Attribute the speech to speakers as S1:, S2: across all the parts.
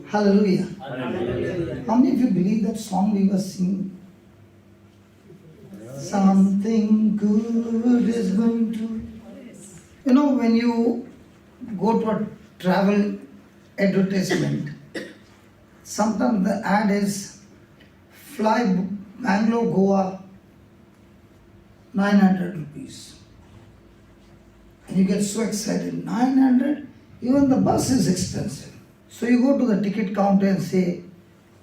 S1: Hallelujah. How many of you believe that song we were singing? Something good is going to. You know, when you go to a travel advertisement, sometimes the ad is fly Bangalore, Goa, 900 rupees. And you get so excited, 900? Even the bus is expensive. So you go to the ticket counter and say,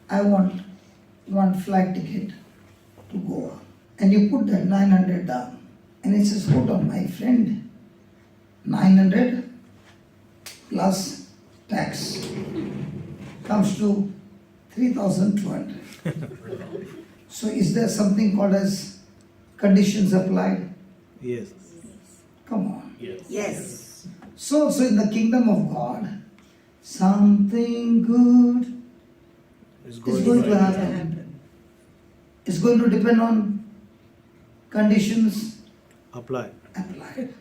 S1: I want one flight ticket to Goa. And you put that 900 down. And it says, hold on, my friend, 900 plus tax comes to 3,200. So is there something called as conditions applied?
S2: Yes.
S1: Come on.
S3: Yes.
S1: So also in the kingdom of God, something good is going to happen. It's going to depend on conditions
S2: Apply.
S1: applied.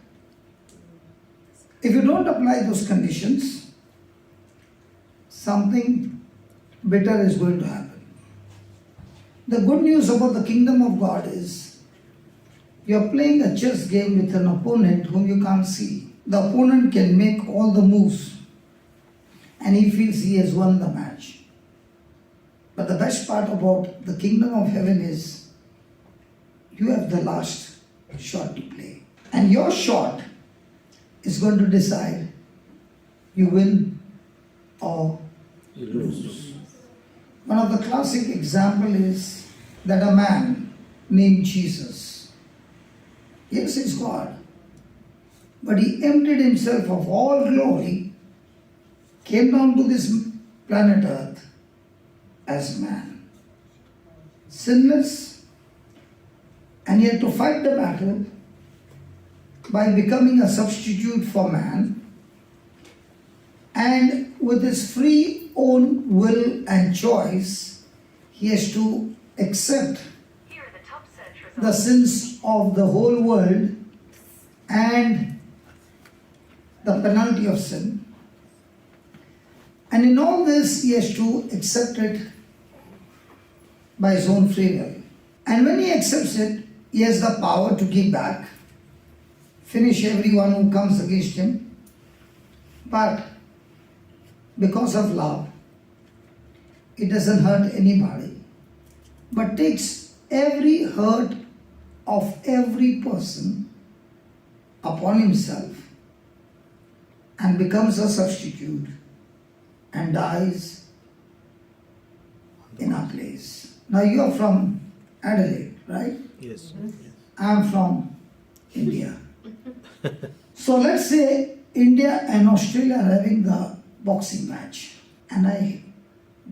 S1: If you don't apply those conditions, something better is going to happen. The good news about the kingdom of God is you are playing a chess game with an opponent whom you can't see. The opponent can make all the moves and he feels he has won the match. But the best part about the kingdom of heaven is you have the last shot to play. And your shot is going to decide you win or
S2: You lose.
S1: one of the classic example is that a man named Jesus, yes, he's God, but he emptied himself of all glory, came down to this planet Earth as man, sinless, and he had to fight the battle by becoming a substitute for man, and with his free own will and choice, he has to accept the sins of the whole world and the penalty of sin. And in all this, he has to accept it by his own free will. And when he accepts it, he has the power to give back, finish everyone who comes against him. But because of love, it doesn't hurt anybody, but takes every hurt of every person upon himself and becomes a substitute and dies in our place. Now you are from Adelaide, right?
S2: Yes.
S1: I am from India. So let's say India and Australia are having the boxing match, and I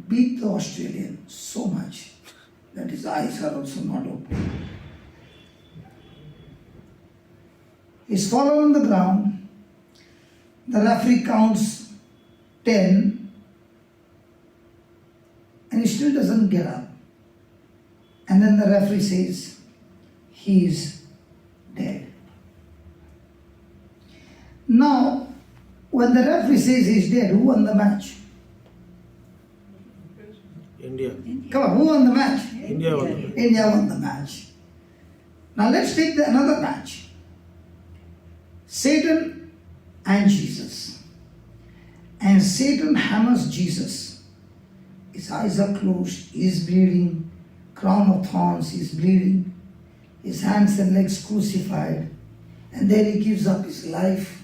S1: beat the Australian so much that his eyes are also not open. He's fallen on the ground. The referee counts 10 and he still doesn't get up. And then the referee says, he is dead. Now, when the referee says he's dead, who won the match?
S2: India.
S1: Come on, who won the match?
S2: India won.
S1: India won the match. Now let's take another match. Satan and Jesus. And Satan hammers Jesus. His eyes are closed, he is bleeding, crown of thorns, he is bleeding, his hands and legs crucified. And then he gives up his life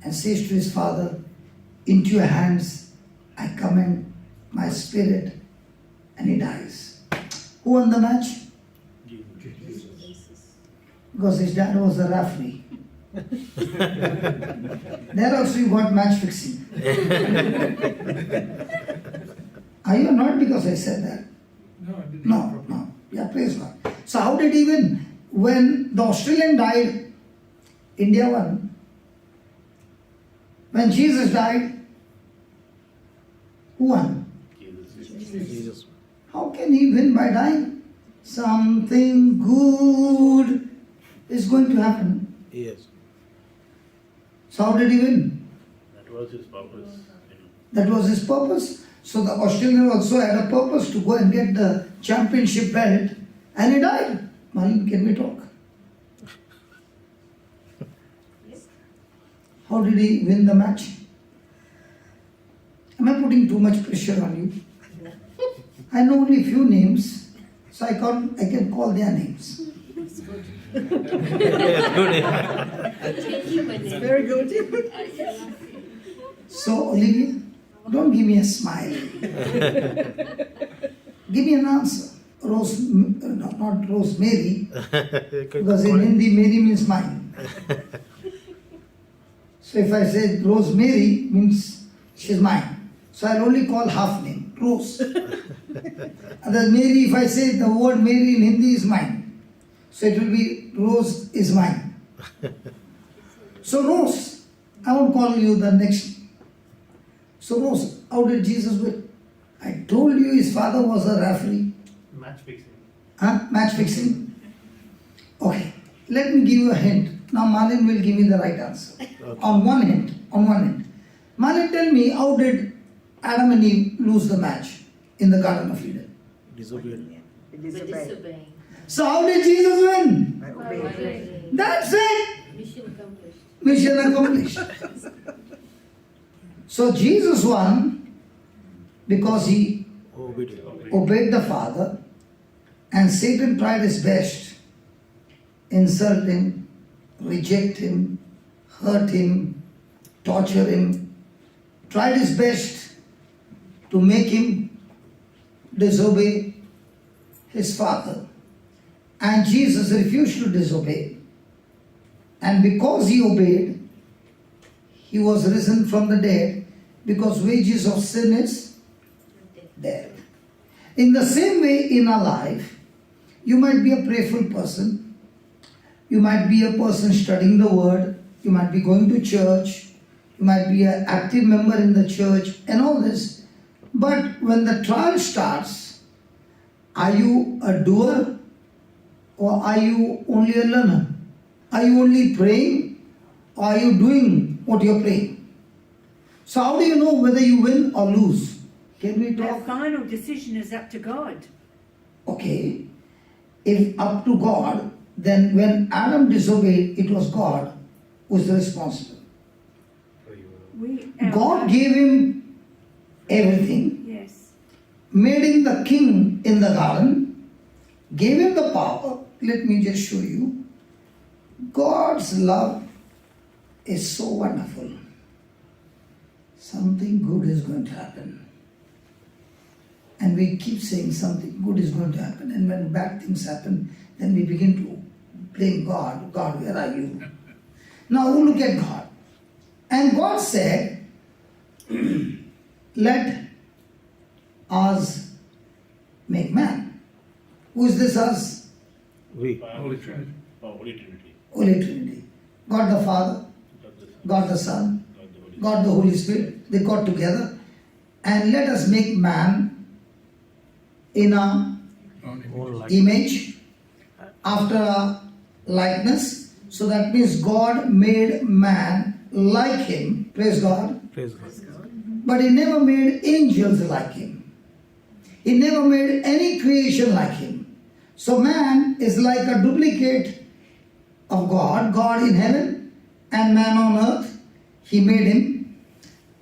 S1: and says to his Father, into your hands I commend my spirit, and he dies. Who won the match? Because his dad was a referee. There also you got match fixing. Are you annoyed because I said that?
S4: No, I didn't.
S1: No. Yeah, praise God. So how did he win? When the Australian died, India won. When Jesus died, who won?
S2: Jesus.
S1: How can he win by dying? Something good is going to happen.
S2: Yes.
S1: So how did he win?
S5: That was his purpose.
S1: That was his purpose. So the Australian also had a purpose to go and get the championship belt, and he died. Malin, can we talk? How did he win the match? Am I putting too much pressure on you? I know only few names, so I can call their names.
S3: Very good.
S1: So, Olivia, don't give me a smile. Give me an answer. Not Rosemary, because in Hindi, Mary means mine. So if I say Rosemary, means she's mine. So I'll only call half name, Rose. Other Mary, if I say the word Mary in Hindi is mine. So it will be Rose is mine. So Rose, I won't call you the next. So Rose, how did Jesus win? I told you his father was a referee.
S4: Match fixing.
S1: Huh? Match fixing? Okay, let me give you a hint. Now Malin will give me the right answer.
S2: Okay.
S1: On one hint. Malin, tell me, how did Adam and Eve lose the match in the Garden of Eden?
S2: Disobedient.
S3: Disobeying.
S1: So how did Jesus win?
S3: By obeying.
S1: That's it.
S3: Mission accomplished.
S1: Mission accomplished. So Jesus won because he
S2: Obedient.
S1: obeyed the Father, and Satan tried his best, insult him, reject him, hurt him, torture him, tried his best to make him disobey his Father. And Jesus refused to disobey. And because he obeyed, he was risen from the dead, because wages of sin is death. In the same way, in our life, you might be a prayerful person, you might be a person studying the word, you might be going to church, you might be an active member in the church and all this. But when the trial starts, are you a doer or are you only a learner? Are you only praying or are you doing what you're praying? So how do you know whether you win or lose? Can we
S5: The
S1: talk?
S5: final decision is up to God.
S1: Okay, if up to God, then when Adam disobeyed, it was God who was responsible. God gave him everything,
S5: Yes.
S1: made him the king in the garden, gave him the power. Let me just show you. God's love is so wonderful. Something good is going to happen. And we keep saying something good is going to happen. And when bad things happen, then we begin to blame God. God, where are you? Now look at God. And God said, let us make man. Who is this us?
S2: We.
S4: Holy Trinity. Holy Trinity.
S1: Holy Trinity. God the Father, God the Son, God the Holy Spirit. They got together. And let us make man in our
S2: Own life.
S1: image, after our likeness. So that means God made man like him. Praise God.
S2: Praise God.
S1: But he never made angels like him. He never made any creation like him. So man is like a duplicate of God. God in heaven and man on earth. He made him.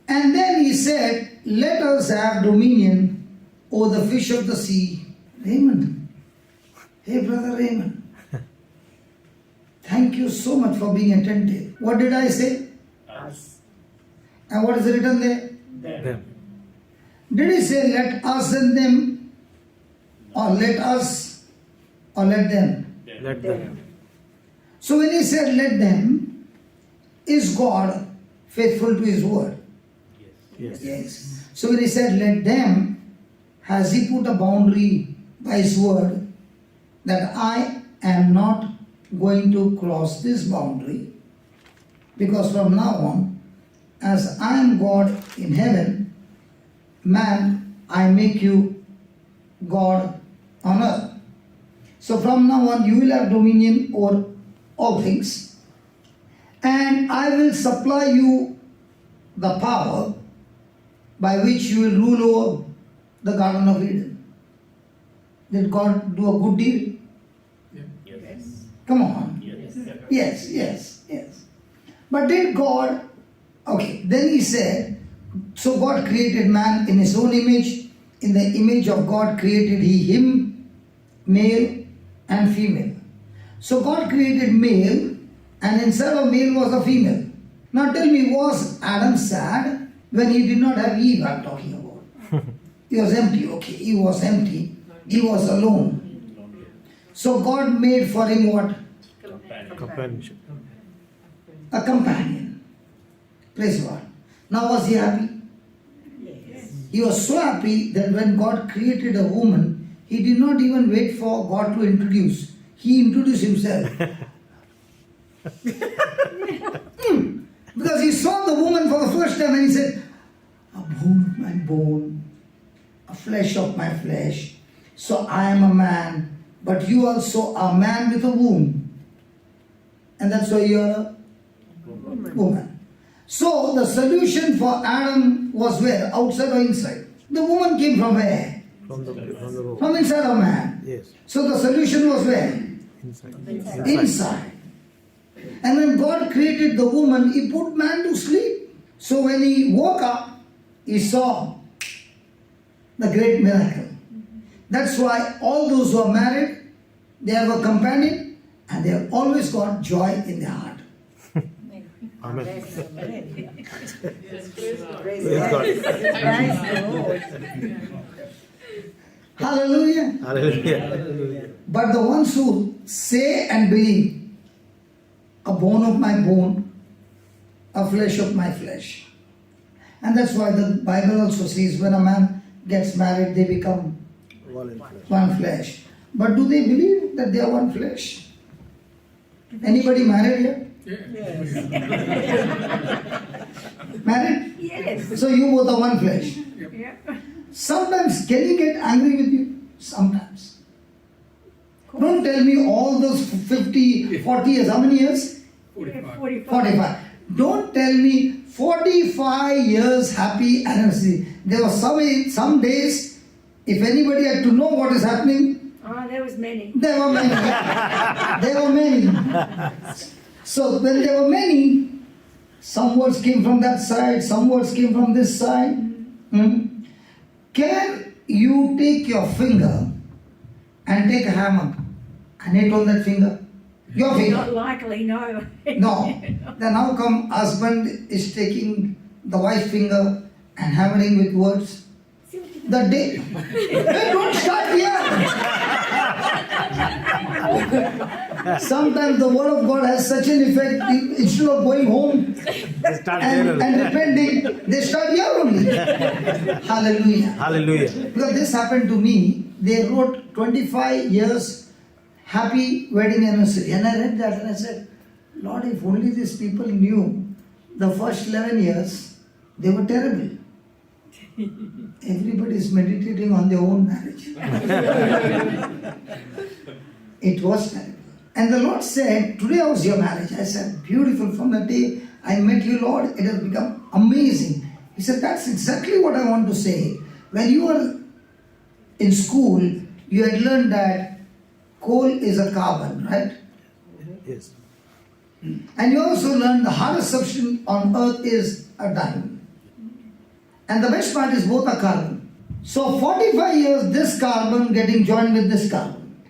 S1: And then he said, let us have dominion over the fish of the sea. Raymond. Hey, Brother Raymond. Thank you so much for being attentive. What did I say?
S4: Us.
S1: And what is written there?
S2: Them.
S1: Did he say let us and them? Or let us? Or let them?
S2: Let them.
S1: So when he said let them, is God faithful to his word?
S2: Yes.
S1: Yes. So when he said let them, has he put a boundary by his word that I am not going to cross this boundary, because from now on, as I am God in heaven, man, I make you God on earth. So from now on, you will have dominion over all things, and I will supply you the power by which you will rule over the Garden of Eden. Did God do a good deal?
S4: Yes.
S1: Come on.
S4: Yes.
S1: Yes. But did God, okay, then he said, so God created man in his own image. In the image of God created he him, male and female. So God created male, and inside of male was a female. Now tell me, was Adam sad when he did not have Eve? I'm talking about. He was empty, okay, he was empty. He was alone. So God made for him what?
S2: Companionship.
S1: A companion. Praise God. Now was he happy? He was so happy that when God created a woman, he did not even wait for God to introduce. He introduced himself. Because he saw the woman for the first time and he said, a bone of my bone, a flesh of my flesh. So I am a man, but you also are a man with a womb. And that's why you are a woman. So the solution for Adam was where? Outside or inside? The woman came from where?
S2: From the room.
S1: From inside of man.
S2: Yes.
S1: So the solution was where?
S2: Inside.
S1: Inside. And when God created the woman, he put man to sleep. So when he woke up, he saw the great miracle. That's why all those who are married, they have a companion and they have always got joy in their heart.
S2: Amen.
S4: Praise God.
S2: Praise God.
S1: Hallelujah.
S2: Hallelujah.
S1: But the ones who say and believe, a bone of my bone, a flesh of my flesh. And that's why the Bible also says when a man gets married, they become one flesh. But do they believe that they are one flesh? Anybody married here? Married?
S5: Yes.
S1: So you both are one flesh.
S5: Yeah.
S1: Sometimes can he get angry with you? Sometimes. Don't tell me all those 50, 40 years. How many years?
S5: 45.
S1: 45. Don't tell me 45 years happy anniversary. There were some days, if anybody had to know what is happening,
S5: Oh, there was many.
S1: there were many. There were many. So when there were many, some words came from that side, some words came from this side. Can you take your finger and take a hammer and hit on that finger? Your
S5: Not
S1: finger.
S5: likely, no.
S1: No. Then how come husband is taking the wife's finger and hammering with words? The day. Hey, don't start here. Sometimes the word of God has such an effect, instead of going home and repenting, they start here only. Hallelujah.
S2: Hallelujah.
S1: Because this happened to me. They wrote 25 years happy wedding anniversary. And I read that and I said, Lord, if only these people knew the first 11 years, they were terrible. Everybody is meditating on their own marriage. It was terrible. And the Lord said, today was your marriage. I said, beautiful. From the day I met you, Lord, it has become amazing. He said, that's exactly what I want to say. When you were in school, you had learned that coal is a carbon, right?
S2: Yes.
S1: And you also learned the hardest substance on earth is a diamond. And the best part is both are carbon. So 45 years, this carbon getting joined with this carbon.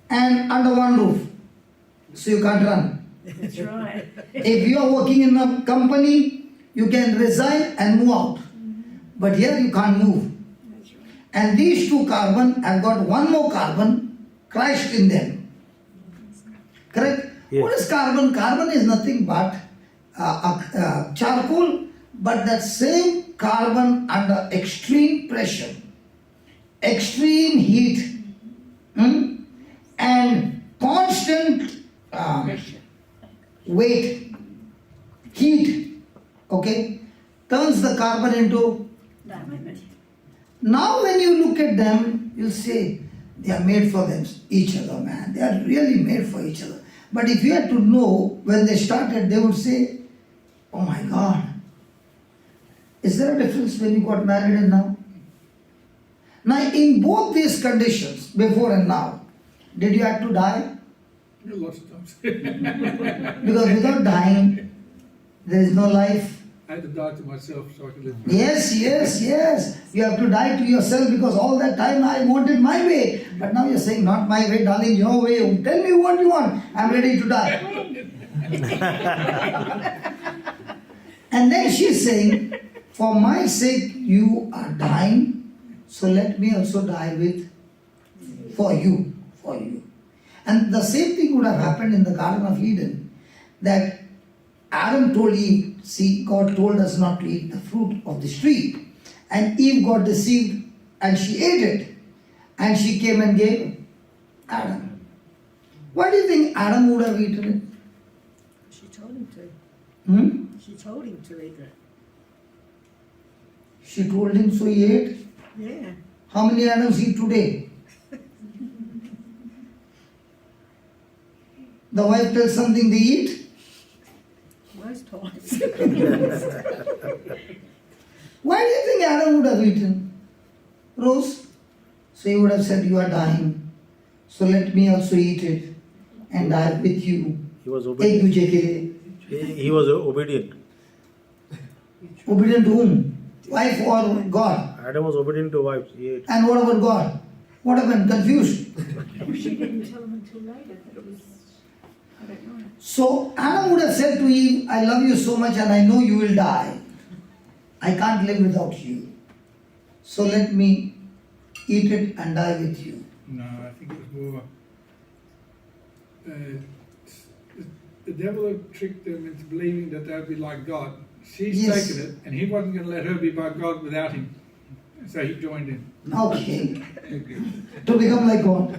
S1: And under one roof. So you can't run.
S5: That's right.
S1: If you are working in a company, you can resign and move out. But here you can't move.
S5: That's right.
S1: And these two carbon have got one more carbon, Christ in them. Correct?
S2: Yes.
S1: What is carbon? Carbon is nothing but charcoal, but that same carbon under extreme pressure, extreme heat, and constant weight, heat, okay, turns the carbon into
S5: Diamond.
S1: Now when you look at them, you'll say, they are made for them, each other, man. They are really made for each other. But if you had to know, when they started, they would say, oh my God, Is there a difference when you got married and now? Now, in both these conditions, before and now, did you have to die?
S4: Yeah, lots of times.
S1: Because without dying, there is no life.
S4: I had to die to myself so I could live.
S1: Yes, yes, yes. You have to die to yourself because all that time I wanted my way. But now you're saying, not my way, darling, your way. Tell me what you want. I'm ready to die. And then she's saying, for my sake, you are dying. So let me also die for you. And the same thing would have happened in the Garden of Eden. That Adam told Eve, see, God told us not to eat the fruit of this tree. And Eve got deceived and she ate it. And she came and gave Adam. Why do you think Adam would have eaten it?
S5: She told him to. She told him to eat it.
S1: She told him, so he ate.
S5: Yeah.
S1: How many Adams eat today? The wife tells something they eat.
S5: Most times.
S1: Why do you think Adam would have eaten? Rose? So he would have said, you are dying. So let me also eat it and die with you.
S2: He was
S1: Ek
S2: obedient.
S1: duje ke liye.
S2: He was obedient.
S1: Obedient to whom? Wife or God?
S2: Adam was obedient to wives. He ate.
S1: And what about God? What happened? Confused.
S5: She didn't tell him until later that it was, I don't know.
S1: So Adam would have said to Eve, I love you so much and I know you will die. I can't live without you. So let me eat it and die with you.
S4: No, I think it was more. The devil had tricked them into believing that they'd be like God. She's
S1: Yes.
S4: taken it, and he wasn't going to let her be by God without him. So he joined in.
S1: Okay. To become like God.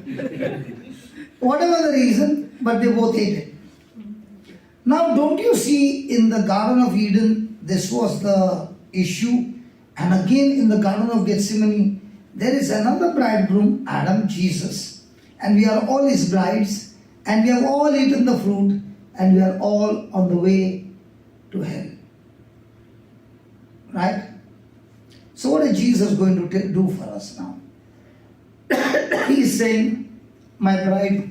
S1: Whatever the reason, but they both ate it. Now, don't you see in the Garden of Eden, this was the issue. And again in the Garden of Gethsemane, there is another bridegroom, Adam, Jesus. And we are all his brides. And we have all eaten the fruit. And we are all on the way to hell. Right? So what is Jesus going to do for us now? He is saying, my bride,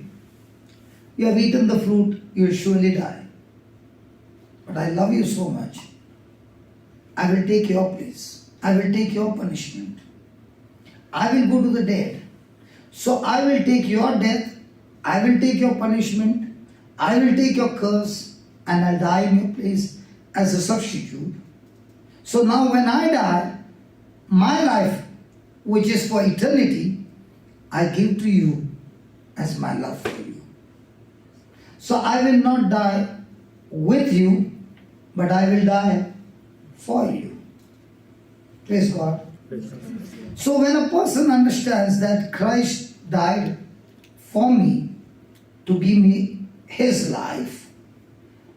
S1: you have eaten the fruit, you will surely die. But I love you so much. I will take your place. I will take your punishment. I will go to the dead. So I will take your death. I will take your punishment. I will take your curse. And I'll die in your place as a substitute. So now when I die, my life, which is for eternity, I give to you as my love for you. So I will not die with you, but I will die for you. Praise God. So when a person understands that Christ died for me to give me his life,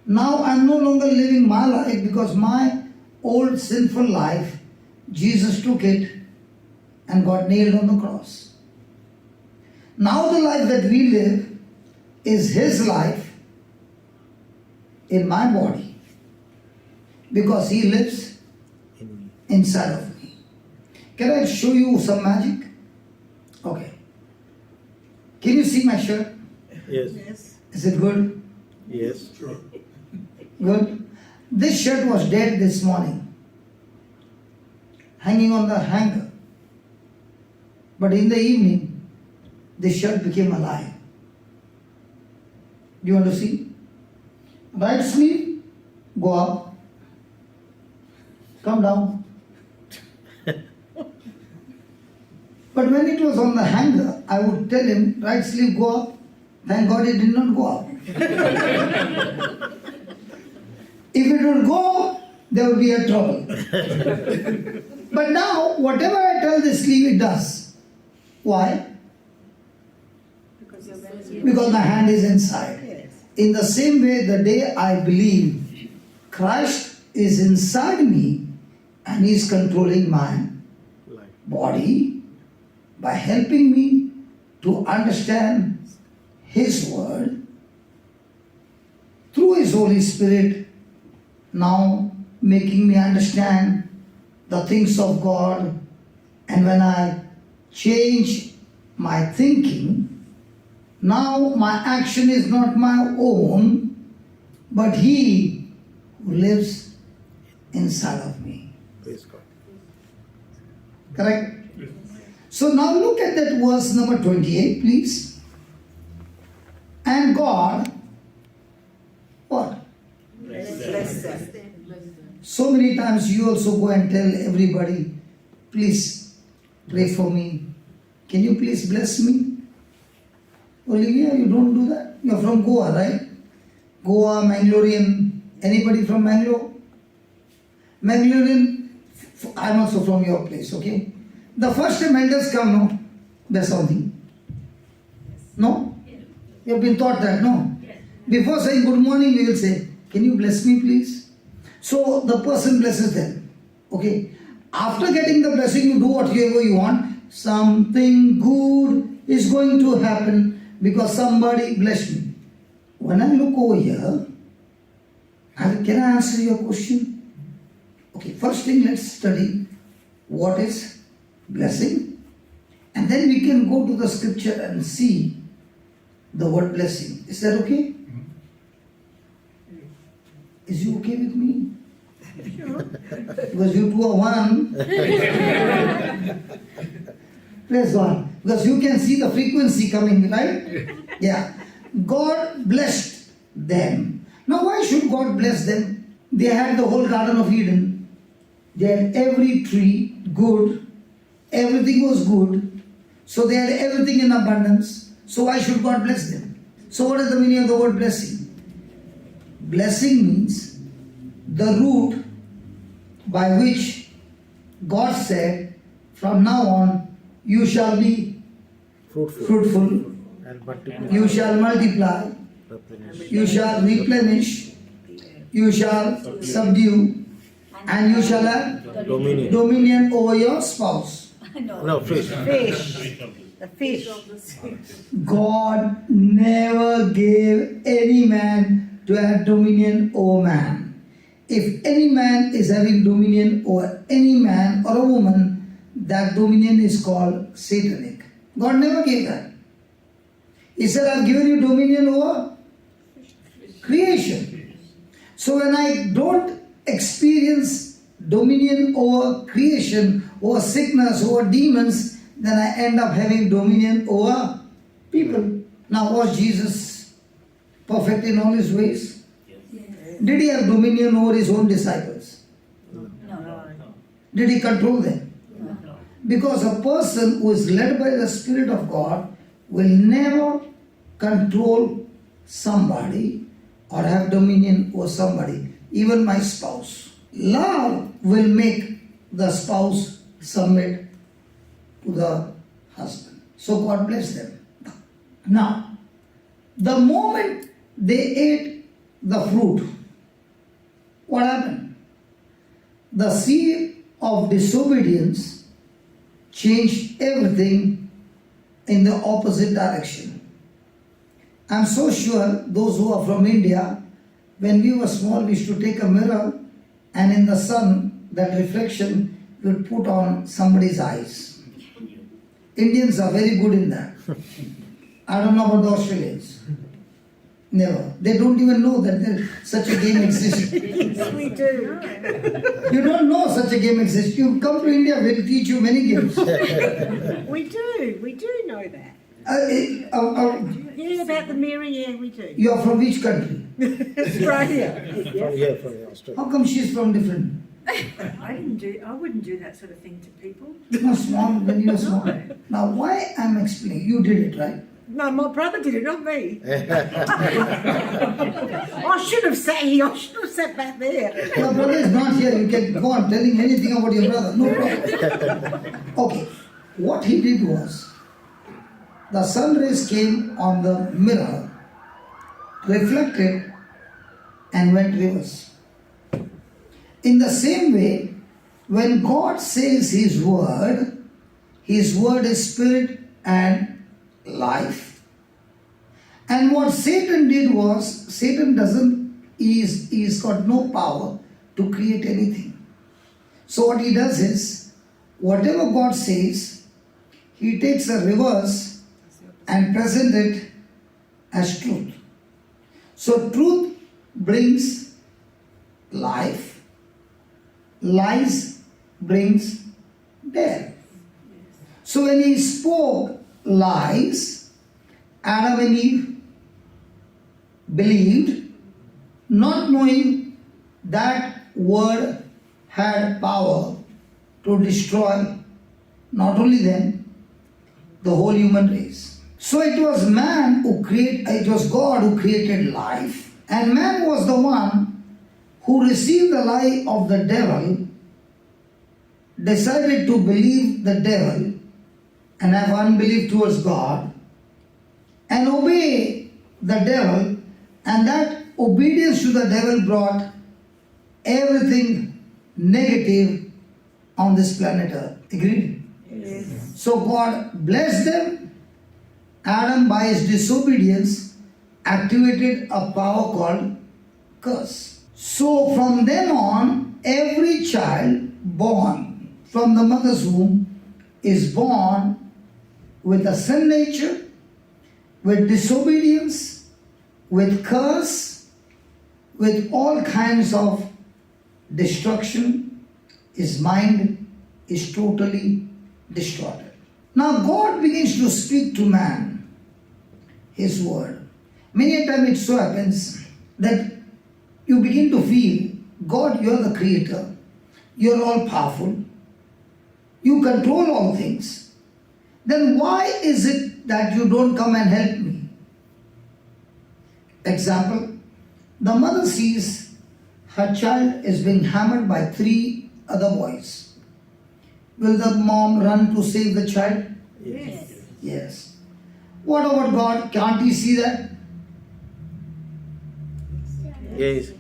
S1: now I'm no longer living my life because my old sinful life, Jesus took it and got nailed on the cross. Now the life that we live is his life in my body because he lives inside of me. Can I show you some magic? Okay. Can you see my shirt?
S2: Yes.
S5: Yes.
S1: Is it good?
S2: Yes.
S4: Sure.
S1: Good. This shirt was dead this morning, hanging on the hanger. But in the evening, this shirt became alive. Do you want to see? Right sleeve, go up. Come down. But when it was on the hanger, I would tell him, right sleeve, go up. Thank God it did not go up. If it would go, there would be a trouble. But now, whatever I tell the sleeve, it does. Why?
S5: Because of that.
S1: Because my hand is inside.
S5: Yes.
S1: In the same way, the day I believe Christ is inside me and He's controlling my
S2: Life.
S1: body by helping me to understand His Word through His Holy Spirit, now making me understand the things of God, and when I change my thinking, now my action is not my own, but He who lives inside of me.
S2: Praise God.
S1: Correct? So now look at that verse number 28, please. And God, what?
S5: Bless them.
S1: So many times you also go and tell everybody, please pray for me. Can you please bless me? Olivia, you don't do that? You're from Goa, right? Goa, Mangalorean. Anybody from Mangalore? Mangalorean, I'm also from your place, okay? The first time elders come, no? Bless something. No? You've been taught that, no? Before saying good morning, we will say, can you bless me, please? So the person blesses them. Okay? After getting the blessing, you do whatever you want. Something good is going to happen because somebody blessed me. When I look over here, can I answer your question? Okay, first thing, let's study what is blessing. And then we can go to the scripture and see the word blessing. Is that okay? Is you okay with me?
S5: Sure.
S1: Because you two are one. Praise God. Because you can see the frequency coming, right? Yeah. God blessed them. Now why should God bless them? They had the whole Garden of Eden. They had every tree good. Everything was good. So they had everything in abundance. So why should God bless them? So what is the meaning of the word blessing? Blessing means the root by which God said, from now on, you shall be fruitful,
S2: And multiply.
S1: you shall multiply,
S2: Replenish.
S1: you shall replenish, you shall subdue, and you shall have
S2: Dominion.
S1: dominion over your spouse.
S2: No, fish.
S5: Fish. The fish.
S1: God never gave any man to have dominion over man. If any man is having dominion over any man or a woman, that dominion is called satanic. God never gave that. He said, I've given you dominion over creation. So when I don't experience dominion over creation, over sickness, over demons, then I end up having dominion over people. Now was Jesus perfect in all his ways? Did he have dominion over his own disciples?
S5: No.
S1: Did he control them? Because a person who is led by the Spirit of God will never control somebody or have dominion over somebody, even my spouse. Love will make the spouse submit to the husband. So God bless them. Now, the moment they ate the fruit, what happened? The seed of disobedience changed everything in the opposite direction. I'm so sure those who are from India, when we were small, we used to take a mirror and in the sun, that reflection would put on somebody's eyes. Indians are very good in that. I don't know about the Australians. Never. They don't even know that such a game exists.
S5: Yes, we do.
S1: You don't know such a game exists. You come to India, we'll teach you many games.
S5: We do know that. Yeah, about the mirror, yeah, we do.
S1: You are from which country?
S5: Australia.
S2: From Australia.
S1: How come she's from different?
S5: I wouldn't do that sort of thing to people.
S1: You were small when you were small. Now why I'm explaining, you did it, right?
S5: No, my brother did it, not me. I should have sat here. I should have sat back there.
S1: Your brother is not here. You can go on telling anything about your brother. No problem. Okay. What he did was, the sun rays came on the mirror, reflected, and went reverse. In the same way, when God says His word is spirit and life. And what Satan did was, Satan he's got no power to create anything. So what he does is, whatever God says, he takes a reverse and present it as truth. So truth brings life, lies brings death. So when he spoke lies, Adam and Eve believed, not knowing that word had power to destroy not only them, the whole human race. So it was it was God who created life, and man was the one who received the lie of the devil, decided to believe the devil and have unbelief towards God and obey the devil, and that obedience to the devil brought everything negative on this planet Earth. Agreed?
S5: Yes.
S1: So God blessed them. Adam, by his disobedience, activated a power called curse. So from then on, every child born from the mother's womb is born with a sin nature, with disobedience, with curse, with all kinds of destruction. His mind is totally distorted. Now God begins to speak to man his word. Many a time it so happens that you begin to feel, God, you are the creator, you are all powerful, you control all things. Then why is it that you don't come and help me? Example, the mother sees her child is being hammered by 3 other boys. Will the mom run to save the child?
S5: Yes.
S1: Yes. What about God? Can't he see that?
S2: Yes.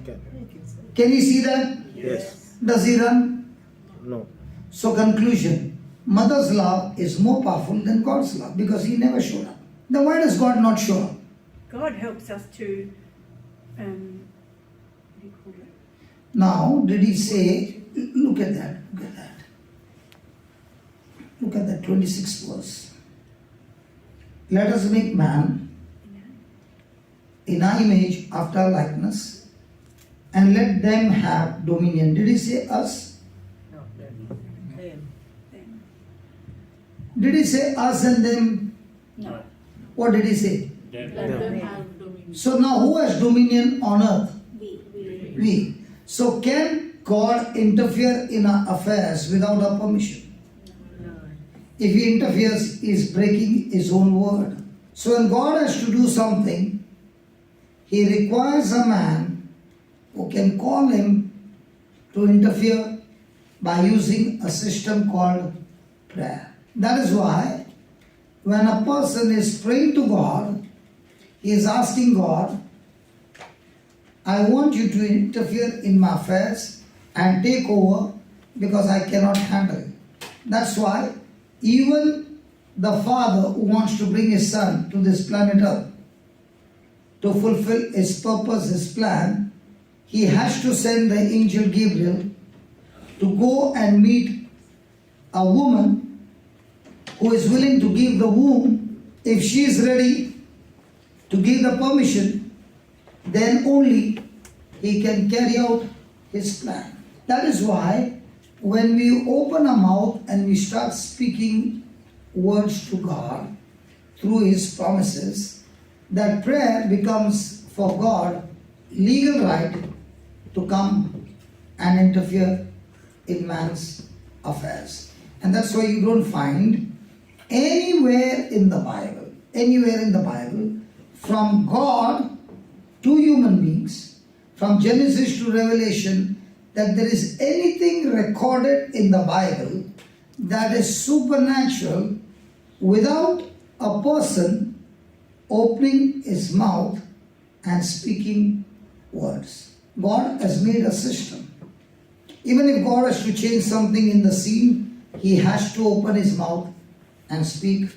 S1: Can he see that?
S2: Yes.
S1: Does he run?
S2: No.
S1: So conclusion, mother's love is more powerful than God's love because he never showed up. Then why does God not show up?
S5: God helps us to, what do you call it?
S1: Now, did he say, look at that, look at that. Look at that 26th verse. Let us make man in our image, after our likeness, and let them have dominion. Did he say us?
S3: No, them.
S1: Did he say us and them?
S3: No.
S1: What did he say?
S3: Let them have dominion.
S1: So now who has dominion on earth?
S3: We.
S1: We. So can God interfere in our affairs without our permission?
S3: No.
S1: If he interferes, he is breaking his own word. So when God has to do something, he requires a man who can call him to interfere by using a system called prayer. That is why when a person is praying to God, he is asking God, I want you to interfere in my affairs and take over because I cannot handle it. That's why even the father who wants to bring his son to this planet Earth to fulfill his purpose, his plan, he has to send the angel Gabriel to go and meet a woman who is willing to give the womb. If she is ready to give the permission, then only he can carry out his plan. That is why when we open our mouth and we start speaking words to God through his promises, that prayer becomes for God legal right to come and interfere in man's affairs. And that's why you don't find anywhere in the Bible, from God to human beings, from Genesis to Revelation, that there is anything recorded in the Bible that is supernatural without a person opening his mouth and speaking words. God has made a system. Even if God has to change something in the scene, he has to open his mouth and speak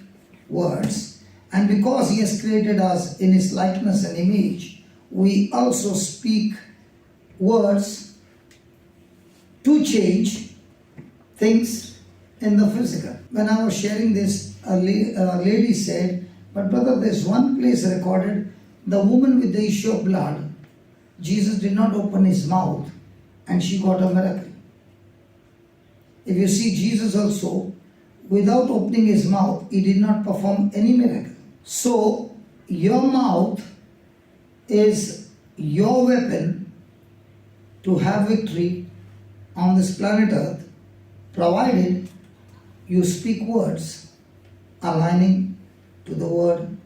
S1: words. And because he has created us in his likeness and image, we also speak words to change things in the physical. When I was sharing this, a lady said, but brother, there's one place recorded, the woman with the issue of blood, Jesus did not open his mouth and she got a miracle. If you see Jesus also, without opening his mouth, he did not perform any miracle. So, your mouth is your weapon to have victory on this planet Earth, provided you speak words aligning to the word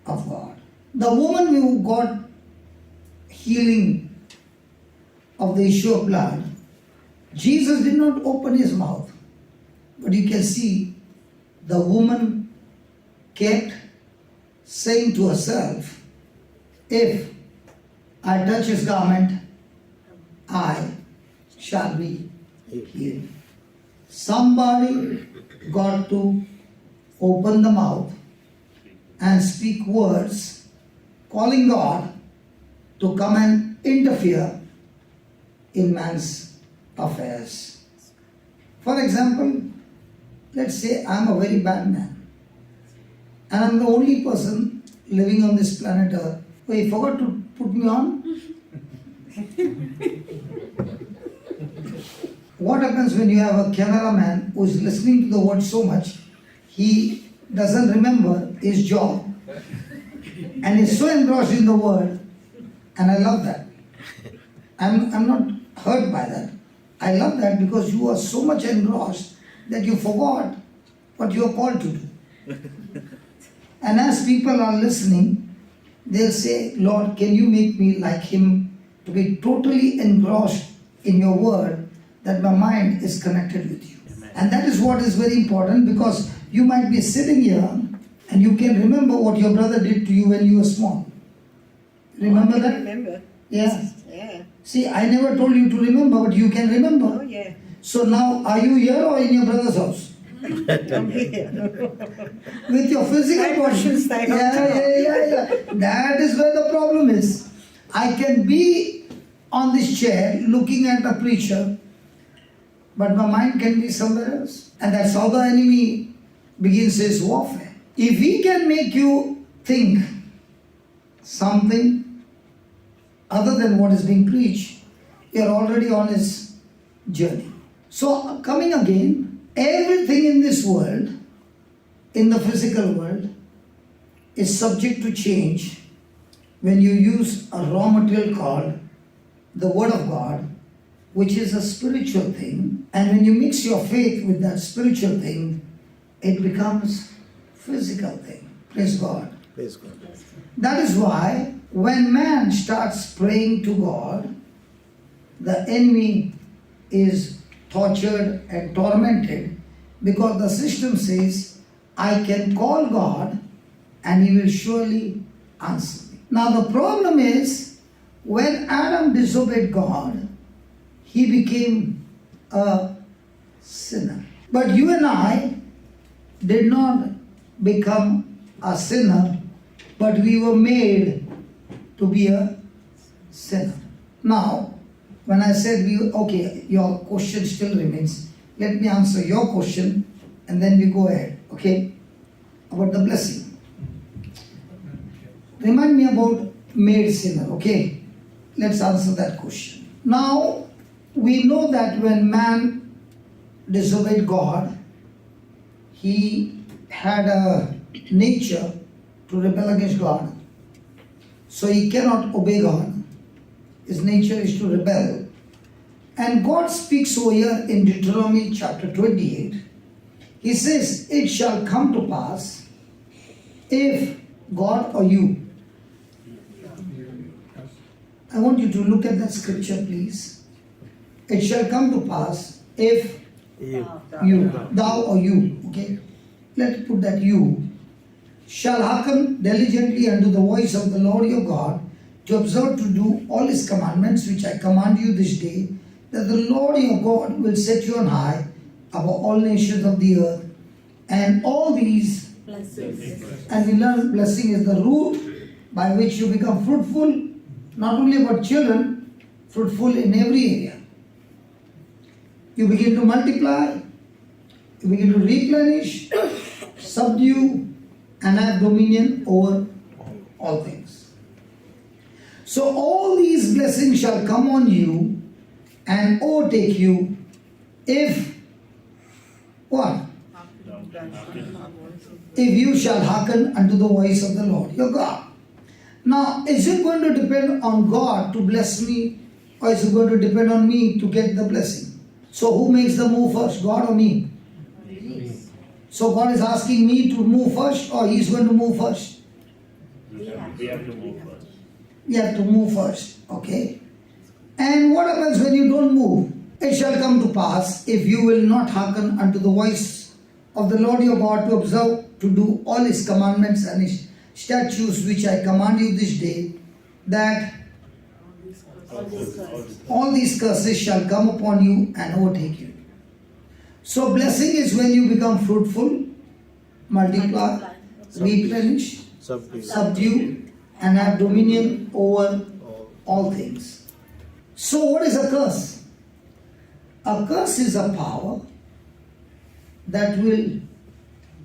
S1: of God. The woman who got healing of the issue of blood, Jesus did not open his mouth, but you can see the woman kept saying to herself, if I touch his garment, I shall be healed. Somebody got to open the mouth and speak words calling God to come and interfere in man's affairs. For example, let's say I'm a very bad man and I'm the only person living on this planet Earth. Wait, you forgot to put me on? What happens when you have a cameraman who is listening to the word so much, he doesn't remember his job and is so engrossed in the word, and I love that. I'm not hurt by that. I love that because you are so much engrossed that you forgot what you are called to do. And as people are listening, they'll say, Lord, can you make me like him, to be totally engrossed in your word, that my mind is connected with you. Amen. And that is what is very important, because you might be sitting here and you can remember what your brother did to you when you were small. Remember that?
S5: Remember.
S1: Yeah.
S5: Yeah.
S1: See, I never told you to remember, but you can remember.
S5: Oh, yeah.
S1: So now, are you here or in your brother's house?
S5: I'm here.
S1: With your physical body. Yeah. That is where the problem is. I can be on this chair looking at the preacher, but my mind can be somewhere else. And that's how the enemy begins his warfare. If he can make you think something other than what is being preached, you're already on his journey. So, coming again, everything in this world, in the physical world, is subject to change when you use a raw material called the Word of God, which is a spiritual thing, and when you mix your faith with that spiritual thing, it becomes physical thing. Praise God.
S2: Praise God.
S1: That is why when man starts praying to God, the enemy is tortured and tormented, because the system says, I can call God and he will surely answer me. Now the problem is, when Adam disobeyed God, he became a sinner. But you and I did not become a sinner, but we were made to be a sinner. Now, when I said okay, your question still remains. Let me answer your question and then we go ahead, okay? About the blessing. Remind me about made sinner, okay? Let's answer that question. Now, we know that when man disobeyed God, he had a nature to rebel against God. So he cannot obey God. His nature is to rebel. And God speaks over here in Deuteronomy chapter 28. He says, it shall come to pass if God or you. I want you to look at that scripture, please. It shall come to pass if you, thou or you, okay? Let's put that you, shall hearken diligently unto the voice of the Lord your God, to observe to do all his commandments which I command you this day, that the Lord your God will set you on high above all nations of the earth. And all these
S3: Blessings.
S1: and we learn blessing is the root by which you become fruitful, not only about children, fruitful in every area. You begin to multiply, begin to replenish, subdue, and have dominion over all things. So all these blessings shall come on you and overtake you if what? If you shall hearken unto the voice of the Lord your God. Now, is it going to depend on God to bless me, or is it going to depend on me to get the blessing? So who makes the move first, God or me? So God is asking me to move first, or He is going to move first?
S2: We have to move first.
S1: We have to move first, okay? And what happens when you don't move? It shall come to pass, if you will not hearken unto the voice of the Lord your God, to observe, to do all His commandments and His statutes which I command you this day, that all these curses shall come upon you and overtake you. So blessing is when you become fruitful, multiply, replenish, subdue, and have dominion over all things. So what is a curse? A curse is a power that will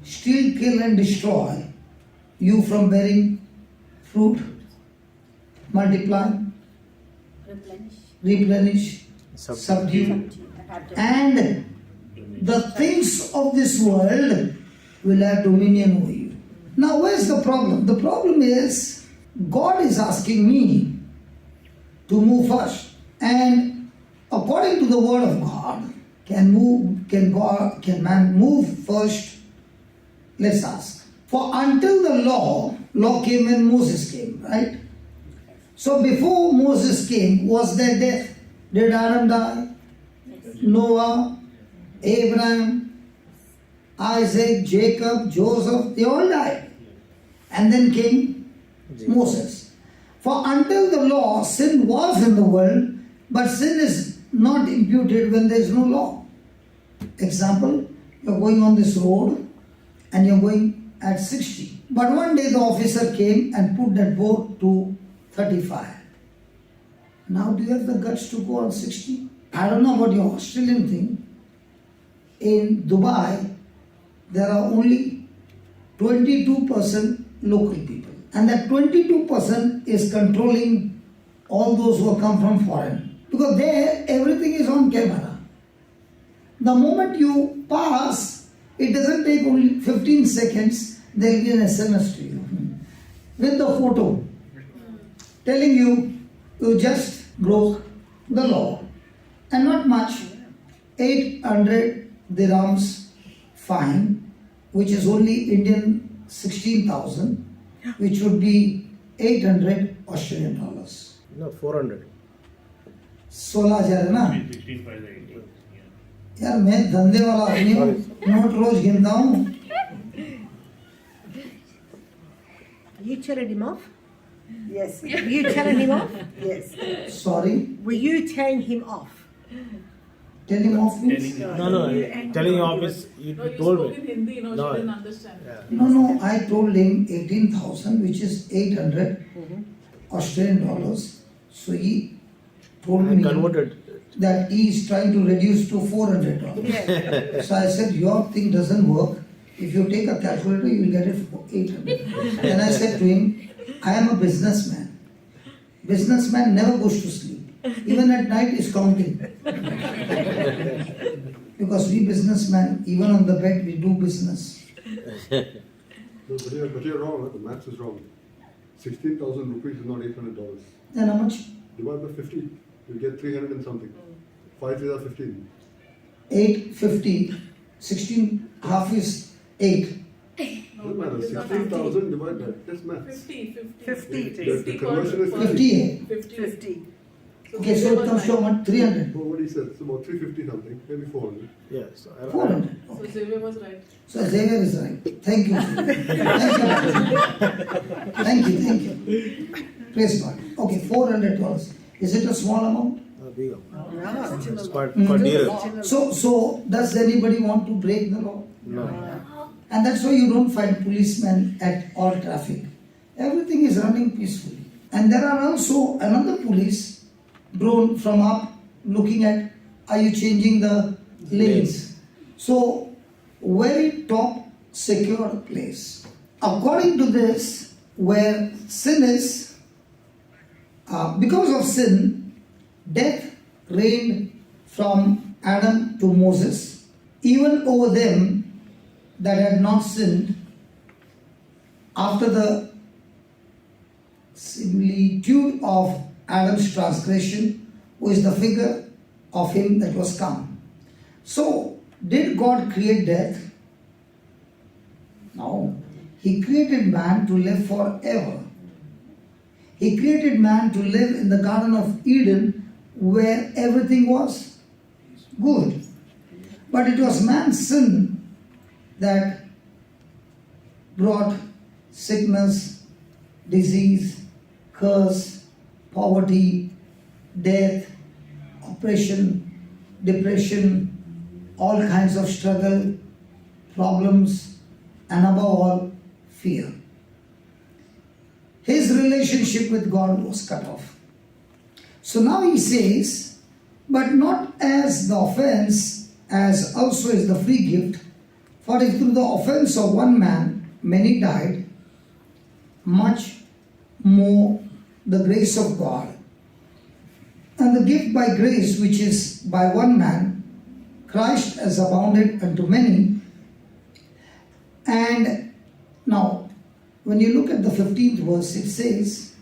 S1: steal, kill, and destroy you from bearing fruit, multiply, replenish, subdue, and the things of this world will have dominion over you. Now, where's the problem? The problem is God is asking me to move first, and according to the word of God, can man move first? Let's ask. For until the law came when Moses came, right? So before Moses came, was there death? Did Adam die? Noah, Abraham, Isaac, Jacob, Joseph, they all died. And then came Moses. For until the law, sin was in the world, but sin is not imputed when there is no law. Example, you're going on this road and you're going at 60. But one day the officer came and put that board to 35. Now do you have the guts to go on 60? I don't know about your Australian thing. In Dubai, there are only 22% local people. And that 22% is controlling all those who come from foreign. Because there, everything is on camera. The moment you pass, it doesn't take only 15 seconds, there will be an SMS to you with the photo telling you just broke the law. And not much, 800 dirhams fine, which is only Indian 16,000, which would be 800 Australian dollars.
S2: No, 400.
S1: 16,000 है ना?
S2: 16 by the 18.
S1: यार मैं धंधे वाला आदमी हूँ, note रोज गिनता हूँ.
S5: Are you telling him off? Yes. Were you telling him off? Yes.
S1: Sorry,
S5: Were you telling him off?
S1: tell him off means?
S2: No, telling you off is, you
S3: No, you
S2: told
S3: spoke in
S2: me.
S3: Hindi, no,
S2: No.
S3: she didn't understand.
S2: Yeah.
S1: No, I told him 18,000, which is 800 Australian dollars. So he told
S2: I
S1: me
S2: converted.
S1: that he is trying to reduce to $400.
S5: Yeah.
S1: So I said, your thing doesn't work. If you take a calculator, you will get it for 800. Then I said to him, I am a businessman. Businessman never goes to sleep. Even at night is counting. Because we businessmen, even on the bed, we do business.
S6: No, but you're wrong, huh? The maths is wrong. 16,000 rupees is not $800.
S1: Then how much?
S6: Divide by 50, you get 300 and something. 5 is 15.
S1: 850, 16, half is 8.
S6: Doesn't matter. 16,000 divided by, that's maths.
S3: 50.
S6: The conversion is
S1: 50,
S5: 50.
S1: Okay, so it comes to how much? 300.
S6: Well, what he said, it's about 350 something, maybe 400.
S2: Yeah, so
S1: 400.
S3: So
S1: Okay.
S3: Xavier was right.
S1: So Xavier is right. Thank you. Thank you. Praise God. Okay, $400. Is it a small amount?
S2: big.
S5: No.
S2: It's quite dear.
S1: So does anybody want to break the law?
S2: No.
S1: And that's why you don't find policemen at all traffic. Everything is running peacefully. And there are also another police drone from up looking at, are you changing the lanes? So very top secure place. According to this, where sin is, because of sin, death reigned from Adam to Moses, even over them that had not sinned, after the similitude of Adam's transgression, who is the figure of him that was come. So, did God create death? No. He created man to live forever. He created man to live in the Garden of Eden where everything was good. But it was man's sin that brought sickness, disease, curse, poverty, death, oppression, depression, all kinds of struggle, problems, and above all, fear. His relationship with God was cut off. So now he says, but not as the offense, as also is the free gift. For if through the offense of one man many died, much more the grace of God and the gift by grace which is by one man, Christ has abounded unto many. And now, when you look at the 15th verse, it says,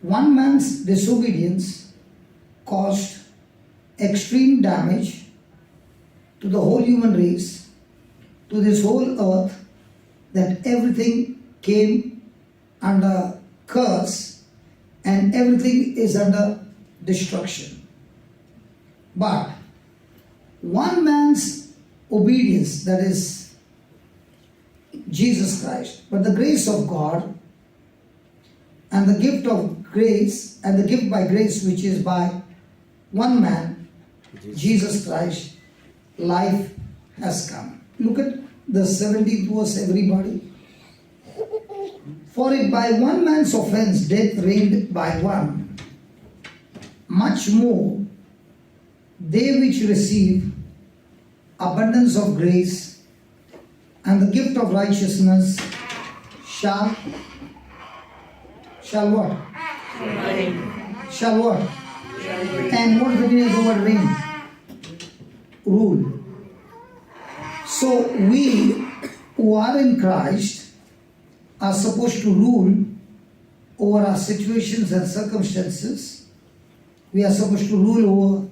S1: one man's disobedience caused extreme damage to the whole human race, to this whole earth, that everything came under curse and everything is under destruction. But one man's obedience, that is Jesus Christ, but the grace of God and the gift of grace and the gift by grace which is by one man, Jesus Christ, life has come. Look at the 17th verse, everybody. For if by one man's offense death reigned by one, much more they which receive abundance of grace and the gift of righteousness shall what? Shall what? And what is the meaning of the word reign? Rule. So we who are in Christ are supposed to rule over our situations and circumstances. We are supposed to rule over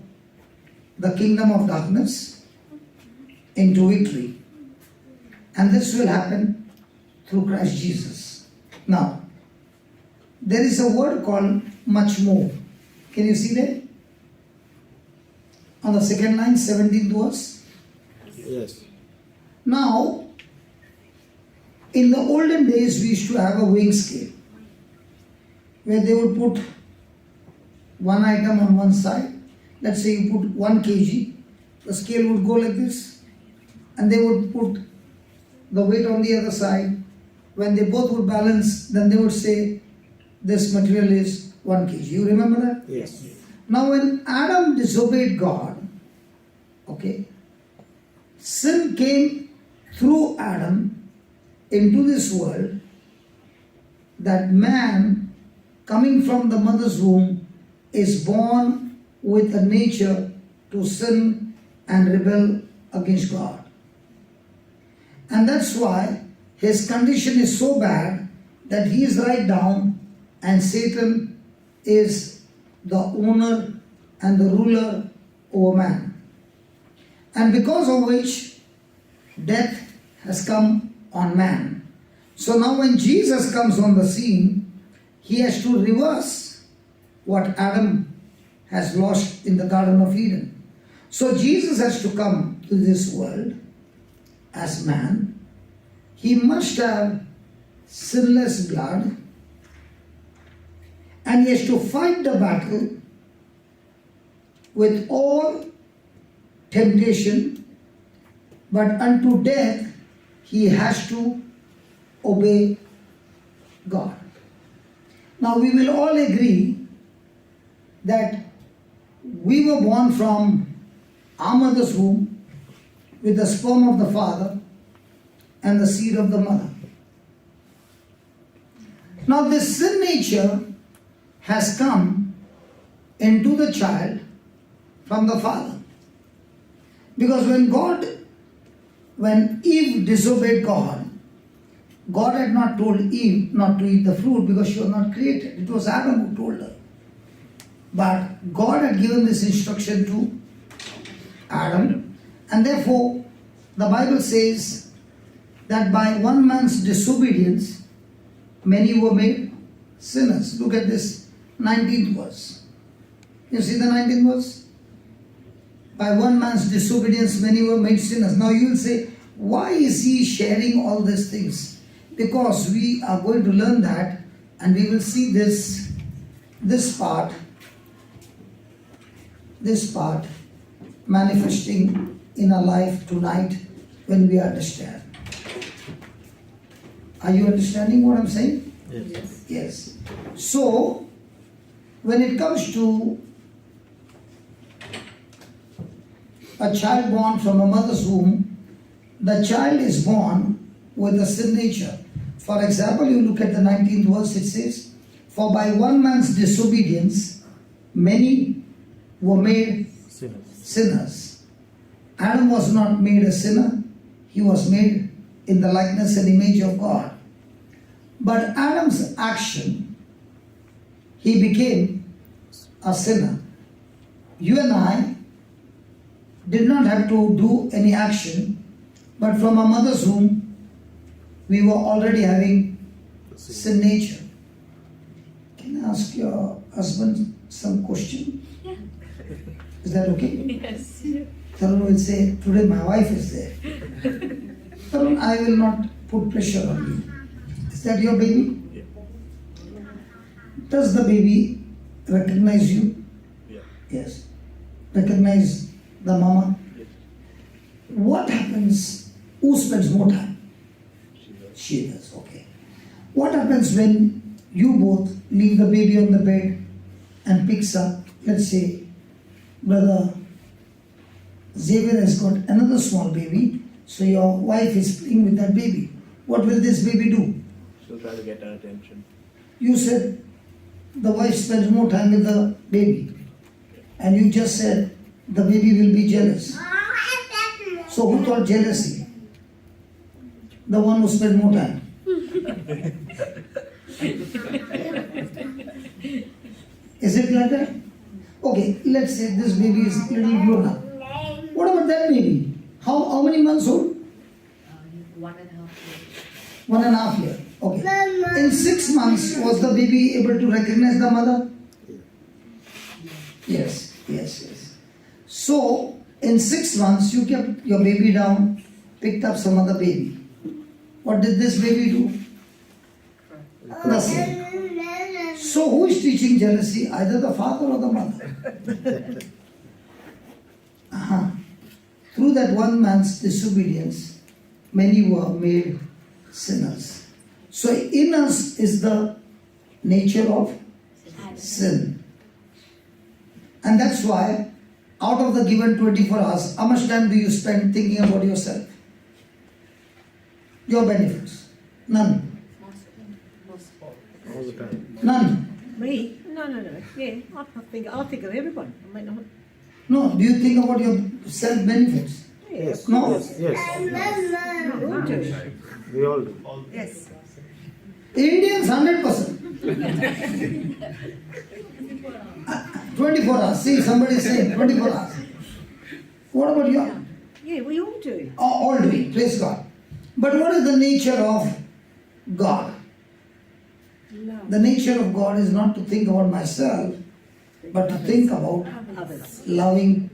S1: the kingdom of darkness into victory. And this will happen through Christ Jesus. Now, there is a word called much more. Can you see that? On the second line, 17th verse.
S2: Yes.
S1: Now, in the olden days, we used to have a weighing scale where they would put one item on one side. Let's say you put 1 kg, the scale would go like this, and they would put the weight on the other side. When they both would balance, then they would say this material is 1 kg. You remember that?
S2: Yes.
S1: Now, when Adam disobeyed God, okay, sin came through Adam into this world, that man coming from the mother's womb is born with a nature to sin and rebel against God. And that's why his condition is so bad that he is right down and Satan is the owner and the ruler over man. And because of which death has come on man. So now when Jesus comes on the scene, he has to reverse what Adam has lost in the Garden of Eden. So Jesus has to come to this world as man. He must have sinless blood, and he has to fight the battle with all temptation, but unto death he has to obey God. Now we will all agree that we were born from our mother's womb with the sperm of the father and the seed of the mother. Now this sin nature has come into the child from the father. Because when Eve disobeyed God, God had not told Eve not to eat the fruit because she was not created. It was Adam who told her. But God had given this instruction to Adam, and therefore the Bible says that by one man's disobedience, many were made sinners. Look at this 19th verse. You see the 19th verse? By one man's disobedience, many were made sinners. Now you will say, why is he sharing all these things? Because we are going to learn that, and we will see this part manifesting in our life tonight when we understand. Are you understanding what I'm saying?
S2: Yes.
S1: Yes. So, when it comes to a child born from a mother's womb, the child is born with a sin nature. For example, you look at the 19th verse, it says, for by one man's disobedience, many were made sinners. Adam was not made a sinner, he was made in the likeness and image of God. But Adam's action, he became a sinner. You and I did not have to do any action, but from our mother's womb, we were already having sin nature. Can I ask your husband some question?
S5: Yeah.
S1: Is that okay?
S5: Yes.
S1: Tarun will say, today my wife is there. Tarun, I will not put pressure on you. Is that your baby?
S2: Yeah.
S1: Does the baby recognize you?
S2: Yeah.
S1: Yes. Recognize the mama?
S2: Yes.
S1: What happens? Who spends more time?
S2: She does.
S1: She does, okay. What happens when you both leave the baby on the bed and picks up, let's say, brother Xavier has got another small baby, so your wife is playing with that baby. What will this baby do?
S2: She'll try to get her attention.
S1: You said the wife spends more time with the baby, and you just said the baby will be jealous. So who thought jealousy? The one who spent more time. Is it like that? Okay, let's say this baby is little grown up. What about that baby? How many months old?
S3: 1.5 years.
S1: 1.5 years. Okay. In 6 months, was the baby able to recognize the mother? Yes. So, in 6 months, you kept your baby down, picked up some other baby. What did this baby do? The same. So, who is teaching jealousy? Either the father or the mother. Through that one man's disobedience, many were made sinners. So, in us is the nature of sin. And that's why, out of the given 24 hours, how much time do you spend thinking about yourself? Your benefits? None.
S2: All the time.
S1: None.
S5: Me? No. Yeah, I'll think of everyone. I might not.
S1: No, do you think about your self-benefits?
S5: Yes.
S1: No.
S2: Yes.
S5: We all do.
S2: We all do.
S5: Yes.
S1: Indians 100%. 24 hours. See, somebody is saying 24 hours. What about you?
S5: Yeah, we all do.
S1: All doing, praise God. But what is the nature of God?
S5: Love
S1: The nature of God is not to think about myself, but to think about
S5: others.
S1: loving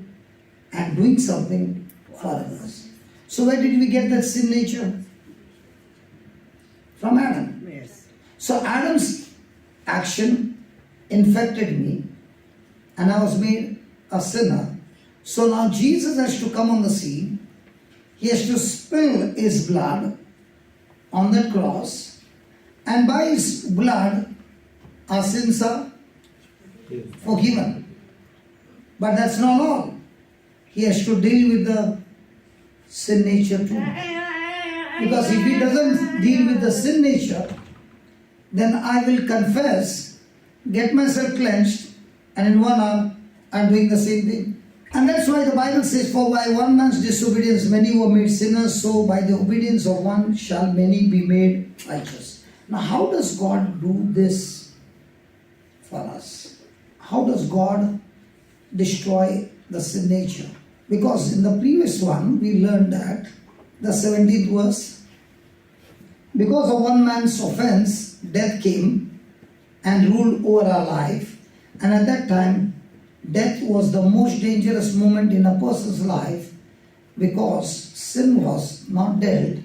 S1: and doing something for others. So where did we get that sin nature? From Adam.
S5: Yes.
S1: So Adam's action infected me, and I was made a sinner. So now Jesus has to come on the scene. He has to spill his blood on that cross, and by his blood our sins are forgiven. But that's not all. He has to deal with the sin nature too. Because if he doesn't deal with the sin nature, then I will confess, get myself cleansed, and in 1 hour I'm doing the same thing. And that's why the Bible says, for by one man's disobedience many were made sinners, so by the obedience of one shall many be made righteous. Now how does God do this for us? How does God destroy the sin nature? Because in the previous one we learned that, the 17th verse, because of one man's offense, death came and ruled over our life. And at that time, death was the most dangerous moment in a person's life, because sin was not dealt,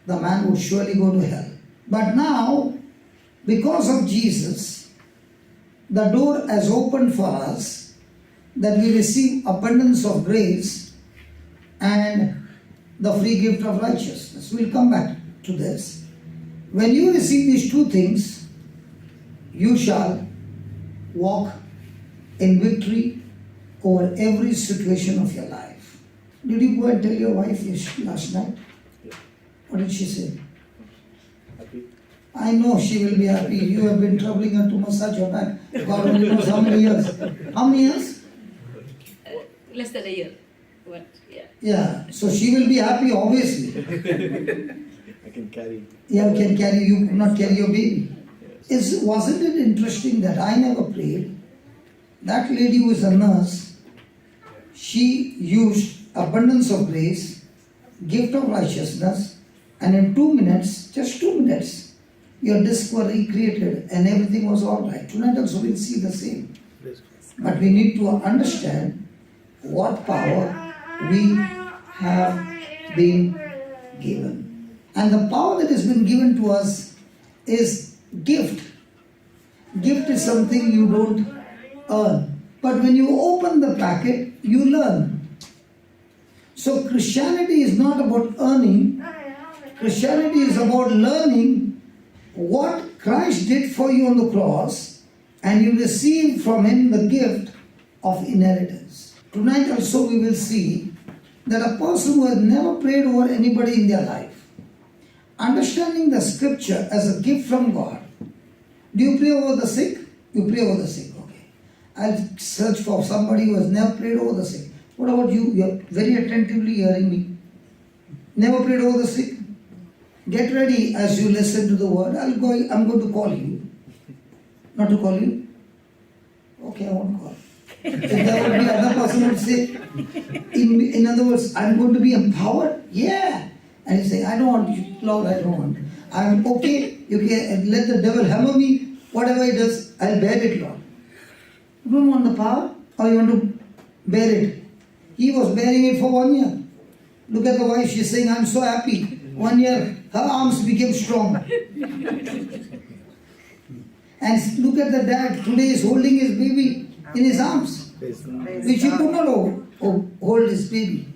S1: the man would surely go to hell. But now, because of Jesus, the door has opened for us that we receive abundance of grace and the free gift of righteousness. We'll come back to this. When you receive these two things, you shall walk in victory over every situation of your life. Did you go and tell your wife last night?
S2: Yeah.
S1: What did she say?
S2: Happy?
S1: I know she will be happy. You have been troubling her to massage your back. God only knows how many years. How many years?
S3: Less than a year. What? Yeah.
S1: Yeah. So she will be happy, obviously.
S2: I can carry.
S1: You can carry, you could not carry your baby.
S2: Yes.
S1: Wasn't it interesting that I never prayed? That lady who is a nurse, she used abundance of grace, gift of righteousness, and in 2 minutes, just 2 minutes, your disc were recreated and everything was all right. Tonight also we'll see the same.
S2: Yes.
S1: But we need to understand what power we have been given. And the power that has been given to us is gift. Gift is something you don't earn. But when you open the packet, you learn. So Christianity is not about earning. Christianity is about learning what Christ did for you on the cross, and you receive from Him the gift of inheritance. Tonight also we will see that a person who has never prayed over anybody in their life, understanding the scripture as a gift from God. Do you pray over the sick? You pray over the sick, okay. I'll search for somebody who has never prayed over the sick. What about you? You are very attentively hearing me. Never prayed over the sick? Get ready as you listen to the word. I'm going to call you. Not to call you? Okay, I won't call. If there would be another person who would say, in other words, I'm going to be empowered? Yeah. And you say, I don't want you, Lord, I don't want. I'm okay, you can let the devil hammer me, whatever he does, I'll bear it, Lord. You don't want the power, or you want to bear it? He was bearing it for 1 year. Look at the wife, she's saying, I'm so happy. 1 year, her arms became strong. And look at the dad, today he's holding his baby in his arms,
S2: Yes.
S1: which he could not hold his baby.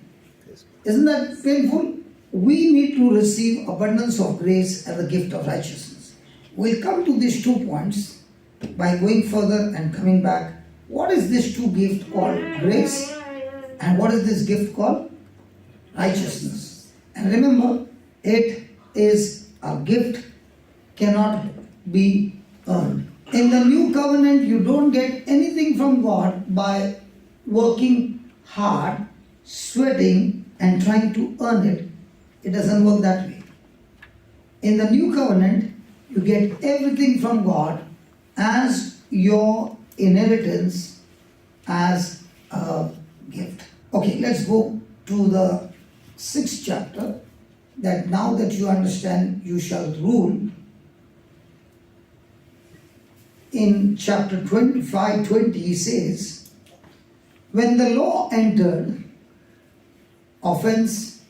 S1: Isn't that painful? We need to receive abundance of grace and the gift of righteousness. We'll come to these 2 points by going further and coming back. What is this 2 gift called? Grace. And what is this gift called? Righteousness. And remember, it is a gift, cannot be earned. In the new covenant, you don't get anything from God by working hard, sweating, and trying to earn it. It doesn't work that way. In the new covenant, you get everything from God as your inheritance, as a gift. Okay, let's go to the 6th chapter, that now that you understand, you shall rule. In chapter 25:20, he says, when the law entered, offense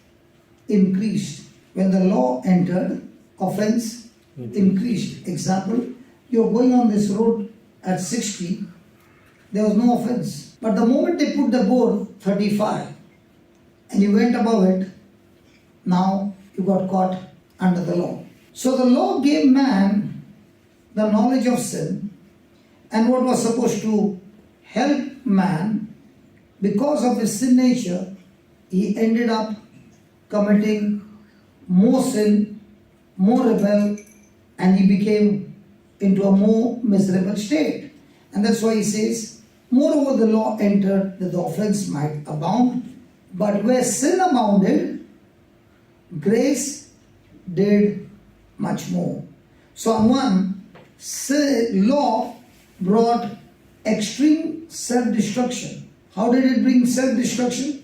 S1: increased. When the law entered, offense increased. Example, you're going on this road at 60, there was no offense. But the moment they put the board 35 and you went above it, now you got caught under the law. So the law gave man the knowledge of sin, and what was supposed to help man, because of his sin nature, he ended up committing more sin, more rebel, and he became into a more miserable state. And that's why he says, moreover the law entered that the offense might abound, but where sin abounded, grace did much more. So on one, law brought extreme self-destruction. How did it bring self-destruction?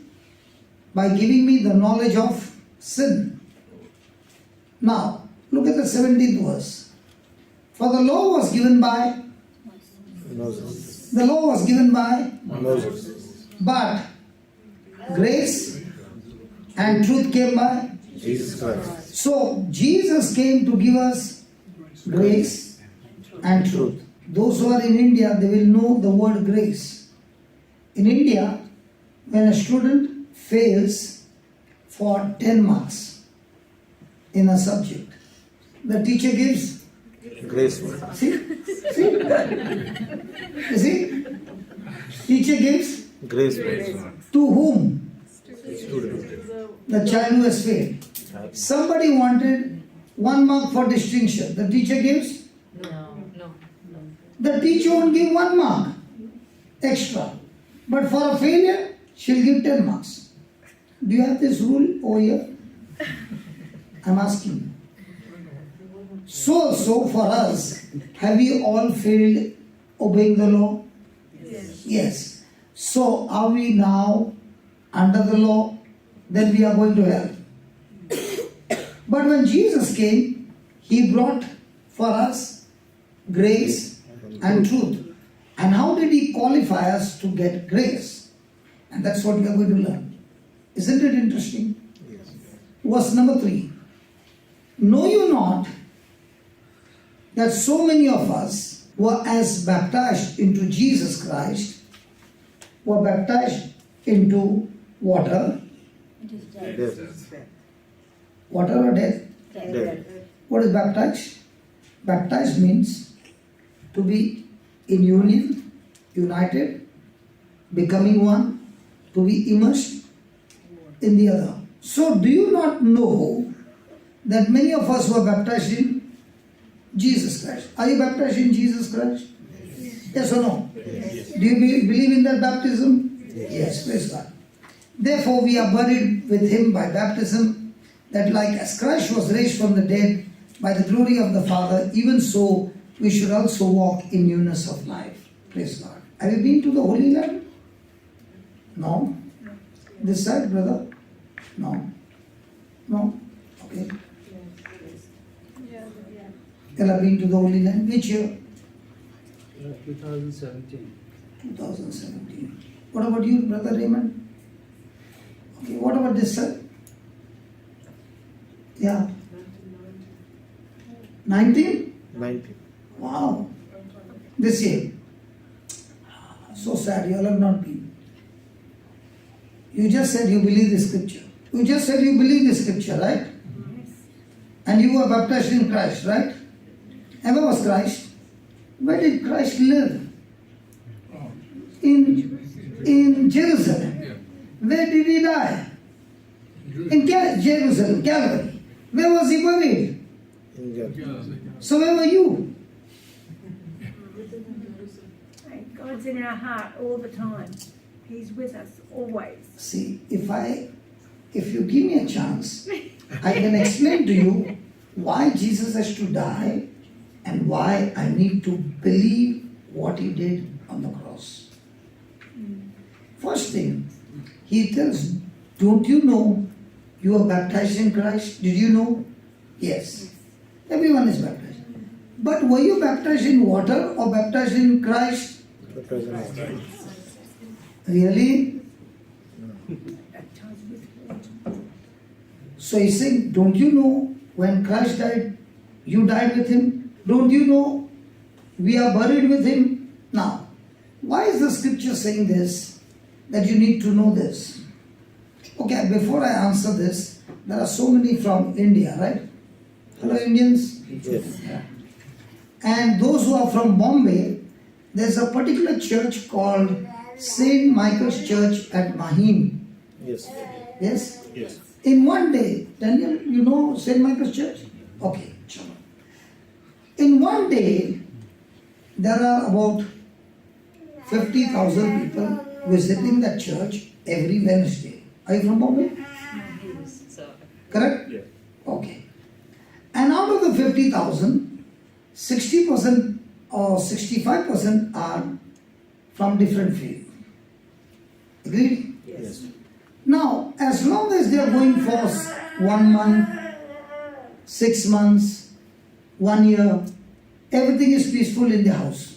S1: By giving me the knowledge of sin. Now, look at the 17th verse. For the law was given by
S2: Moses.
S1: The law was given by
S2: Moses.
S1: but grace and truth came by.
S2: Jesus Christ.
S1: So Jesus came to give us grace and truth. Those who are in India, they will know the word grace. In India, when a student fails for 10 marks in a subject, the teacher gives.
S2: Grace.
S1: See? You see? Teacher gives
S2: Grace.
S1: to whom?
S2: Student.
S1: The child who has failed. Somebody wanted 1 mark for distinction. The teacher gives?
S3: No.
S1: The teacher won't give 1 mark extra. But for a failure, she'll give 10 marks. Do you have this rule over here? I'm asking you. So also for us, have we all failed obeying the law? Yes. So are we now under the law? Then we are going to hell. But when Jesus came, he brought for us grace and truth. And how did he qualify us to get grace? And that's what we are going to learn. Isn't it interesting? Verse number 3. Know you not that so many of us were as baptized into Jesus Christ, were baptized into water,
S2: Death.
S1: water or death?
S2: Death.
S1: What is baptized? Baptized means to be in union, united, becoming one, to be immersed in the other. So do you not know that many of us were baptized in Jesus Christ? Are you baptized in Jesus Christ? Yes or no?
S2: Yes.
S1: Do you believe in that baptism? Yes, praise God. Therefore we are buried with him by baptism, that like as Christ was raised from the dead by the glory of the Father, even so we should also walk in newness of life. Praise God. Have you been to the Holy Land? No? This side, brother? No? No? Okay. You have been to the Holy Land? Which year?
S7: 2017.
S1: 2017. What about you, brother Raymond? Okay, what about this side? Yeah. 19?
S2: 19.
S1: Wow. This year. So sad, you all have not been. You just said you believe the scripture. You just said you believe the scripture, right? And you were baptized in Christ, right? And where was Christ? Where did Christ live? In Jerusalem. Where did he die? In Jerusalem, Calvary. Where was he buried?
S2: In death.
S1: So where were you?
S5: God's in our heart all the time. He's with us always.
S1: See, if you give me a chance, I can explain to you why Jesus has to die and why I need to believe what he did on the cross. First thing, he tells, don't you know you are baptized in Christ? Did you know? Yes. Everyone is baptized. But were you baptized in water or baptized in Christ? Really? So he's saying, don't you know when Christ died, you died with him? Don't you know we are buried with him? Now, why is the scripture saying this? That you need to know this. Okay, before I answer this, there are so many from India, right? Hello, Indians?
S2: Yes.
S1: Yeah. And those who are from Bombay, there's a particular church called St. Michael's Church at Mahim.
S2: Yes.
S1: Yes?
S2: Yes.
S1: In one day, Daniel, you know St. Michael's Church? Okay, sure. In one day, there are about 50,000 people visiting that church every Wednesday. Are you from Bombay?
S3: So,
S1: Correct?
S2: Yeah.
S1: Okay. And out of the 50,000, 60% or 65% are from different faith. Agreed?
S2: Yes.
S1: Now, as long as they are going for 1 month, 6 months, 1 year, everything is peaceful in the house.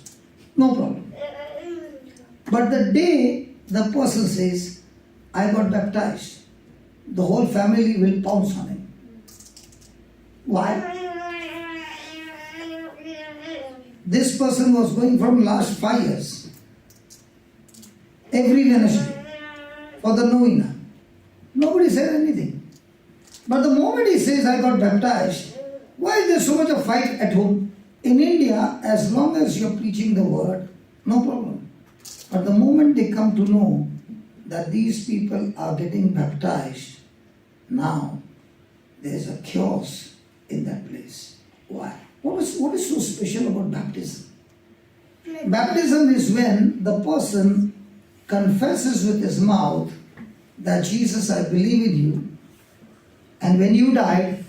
S1: No problem. But the day the person says, I got baptized, the whole family will pounce on him. Why? This person was going from last 5 years, every Wednesday, for the novena. Nobody said anything. But the moment he says, I got baptized, why is there so much of fight at home? In India, as long as you're preaching the word, no problem. But the moment they come to know that these people are getting baptized, now there's a chaos in that place. Why? What is so special about baptism? Baptism is when the person confesses with his mouth that Jesus, I believe in you, and when you died,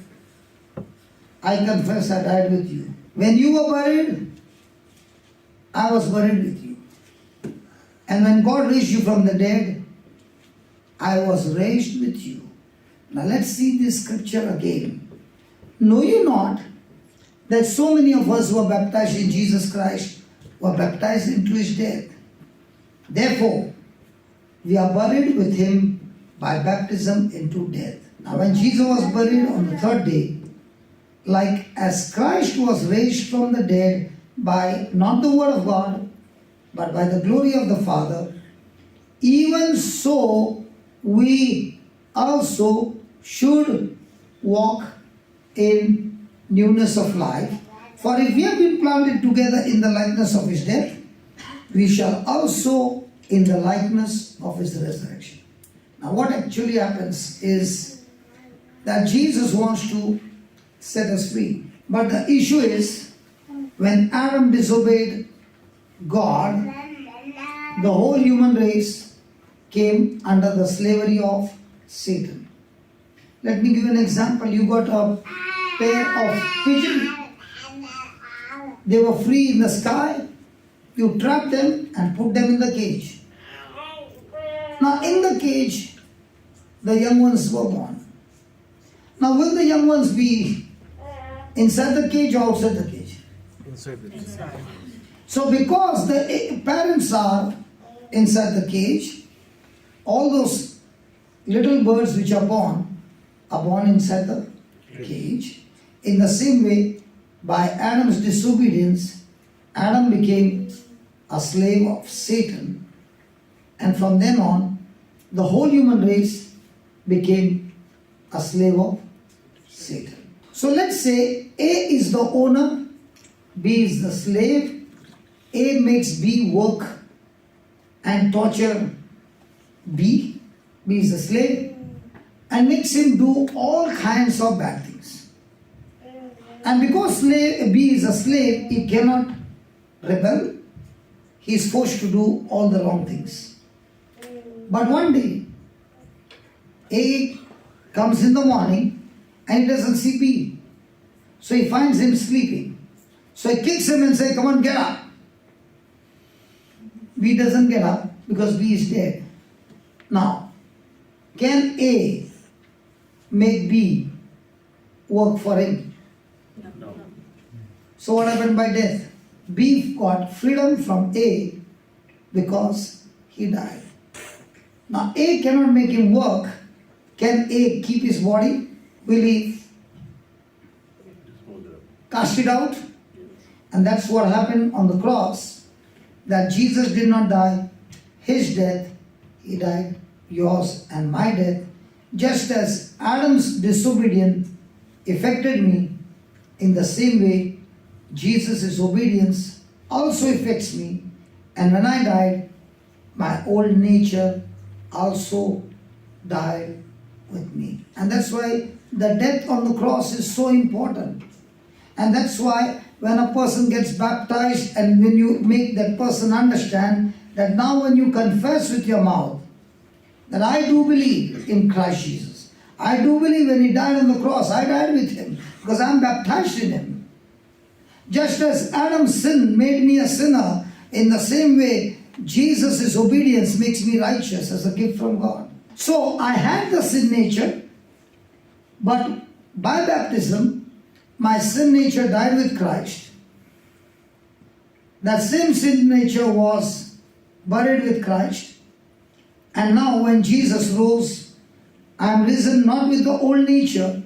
S1: I confess I died with you. When you were buried, I was buried with you. And when God raised you from the dead, I was raised with you. Now let's see this scripture again. Know you not that so many of us who are baptized in Jesus Christ were baptized into his death? Therefore, we are buried with him by baptism into death. Now when Jesus was buried on the third day, like as Christ was raised from the dead by not the word of God, but by the glory of the Father, even so we also should walk in newness of life. For if we have been planted together in the likeness of his death, we shall also in the likeness of his resurrection. Now what actually happens is that Jesus wants to set us free. But the issue is, when Adam disobeyed God, the whole human race came under the slavery of Satan. Let me give you an example. You got a pair of pigeons. They were free in the sky. You trapped them and put them in the cage. Now in the cage, the young ones were born. Now will the young ones be inside the cage or outside the cage?
S2: Inside the
S1: So because the parents are inside the cage, all those little birds which are born inside the cage. In the same way, by Adam's disobedience, Adam became a slave of Satan, and from then on, the whole human race became a slave of Satan. So let's say A is the owner, B is the slave. A makes B work and torture B. B is the slave, and makes him do all kinds of bad things. And because B is a slave, he cannot rebel. He is forced to do all the wrong things. But one day, A comes in the morning and he doesn't see B. So he finds him sleeping. So he kicks him and says, come on, get up. B doesn't get up because B is dead. Now, can A make B work for him?
S2: No.
S1: So what happened by death? B got freedom from A because he died. Now A cannot make him work. Can A keep his body? Will he cast it out? And that's what happened on the cross, that Jesus did not die his death, he died yours and my death. Just as Adam's disobedience affected me, in the same way Jesus' obedience also affects me. And when I died, my old nature also died with me. And that's why the death on the cross is so important. And that's why when a person gets baptized and when you make that person understand that now when you confess with your mouth that I do believe in Christ Jesus, I do believe when he died on the cross, I died with him because I'm baptized in him. Just as Adam's sin made me a sinner, in the same way, Jesus' obedience makes me righteous as a gift from God. So I had the sin nature, but by baptism, my sin nature died with Christ. That same sin nature was buried with Christ. And now when Jesus rose, I am risen not with the old nature,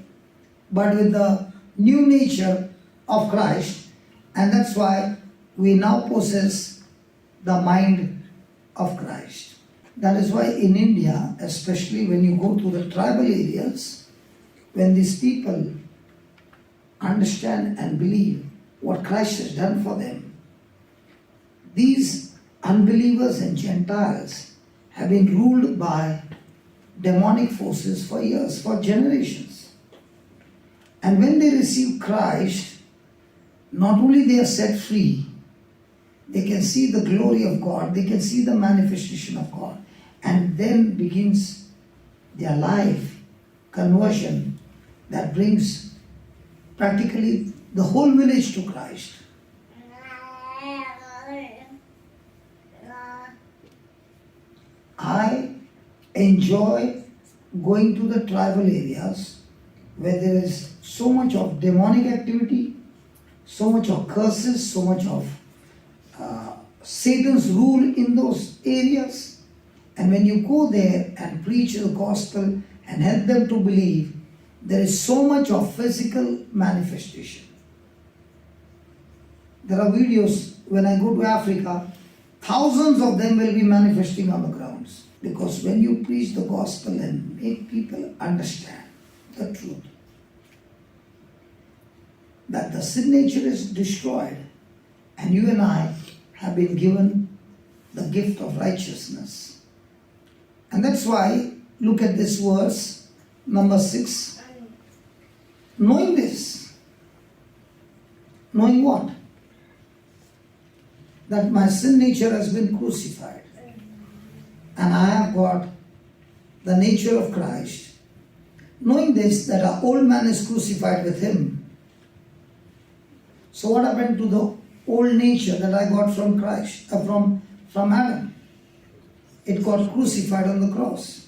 S1: but with the new nature of Christ. And that's why we now possess the mind of Christ. That is why in India, especially when you go to the tribal areas, when these people understand and believe what Christ has done for them, these unbelievers and Gentiles have been ruled by demonic forces for years, for generations. And when they receive Christ, not only they are set free, they can see the glory of God, they can see the manifestation of God, and then begins their life conversion that brings practically the whole village to Christ. I enjoy going to the tribal areas where there is so much of demonic activity, so much of curses, so much of Satan's rule in those areas. And when you go there and preach the gospel and help them to believe, there is so much of physical manifestation. There are videos when I go to Africa, thousands of them will be manifesting on the grounds. Because when you preach the gospel and make people understand the truth, that the sin nature is destroyed, and you and I have been given the gift of righteousness. And that's why, look at this verse, number 6. Knowing this, knowing what? That my sin nature has been crucified, and I have got the nature of Christ. Knowing this, that our old man is crucified with him. So what happened to the old nature that I got from Christ, from Adam? It got crucified on the cross.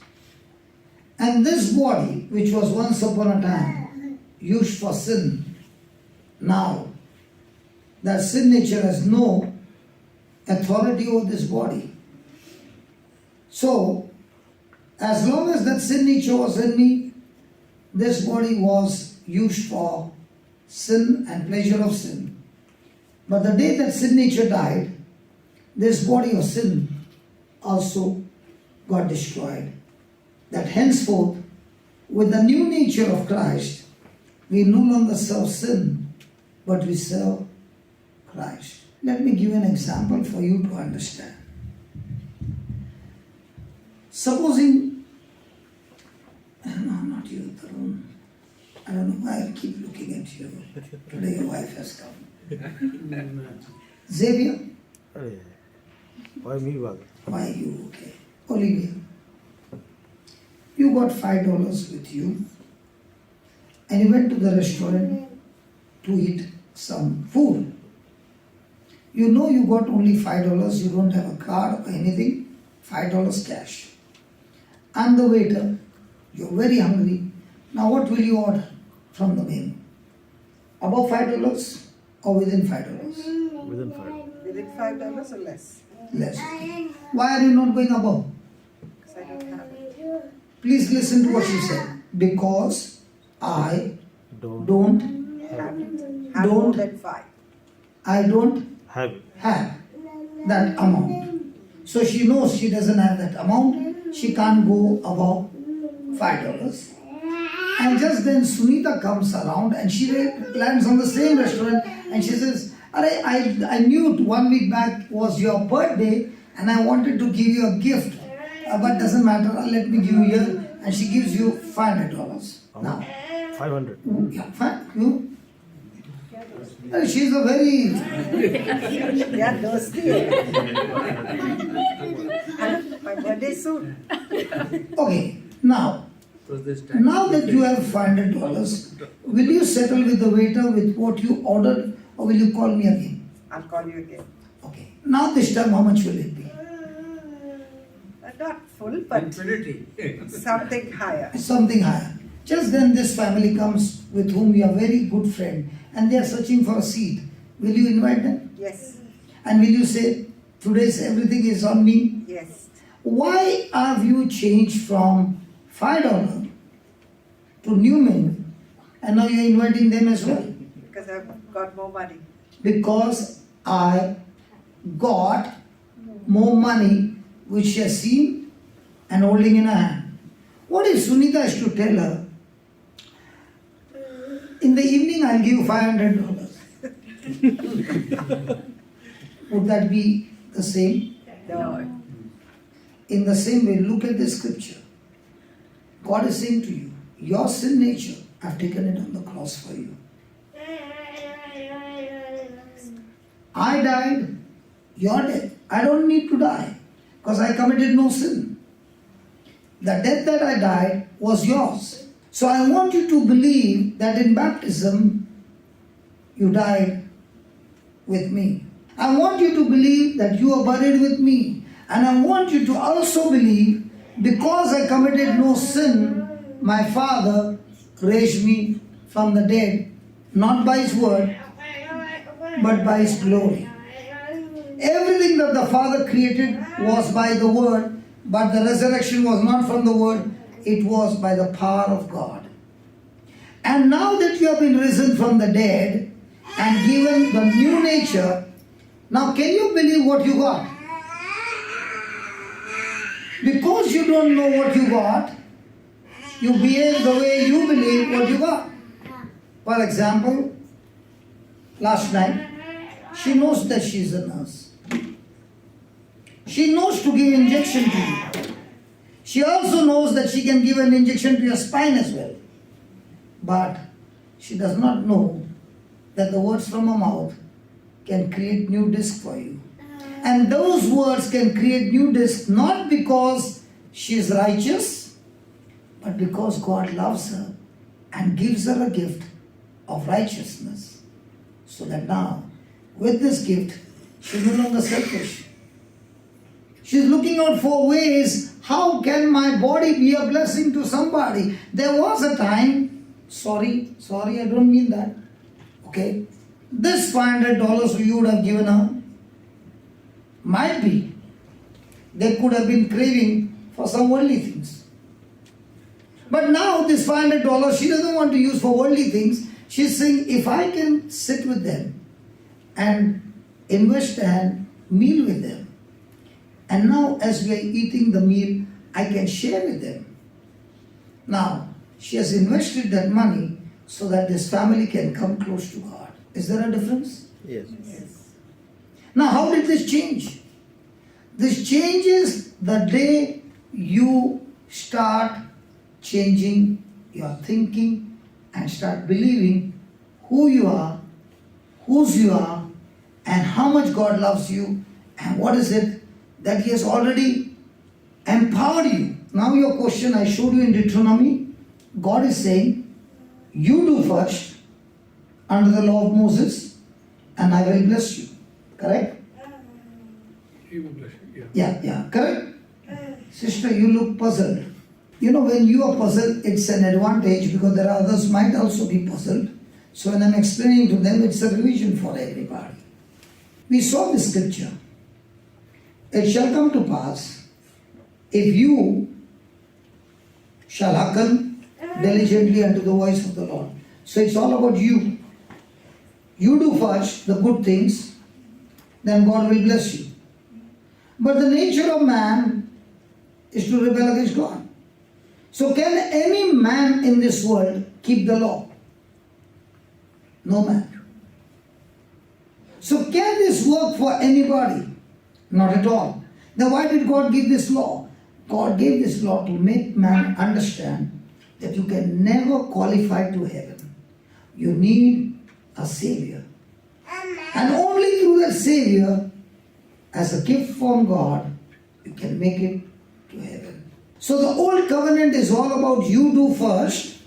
S1: And this body, which was once upon a time used for sin, now that sin nature has no authority over this body. So, as long as that sin nature was in me, this body was used for sin and pleasure of sin. But the day that sin nature died, this body of sin also got destroyed. That henceforth, with the new nature of Christ, we no longer serve sin, but we serve Christ. Let me give an example for you to understand. Supposing, no, not you, Tarun. I don't know why I keep looking at you. Today your wife has come. Xavier?
S2: Why me, Baba?
S1: Why you? Okay. Olivia, you got $5 with you and you went to the restaurant to eat some food. You know you got only $5, you don't have a card or anything, $5 cash. I'm the waiter, you're very hungry. Now what will you order from the menu? Above $5 or within $5?
S2: Within 5.
S5: Within $5 or less?
S1: Less. Why are you not going above?
S5: Because I don't have it.
S1: Please listen to what she said. Because I don't
S5: Have more than 5.
S1: I don't
S2: Have it.
S1: have that amount. So she knows she doesn't have that amount. She can't go above $5. And just then Sunita comes around and she lands on the same restaurant and she says, I knew 1 week back was your birthday and I wanted to give you a gift. But doesn't matter, let me give you here. And she gives you $500. Now,
S2: 500.
S1: yeah, fine. You? She's a very.
S5: Yeah, dosti. My birthday soon.
S1: Okay, now that you have $500, will you settle with the waiter with what you ordered, or will you call me again?
S5: I'll call you again.
S1: Okay, now this time how much will it be?
S5: Not full, but something higher.
S1: Something higher. Just then this family comes with whom you are very good friend and they are searching for a seat. Will you invite them?
S5: Yes,
S1: And will you say, today's everything is on me?
S5: yes.
S1: Why have you changed from $5 to new menu and now you're inviting them as well?
S5: Because I've got more money.
S1: Because I got more money which she has seen and holding in her hand. What if Sunita is to tell her, in the evening I'll give you $500? Would that be the same?
S5: No.
S1: In the same way, look at the scripture. God is saying to you, your sin nature, I've taken it on the cross for you. I died, you're dead. I don't need to die because I committed no sin. The death that I died was yours. So I want you to believe that in baptism, you died with me. I want you to believe that you are buried with me. And I want you to also believe, because I committed no sin, my Father raised me from the dead, not by His word, but by His glory. Everything that the Father created was by the word, but the resurrection was not from the word, it was by the power of God. And now that you have been risen from the dead and given the new nature, now can you believe what you got? Because you don't know what you got, you behave the way you believe what you got. For example, last night, she knows that she is a nurse. She knows to give injection to you. She also knows that she can give an injection to your spine as well. But she does not know that the words from her mouth can create new disc for you. And those words can create new disc not because she is righteous, but because God loves her and gives her a gift of righteousness. So that now, with this gift, she is no longer selfish. She is looking out for ways, how can my body be a blessing to somebody? There was a time, sorry, I don't mean that. Okay, this $500 you would have given her, might be, they could have been craving for some worldly things. But now this $500 she doesn't want to use for worldly things. She's saying, if I can sit with them and invest a meal with them, and now as we are eating the meal, I can share with them. Now, she has invested that money so that this family can come close to God. Is there a difference?
S2: Yes.
S1: Now, how did this change? This changes the day you start changing your thinking and start believing who you are, whose you are, and how much God loves you, and what is it that He has already empowered you. Now your question I showed you in Deuteronomy, God is saying, you do first under the law of Moses, and I will bless you. Correct?
S4: He will bless you, yeah.
S1: Yeah, correct? Sister, you look puzzled. You know, when you are puzzled, it's an advantage because there are others might also be puzzled. So when I'm explaining to them, it's a revision for everybody. We saw this scripture. It shall come to pass, if you shall hearken diligently unto the voice of the Lord. So it's all about you. You do first the good things, then God will bless you. But the nature of man is to rebel against God. So can any man in this world keep the law? No man. So can this work for anybody? Not at all. Now why did God give this law? God gave this law to make man understand that you can never qualify to heaven. You need a Savior. And only through that Savior, as a gift from God, you can make it to heaven. So the old covenant is all about you do first,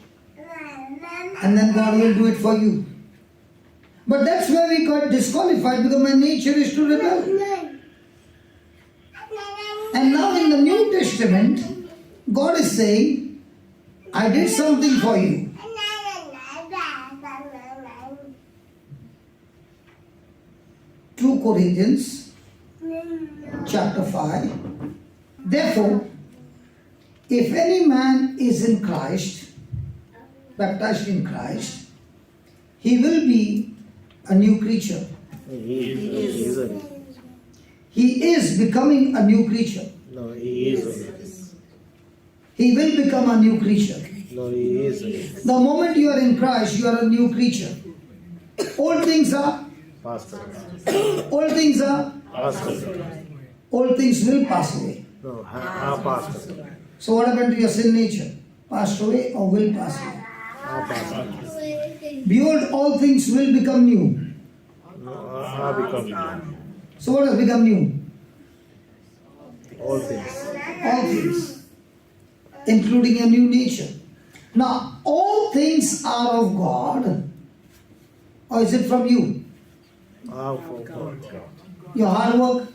S1: and then God will do it for you. But that's where we got disqualified, because my nature is to rebel. And now in the New Testament, God is saying, I did something for you. 2 Corinthians chapter 5. Therefore, if any man is in Christ, baptized in Christ, he will be a new creature. He is becoming a new creature.
S2: No, he is.
S1: He will become a new creature.
S2: No, he is.
S1: The moment you are in Christ, you are a new creature. Old things are,
S2: Pastor.
S1: old things are,
S2: Pastor.
S1: old things will pass away.
S2: No, pastor.
S1: So what happened to your sin nature? Passed away or will pass away?
S2: Pastor.
S1: Behold, all things will become new.
S2: No, become
S1: So what has become new?
S2: all things.
S1: All things, including a new nature. Now, all things are of God, or is it from you?
S2: From God.
S1: Your hard work,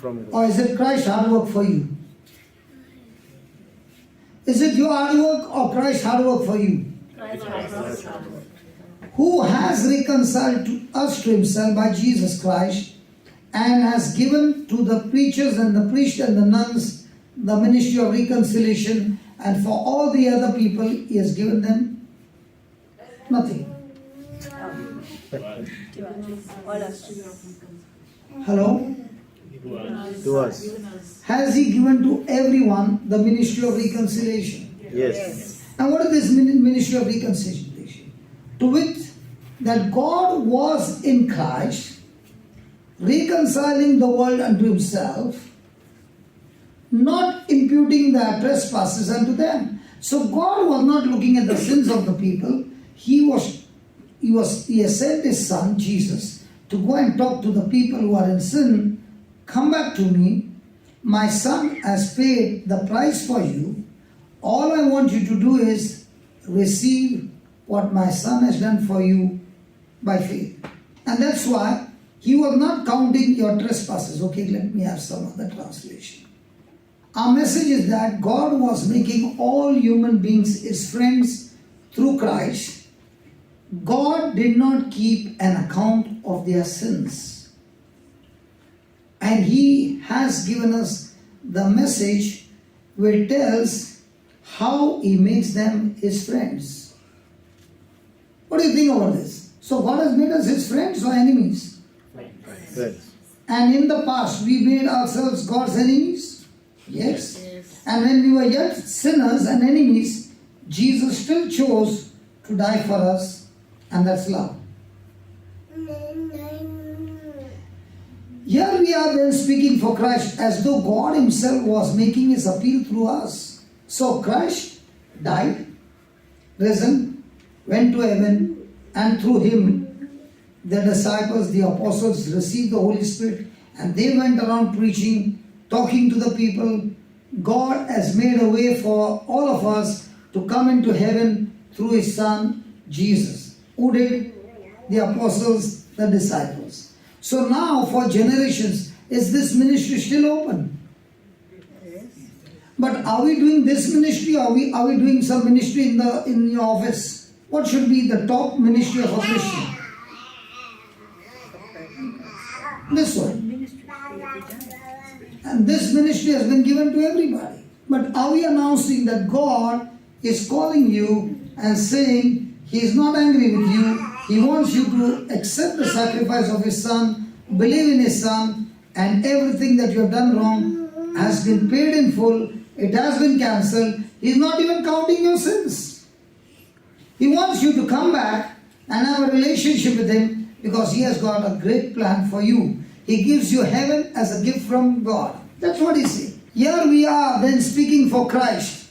S2: From God.
S1: or is it Christ's hard work for you? Is it your hard work or Christ's hard work for you? Who has reconciled to us to himself by Jesus Christ, and has given to the preachers and the priests and the nuns the ministry of reconciliation, and for all the other people he has given them nothing. Hello?
S2: To us.
S1: Has he given to everyone the ministry of reconciliation?
S2: Yes.
S1: And what is this ministry of reconciliation? To wit, that God was in Christ, reconciling the world unto himself, not imputing their trespasses unto them. So God was not looking at the sins of the people. He has sent his son, Jesus, to go and talk to the people who are in sin. Come back to me. My son has paid the price for you. All I want you to do is receive what my son has done for you by faith. And that's why he was not counting your trespasses. Okay, let me have some other translation. Our message is that God was making all human beings his friends through Christ. God did not keep an account of their sins. And he has given us the message where it tells how he makes them his friends. What do you think about this? So God has made us his friends or enemies?
S2: Friends.
S1: And in the past we made ourselves God's enemies? Yes. And when we were yet sinners and enemies, Jesus still chose to die for us, and that's love. Here we are then speaking for Christ as though God himself was making his appeal through us. So Christ died, risen, went to heaven, and through him the disciples, the apostles received the Holy Spirit, and they went around preaching, talking to the people. God has made a way for all of us to come into heaven through his son Jesus. Who did? The apostles, the disciples. So now for generations, is this ministry still open? But are we doing this ministry, or are we doing some ministry in your office? What should be the top ministry of a Christian? This one. And this ministry has been given to everybody. But are we announcing that God is calling you and saying he is not angry with you? He wants you to accept the sacrifice of his son, believe in his son, and everything that you have done wrong has been paid in full. It has been cancelled. He is not even counting your sins. He wants you to come back and have a relationship with him, because he has got a great plan for you. He gives you heaven as a gift from God. That's what he said. Here we are then speaking for Christ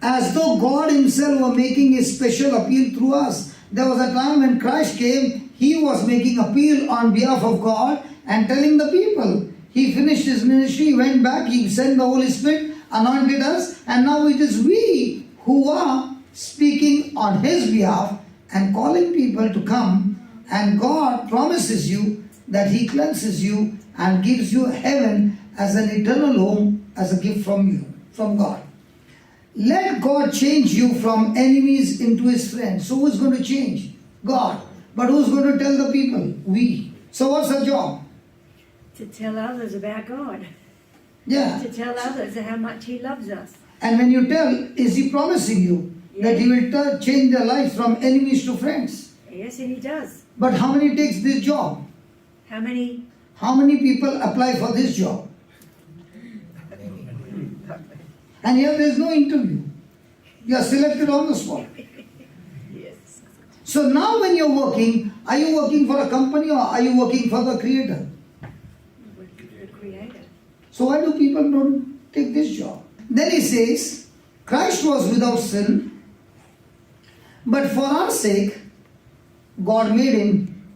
S1: as though God himself were making a special appeal through us. There was a time when Christ came, he was making appeal on behalf of God and telling the people. He finished his ministry, he went back, he sent the Holy Spirit, anointed us, and now it is we who are speaking on his behalf and calling people to come, and God promises you that he cleanses you and gives you heaven as an eternal home, as a gift from you, from God. Let God change you from enemies into his friends. So who's going to change? God. But who's going to tell the people? We. So what's our job?
S5: To tell others about God.
S1: Yeah.
S5: To tell others how much he loves us.
S1: And when you tell, is he promising you that he will change their lives from enemies to friends?
S5: Yes, and he does.
S1: But how many takes this job?
S5: How many?
S1: How many people apply for this job? And here there is no interview. You are selected on the spot.
S5: Yes.
S1: So now when you're working, are you working for a company or are you working for the Creator?
S5: The Creator.
S1: So why do people don't take this job? Then he says, Christ was without sin, but for our sake, God made him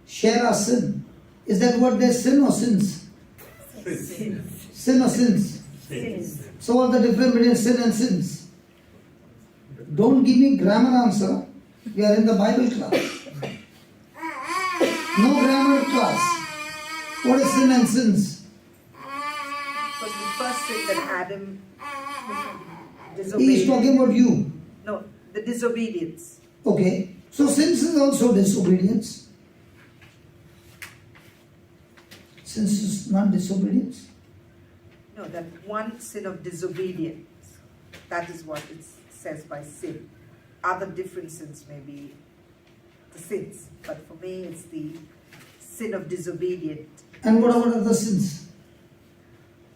S1: share our sin. Is that what there's sin or sins?
S5: Sins.
S1: Sin or sins?
S5: Sins.
S1: So what's the difference between sin and sins? Don't give me grammar answer. We are in the Bible class. No grammar class. What is sin and sins?
S7: Because the first sin that Adam
S1: He is
S7: disobeyed.
S1: talking about you.
S7: No, the disobedience.
S1: Okay. So sins is also disobedience. Sins is not disobedience.
S7: No, that one sin of disobedience. That is what it says by sin. Other different sins may be the sins, but for me it's the sin of disobedience.
S1: And what about other sins?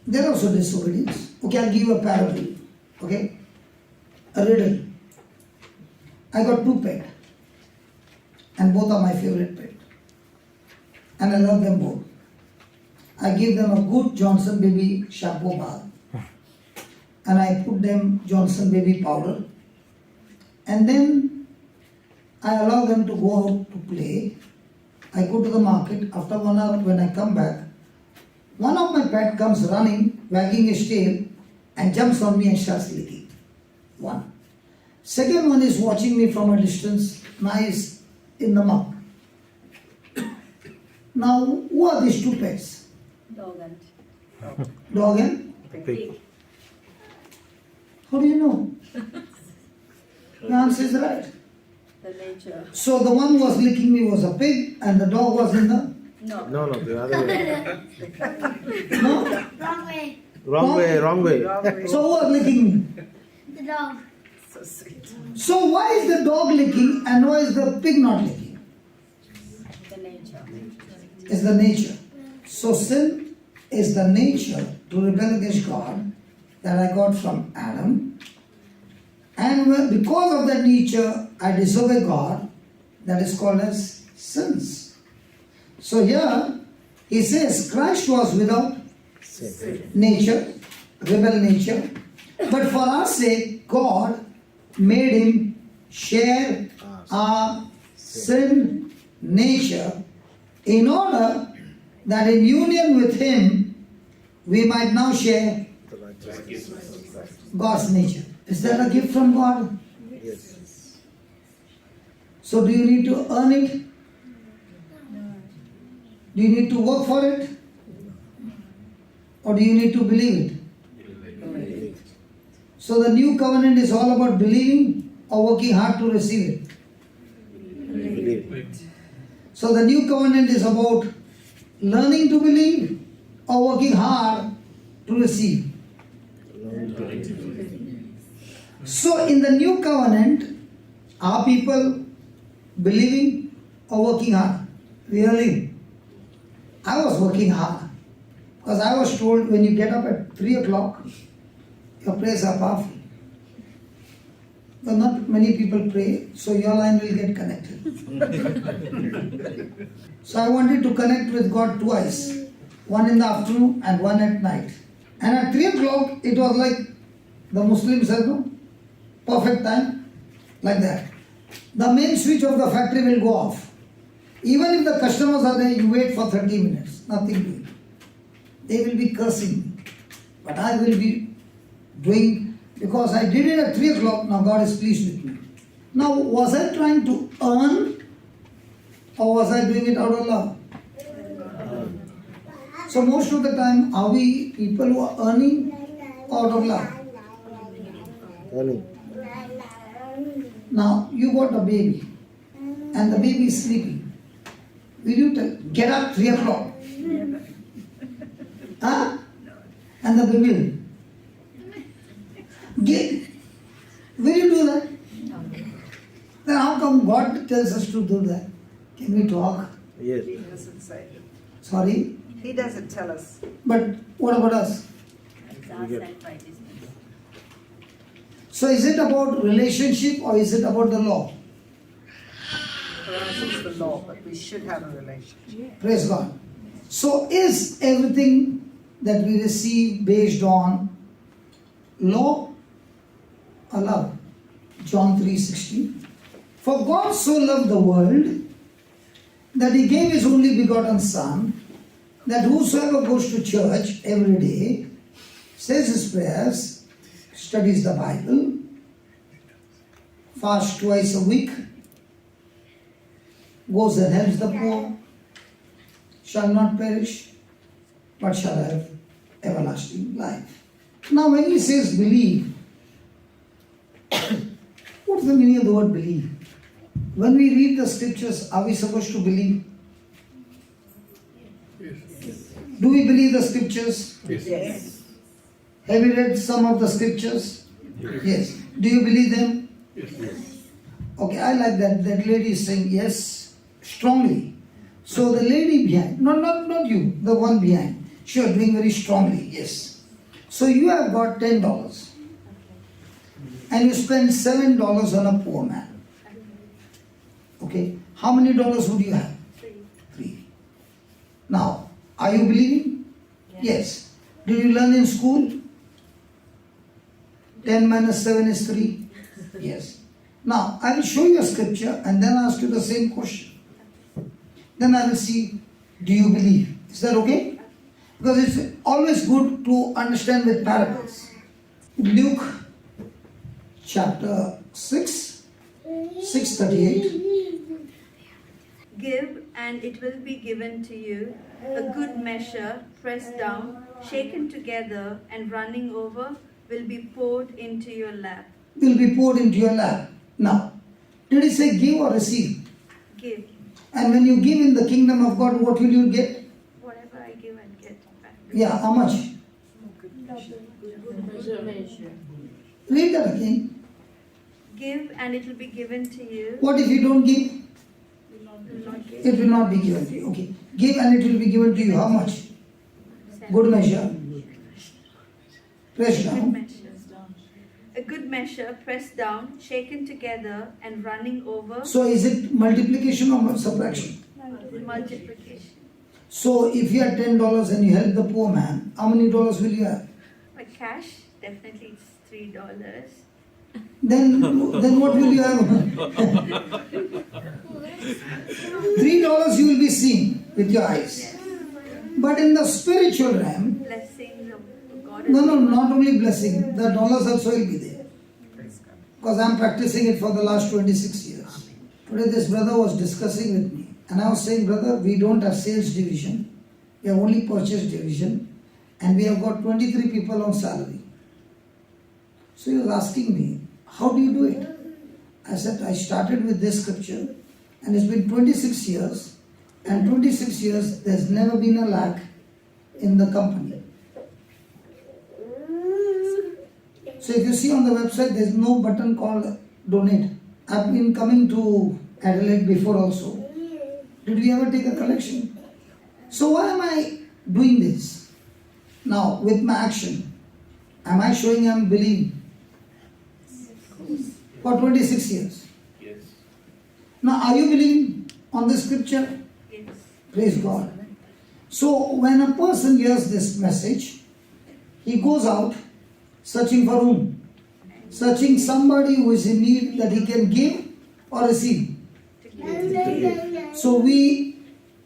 S1: They're also disobedience. Okay, I'll give you a parable. Okay? A riddle. I got two pets. And both are my favorite pet. And I love them both. I give them a good Johnson Baby shampoo bath. And I put them Johnson Baby powder. And then I allow them to go out to play. I go to the market. After 1 hour, when I come back, one of my pet comes running, wagging his tail, and jumps on me and starts licking. One. Second one is watching me from a distance, nice in the muck. Now, who are these two pets?
S5: Dog and
S1: Dog and?
S2: Pig.
S1: How do you know? The answer is right.
S5: the nature.
S1: So the one who was licking me was a pig, and the dog was in the...
S5: No.
S2: No, the other way.
S1: No?
S8: Wrong way.
S2: Wrong way.
S1: So who was licking me?
S8: The dog.
S7: So sweet.
S1: So why is the dog licking and why is the pig not licking?
S5: The nature.
S1: It's the nature. So sin is the nature to rebel against God that I got from Adam. And because of that nature, I disobey God. That is called as sins. So here, he says Christ was without nature, rebel nature. But for our sake, God made him share our sin nature in order that in union with him, we might now share God's nature. Is that a gift from God?
S2: Yes.
S1: So do you need to earn it? Do you need to work for it? Or do you need to believe it? So the new covenant is all about believing or working hard to receive it.
S2: Believe.
S1: So the new covenant is about learning to believe or working hard to receive. So in the new covenant, are people believing or working hard? Really? I was working hard. Because I was told when you get up at 3 o'clock, your prayers are powerful. But not many people pray, so your line will get connected. So I wanted to connect with God twice. One in the afternoon and one at night. And at 3 o'clock, it was like the Muslims said, no, perfect time, like that. The main switch of the factory will go off. Even if the customers are there, you wait for 30 minutes, nothing doing. They will be cursing me. But I will be doing, because I did it at 3 o'clock, now God is pleased with me. Now, was I trying to earn, or was I doing it out of love? So most of the time, are we people who are earning out of love?
S2: Earning.
S1: Now, you got a baby, and the baby is sleeping. Will you tell, get up 3 o'clock? Huh? And the baby will. Will you do that? Then how come God tells us to do that? Can we talk?
S2: Yes.
S7: He doesn't say.
S1: Sorry?
S7: He doesn't tell us.
S1: But what about us? So is it about relationship or is it about the law?
S7: For us, it's the law, but we should have a relationship.
S1: Praise God. So is everything that we receive based on law or love? John 3:16. For God so loved the world that He gave His only begotten Son, that whosoever goes to church every day, says his prayers, studies the Bible, fasts twice a week, goes and helps the poor, shall not perish, but shall have everlasting life. Now when he says believe, what's the meaning of the word believe? When we read the scriptures, are we supposed to believe?
S4: Yes.
S1: Do we believe the scriptures?
S7: Yes.
S1: Have you read some of the scriptures? Yes. Do you believe them?
S4: Yes.
S1: Okay, I like that. That lady is saying yes strongly. So the lady behind, not you, the one behind, she was doing very strongly, yes. So you have got $10 and you spend $7 on a poor man. Okay, how many dollars would you have? 3. Now, are you believing? Yes. Did you learn in school? 10 minus 7 is 3. Yes. Now, I will show you a scripture and then ask you the same question. Then I will see, do you believe? Is that okay? Because it's always good to understand with parables. Luke chapter 6, 6:38.
S8: Give, and it will be given to you, a good measure, pressed down, shaken together, and running over, will be poured into your lap.
S1: Will be poured into your lap. Now, did he say give or receive?
S8: Give.
S1: And when you give in the kingdom of God, what will you get?
S8: Whatever I give, I get back.
S1: Yeah, how much? Read that again.
S8: Give, and it will be given to you.
S1: What if you don't give?
S8: Will not give.
S1: It will not be given to you. Okay. Give and it will be given to you. How much? Good measure. Press
S8: Good
S1: down.
S8: measure. A good measure, pressed down, shaken together, and running over.
S1: So is it multiplication or subtraction?
S8: Multiplication.
S1: So if you have $10 and you help the poor man, how many dollars will you have?
S8: But cash, definitely it's $3.
S1: Then what will you have? $3 you will be seeing with your eyes.
S8: Yes.
S1: But in the spiritual realm,
S8: Blessings of God.
S1: no, not only blessing, the dollars also will be there. Because I am practicing it for the last 26 years. Today this brother was discussing with me and I was saying, brother, we don't have sales division. We have only purchase division and we have got 23 people on salary. So he was asking me, how do you do it? I said, I started with this scripture and it's been 26 years and 26 years there's never been a lack in the company. So if you see on the website, there's no button called donate. I've been coming to Adelaide before also. Did we ever take a collection? So why am I doing this? Now, with my action, am I showing I'm believing? For 26 years.
S2: Yes.
S1: Now, are you believing on this scripture?
S8: Yes.
S1: Praise God. So when a person hears this message, he goes out searching for whom? Searching somebody who is in need that he can give or receive. So we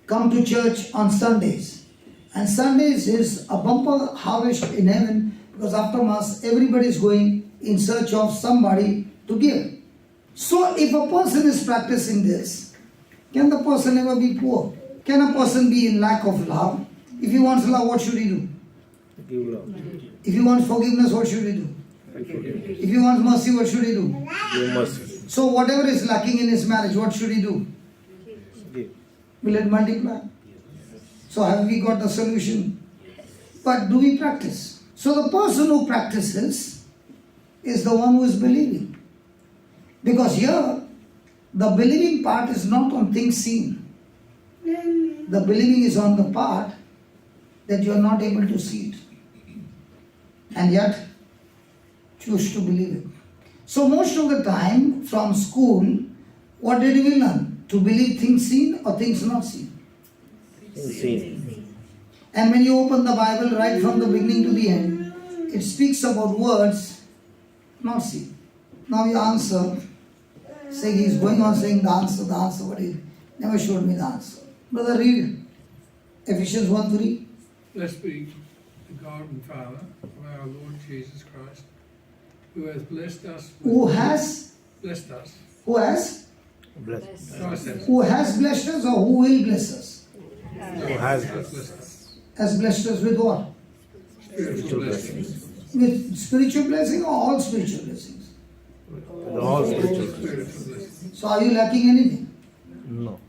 S1: come to church on Sundays. And Sundays is a bumper harvest in heaven, because after Mass everybody is going in search of somebody to give. So if a person is practicing this, can the person ever be poor? Can a person be in lack of love? If he wants love, what should he do?
S2: Give love.
S1: If he wants forgiveness, what should he do? If he wants mercy, what should he do?
S2: Give mercy.
S1: So whatever is lacking in his marriage, what should he do?
S2: Give.
S1: Will it multiply? So have we got the solution? But do we practice? So the person who practices is the one who is believing. Because here, the believing part is not on things seen. The believing is on the part that you are not able to see it. And yet, choose to believe it. So most of the time, from school, what did we learn? To believe things seen or things not seen.
S2: Seen.
S1: And when you open the Bible right from the beginning to the end, it speaks about words not seen. Now you answer, saying he's going on saying the answer, but he never showed me the answer. Brother, read Ephesians 1:3.
S4: Blessed be the God and Father of our Lord Jesus Christ, who has blessed us.
S1: Who has
S4: Blessed us.
S2: Bless.
S4: Christ
S1: Who has blessed us or who will bless us?
S2: Who has
S4: blessed us.
S1: Has blessed us with what?
S4: Spiritual blessings.
S1: With spiritual blessing or all spiritual blessings?
S2: With all spiritual.
S4: Spiritual blessings.
S1: So are you lacking anything?
S2: No.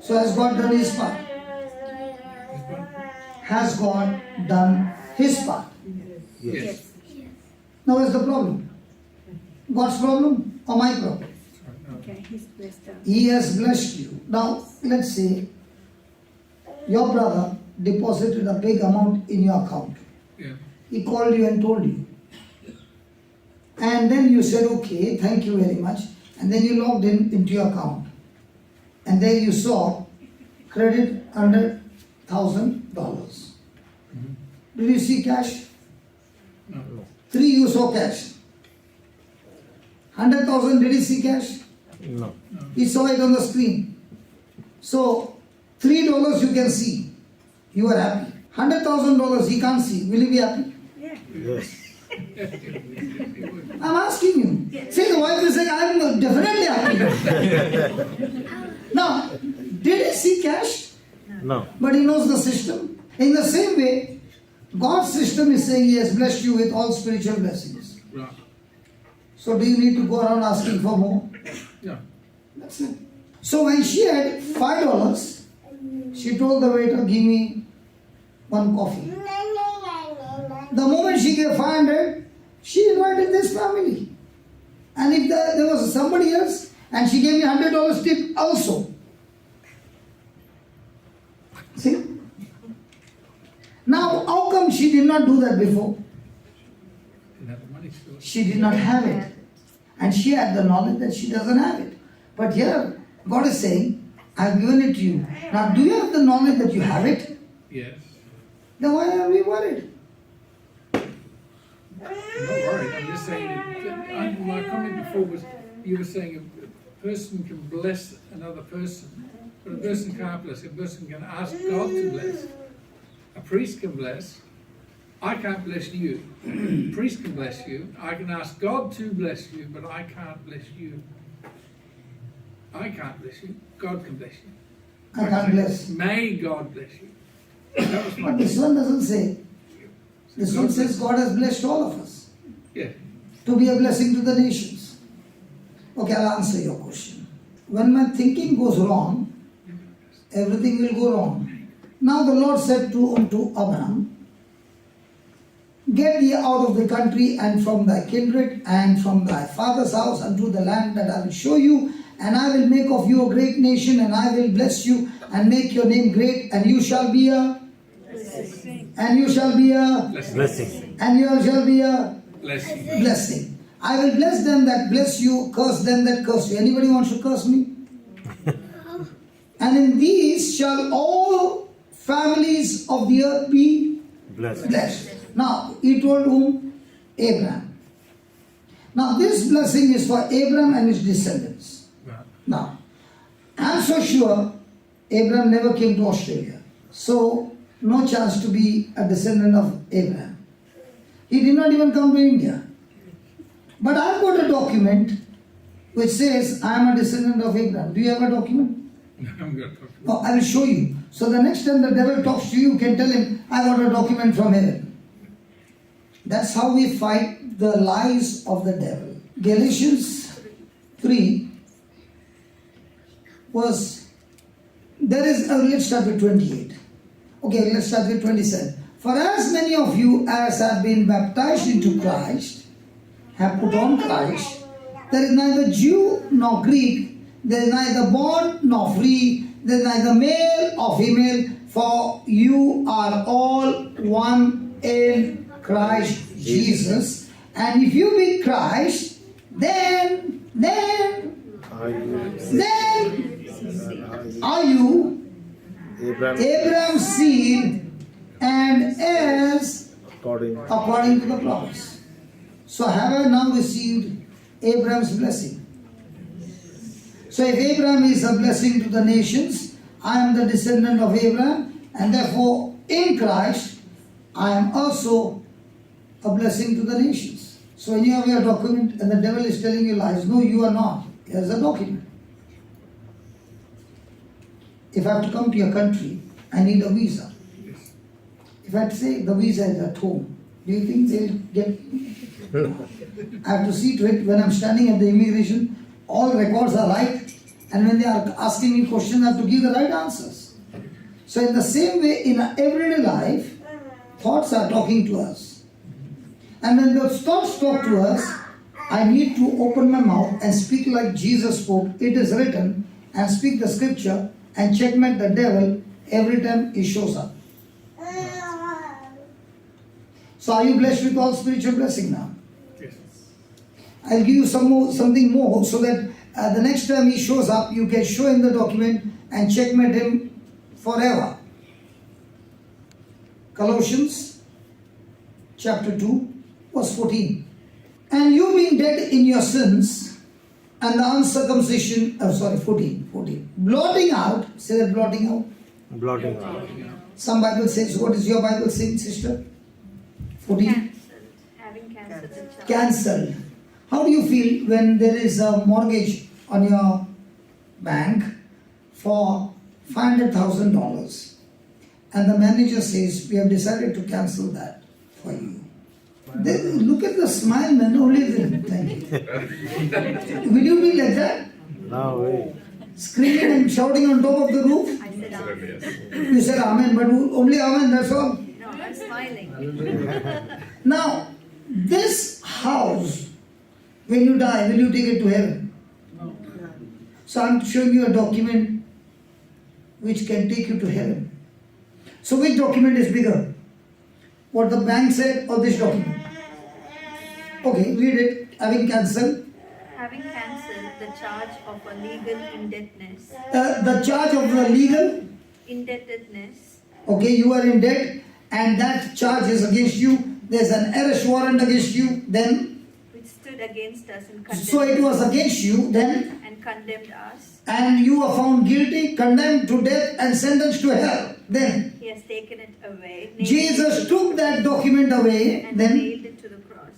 S1: So has God done his part? Has God done his part?
S4: Yes.
S1: Now what's the problem? God's problem or my problem?
S5: Okay, he's blessed us.
S1: He has blessed you. Now let's say your brother deposited a big amount in your account.
S4: Yeah.
S1: He called you and told you. And then you said, okay, thank you very much. And then you logged into your account. And there you saw credit $100,000. Did you see cash?
S4: No.
S1: 3 you saw cash. 100,000, did he see cash?
S2: No.
S1: He saw it on the screen. So $3 you can see. You are happy. $100,000 he can't see. Will he be happy?
S2: Yes.
S1: I'm asking you. See, the wife is saying, I'm definitely happy. Now, did he see cash?
S2: No.
S1: But he knows the system. In the same way, God's system is saying he has blessed you with all spiritual blessings.
S4: Right.
S1: So do you need to go around asking for more?
S4: Yeah.
S1: That's it. So when she had $5, she told the waiter, give me one coffee. The moment she gave 500, she invited this family. And if there was somebody else, and she gave me $100 tip also. See? Now, how come she did not do that before?
S4: Didn't have the money still.
S1: She did not have it. And she had the knowledge that she doesn't have it. But here, God is saying, I've given it to you. Now, do you have the knowledge that you have it?
S4: Yes.
S1: Then why are we worried?
S4: I'm not worried. I'm just saying that my comment before was you were saying a person can bless another person, but a person can't bless. A person can ask God to bless. A priest can bless. I can't bless you. A priest can bless you. I can ask God to bless you, but I can't bless you. I can't bless you. God can bless you.
S1: I can't bless.
S4: May God bless you. That was my
S1: But this one doesn't say. This one says God has blessed all of us
S4: Yeah.
S1: to be a blessing to the nations. Okay, I'll answer your question. When my thinking goes wrong, everything will go wrong. Now the Lord said to Abraham, get thee out of the country and from thy kindred and from thy father's house unto the land that I will show you, and I will make of you a great nation, and I will bless you and make your name great, and you shall be a blessing. And you shall be a
S2: Blessing.
S1: and you shall be a
S4: Blessing.
S1: blessing. I will bless them that bless you, curse them that curse you. Anybody wants to curse me? And in these shall all families of the earth be
S2: Blessing.
S1: blessed. Now, he told whom? Abraham. Now this blessing is for Abraham and his descendants.
S4: Right.
S1: Now, I'm so sure Abraham never came to Australia. So, no chance to be a descendant of Abraham. He did not even come to India. But I've got a document which says I am a descendant of Abraham. Do you have a document?
S4: I'm going to talk
S1: Oh, I will show you. So the next time the devil talks to you, you can tell him, I got a document from heaven. That's how we fight the lies of the devil. Galatians 3 was, let's start with 28. Okay, let's start with 27. For as many of you as have been baptized into Christ, have put on Christ, there is neither Jew nor Greek, there is neither bond nor free, there is neither male or female, for you are all one in Christ Jesus. And if you be Christ, then are you Abraham's seed and heirs according to the promise. So have I now received Abraham's blessing? So if Abraham is a blessing to the nations, I am the descendant of Abraham, and therefore in Christ I am also a blessing to the nations. So when you have your document and the devil is telling you lies, no, you are not. Here's a document. If I have to come to your country, I need a visa. If I say the visa is at home, do you think they'll get I have to see to it when I'm standing at the immigration, all records are right, and when they are asking me questions, I have to give the right answers. So in the same way, in our everyday life, thoughts are talking to us. And when those thoughts talk to us, I need to open my mouth and speak like Jesus spoke. It is written, and speak the scripture and checkmate the devil every time he shows up. So are you blessed with all spiritual blessing now?
S4: Yes.
S1: I'll give you something more so that the next time he shows up, you can show him the document and checkmate him forever. Colossians chapter 2 verse 14. And you being dead in your sins and the uncircumcision, 14. Blotting out, say that blotting out.
S2: Blotting out.
S1: Some Bible says, what is your Bible saying, sister? 14.
S8: Cancelled. Having cancelled the charge.
S1: Cancelled. How do you feel when there is a mortgage on your bank for $500,000 and the manager says, we have decided to cancel that for you? Then look at the smile, man. Only then. Thank you. Will you be like that?
S2: No way.
S1: Screaming and shouting on top of the roof?
S8: I said amen.
S1: You said amen, but only amen, that's all.
S8: No, I'm smiling.
S1: Now, this house, when you die, will you take it to heaven?
S4: No.
S1: So I'm showing you a document which can take you to heaven. So which document is bigger? What the bank said or this document? Okay, read it. Having cancelled.
S8: Having cancelled the charge of a legal indebtedness.
S1: The charge of the legal.
S8: Indebtedness.
S1: Okay, you are in debt and that charge is against you. There's an arrest warrant against you. Then.
S8: Which stood against us and condemned.
S1: So it was against you then.
S8: And condemned us.
S1: And you are found guilty, condemned to death and sentenced to hell. Then.
S8: He has taken it away.
S1: Jesus took that document away.
S8: And
S1: Then.
S8: nailed it to the cross.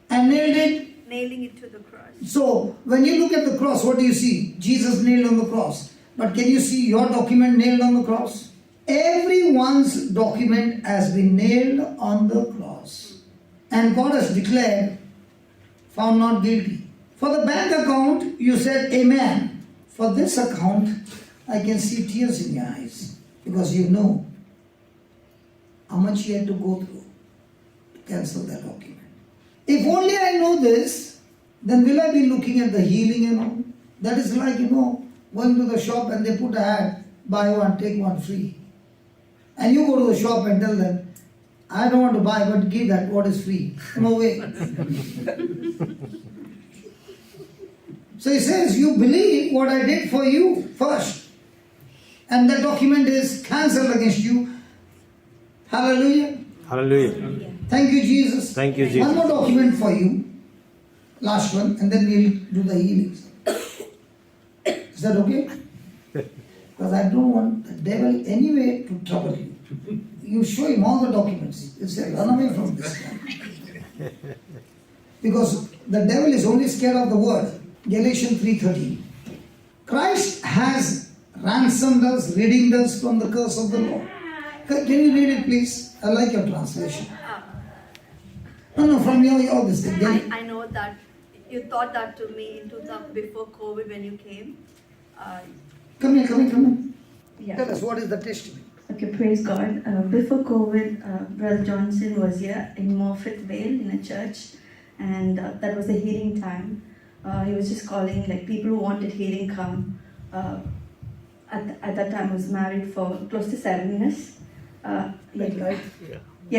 S1: And nailed it.
S8: Nailing it to the cross.
S1: So, when you look at the cross, what do you see? Jesus nailed on the cross. But can you see your document nailed on the cross? Everyone's document has been nailed on the cross. And God has declared, found not guilty. For the bank account, you said amen. For this account, I can see tears in your eyes. Because you know how much you had to go through to cancel that document. If only I know this, then will I be looking at the healing and all? That is like, going to the shop and they put a ad, buy one, take one free. And you go to the shop and tell them, I don't want to buy, but give that, what is free? No way. So he says, you believe what I did for you first. And that document is cancelled against you. Hallelujah.
S2: Hallelujah.
S1: Thank you, Jesus.
S2: Thank you, Jesus.
S1: One more document for you. last one, and then we'll do the healings. Is that okay? Because I don't want the devil anyway to trouble you. You show him all the documents. You say, run away from this guy. Because the devil is only scared of the word. Galatians 3:13. Christ has ransomed us, redeemed us from the curse of the law. Can you read it, please? I like your translation. No, from your this thing.
S8: I know that you taught that to me in 2000 before COVID when you came.
S1: Come here.
S9: Yeah.
S1: Tell us, what is the testimony?
S9: Okay, praise God. Before COVID, Brother Johnson was here in Morfett Vale in a church, and that was the healing time. He was just calling, like, people who wanted healing come. At that time, I was married for close to 7 years.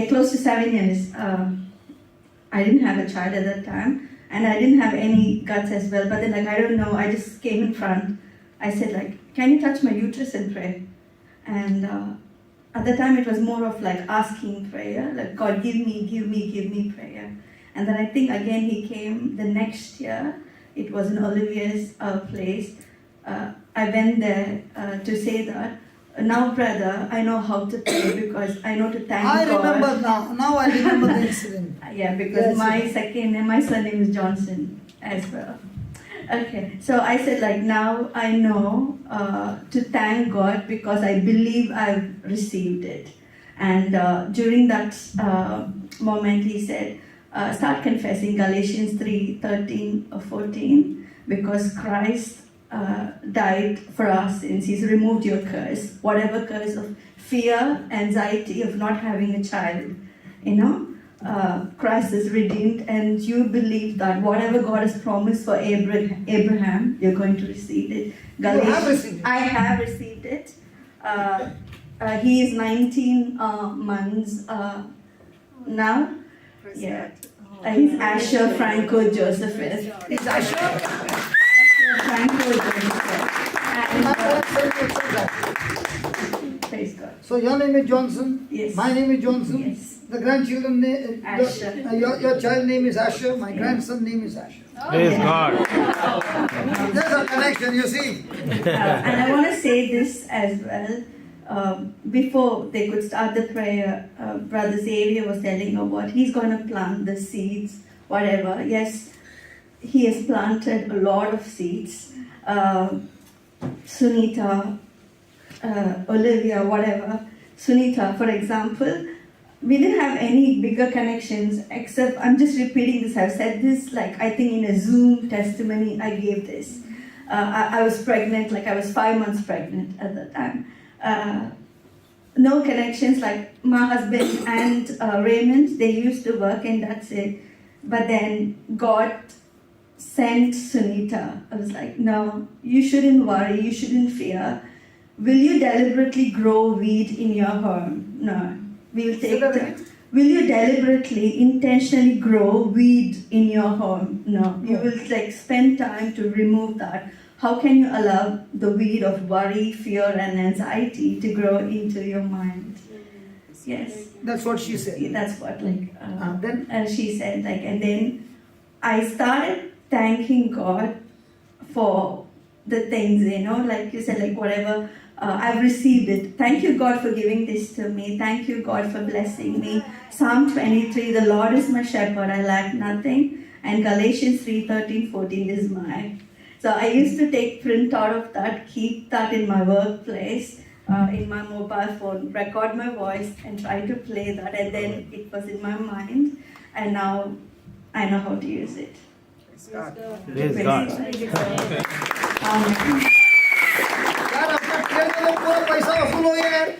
S9: Close to 7 years. I didn't have a child at that time, and I didn't have any guts as well. But then, like, I don't know, I just came in front. I said, like, can you touch my uterus and pray? And at the time, it was more of like asking prayer, like, God, give me prayer. And then I think again he came the next year. It was in Olivia's place. I went there to say that, now, brother, I know how to pray because I know to thank God.
S1: I remember now. Now I remember the incident.
S9: Yeah, because my surname is Johnson as well. Okay, so I said, like, now I know to thank God because I believe I've received it. And during that moment, he said, start confessing Galatians 3:13 or 14, because Christ died for our sins. He's removed your curse, whatever curse of fear, anxiety of not having a child, Christ is redeemed, and you believe that whatever God has promised for Abraham, you're going to receive it. I have received it. He is 19 months now. Yeah. He's Asher Franco Joseph.
S1: It's Asher.
S9: Franco Joseph. Praise God.
S1: So your name is Johnson.
S9: Yes.
S1: My name is Johnson.
S9: Yes.
S1: The grandchildren name,
S9: Asher.
S1: your child name is Asher. My grandson name is Asher.
S2: Praise God.
S1: There's a connection, you see.
S9: And I want to say this as well. Before they could start the prayer, Brother Xavier was telling about he's going to plant the seeds, whatever. Yes, he has planted a lot of seeds. Sunita, Olivia, whatever. Sunita, for example, we didn't have any bigger connections except, I'm just repeating this, I've said this, like, I think in a Zoom testimony I gave this. I was pregnant, like I was 5 months pregnant at the time. No connections, like my husband and Raymond, they used to work and that's it. But then God sent Sunita. I was like, no, you shouldn't worry, you shouldn't fear. Will you deliberately grow weed in your home? No. We'll take will you deliberately, intentionally grow weed in your home? No. You will like spend time to remove that. How can you allow the weed of worry, fear, and anxiety to grow into your mind? Yes.
S1: That's what she said.
S9: That's what
S1: then
S9: she said, like, and then I started thanking God for the things, like you said, like whatever. I've received it. Thank you, God, for giving this to me. Thank you, God, for blessing me. Psalm 23, the Lord is my shepherd, I lack nothing. And Galatians 3:13-14 is mine. So I used to take print out of that, keep that in my workplace, in my mobile phone, record my voice and try to play that. And then it was in my mind. And now I know how to use it.
S2: Praise God.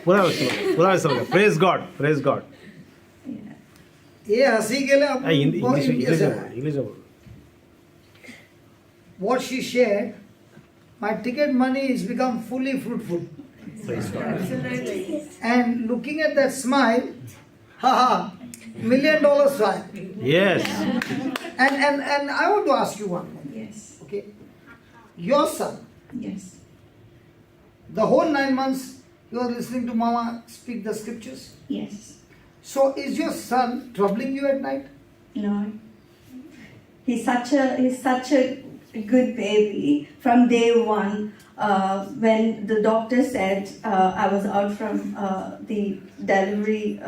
S2: पूरा वसूल Praise God. Praise God.
S1: ये हंसी के लिए
S2: English.
S1: What she shared, my ticket money has become fully fruitful.
S2: Praise God.
S1: And looking at that smile, $1 million smile.
S2: Yes.
S1: And I want to ask you one thing.
S9: Yes.
S1: Okay. Your son,
S9: Yes.
S1: the whole 9 months you are listening to Mama speak the scriptures.
S9: Yes.
S1: So is your son troubling you at night?
S9: No. he's such a good baby from day one. When the doctor said I was out from the delivery,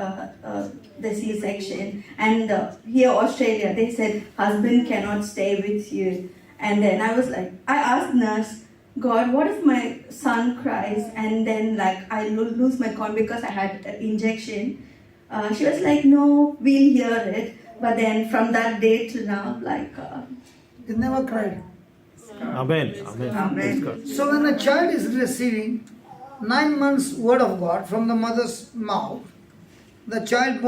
S9: the C-section, and here Australia, they said husband cannot stay with you. And then I was like, I asked nurse, God, what if my son cries and then like I lose my con because I had an injection? She was like, no, we'll hear it. But then from that day to now, like.
S1: It never cried.
S2: Amen. Amen. Praise God.
S1: So when a child is receiving 9 months word of God from the mother's mouth, the child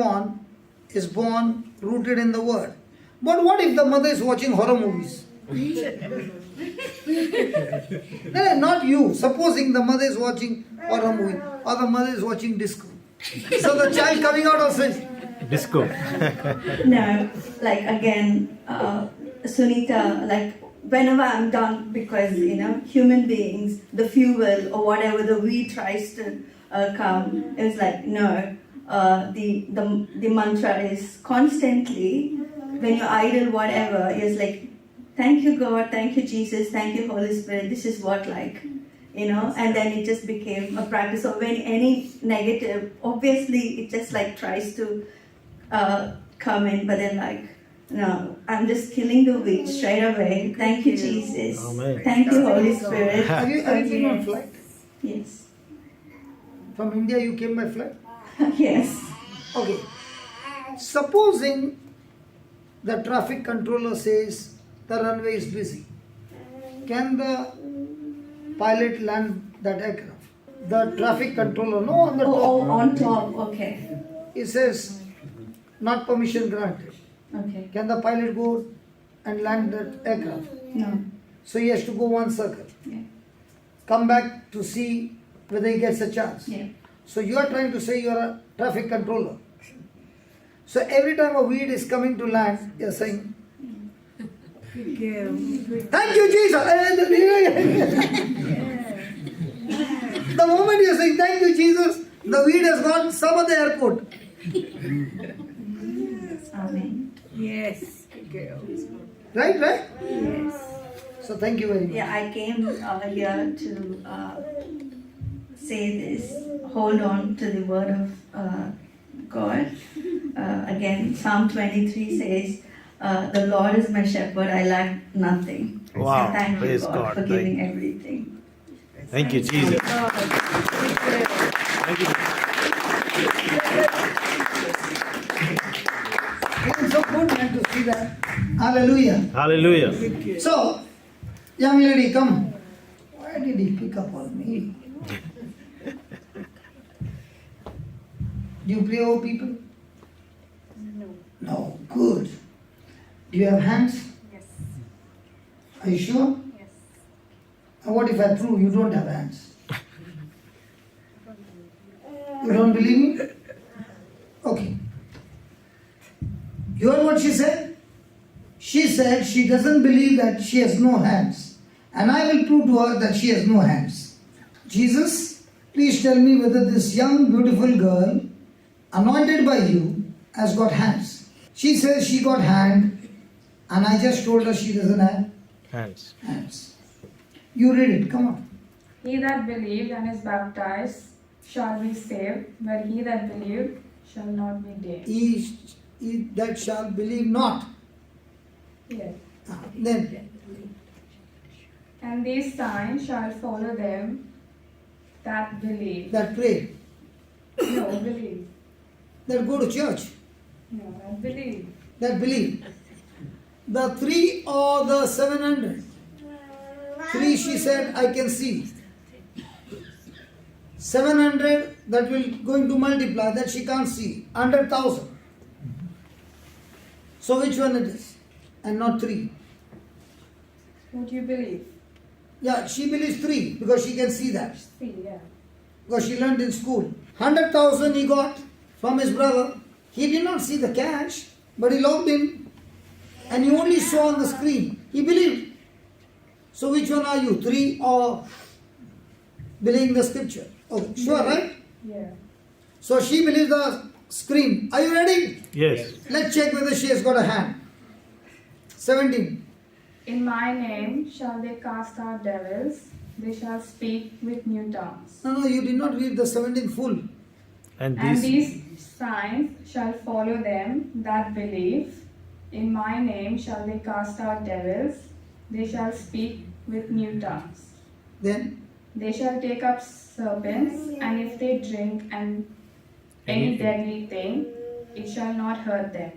S1: is born rooted in the word. But what if the mother is watching horror movies? No, not you. Supposing the mother is watching horror movie or the mother is watching disco. So the child coming out of says,
S2: Disco.
S9: No, like again, Sunita, like whenever I'm done, because human beings, the fuel or whatever the weed tries to come, it's like no. The mantra is constantly when you're idle, whatever, it's like thank you God, thank you Jesus, thank you Holy Spirit. This is what and then it just became a practice. So when any negative, obviously it just like tries to come in, but then like, no, I'm just killing the weed straight away. Thank you, Jesus.
S2: Amen.
S9: Thank you, Holy Spirit.
S1: have you been on flight?
S9: Yes.
S1: From India you came by flight?
S9: Yes.
S1: Okay. Supposing the traffic controller says the runway is busy, can the pilot land that aircraft? The traffic controller, no, on the top.
S9: Oh, on top, okay.
S1: It says not permission granted.
S9: Okay.
S1: Can the pilot go and land that aircraft?
S9: No.
S1: So he has to go one circle.
S9: Yeah.
S1: Come back to see whether he gets a chance.
S9: Yeah.
S1: So you are trying to say you are a traffic controller. So every time a weed is coming to land, you are saying, thank you, Jesus. The moment you are saying thank you, Jesus, the weed has gone some other airport.
S9: Amen.
S5: Yes, good girl.
S1: Right?
S5: Yes.
S1: So thank you very much.
S9: Yeah, I came here to say this. Hold on to the word of God. Again, Psalm 23 says, the Lord is my shepherd, I lack nothing.
S2: Wow.
S9: So thank
S2: Praise
S9: you, God,
S2: God.
S9: for giving everything.
S2: Thank you, Jesus. Thank you.
S1: It's so good man to see that. Hallelujah.
S2: Hallelujah.
S1: So, young lady, come. Why did he pick up on me? Do you pray over people?
S7: No.
S1: No. Good. Do you have hands?
S7: Yes.
S1: Are you sure?
S7: Yes.
S1: And what if I prove you don't have hands? You don't believe me? Okay. You heard what she said? She said she doesn't believe that she has no hands. And I will prove to her that she has no hands. Jesus, please tell me whether this young, beautiful girl, anointed by you, has got hands. She says she got hand, and I just told her she doesn't have
S2: Hands.
S1: hands. You read it, come on.
S10: He that believed and is baptized shall be saved, but he that believed shall not be damned.
S1: He that shall believe not.
S10: Yes.
S1: Then,
S10: And these signs shall follow them that believe.
S1: that pray,
S10: No, believe.
S1: that go to church,
S10: No, that believe.
S1: that believe. The 3 or the 700. 3 she said, I can see. 700 that will going to multiply, that she can't see. 100,000. So which one it is? And not 3.
S10: What do you believe?
S1: Yeah, she believes 3 because she can see that.
S10: See, yeah.
S1: Because she learned in school. 100,000 he got from his brother. He did not see the cash, but he logged in and he only saw on the screen. He believed. So which one are you? 3 or believing the scripture? Oh, sure, right?
S10: Yeah.
S1: So she believes the screen. Are you ready?
S2: Yes.
S1: Let's check whether she has got a hand. 17.
S10: In my name shall they cast out devils, they shall speak with new tongues.
S1: No, you did not read the 17 full.
S2: And
S10: And
S2: these
S10: these signs shall follow them that believe. In my name shall they cast out devils, they shall speak with new tongues.
S1: Then,
S10: They shall take up serpents, and if they drink any deadly thing, it shall not hurt them.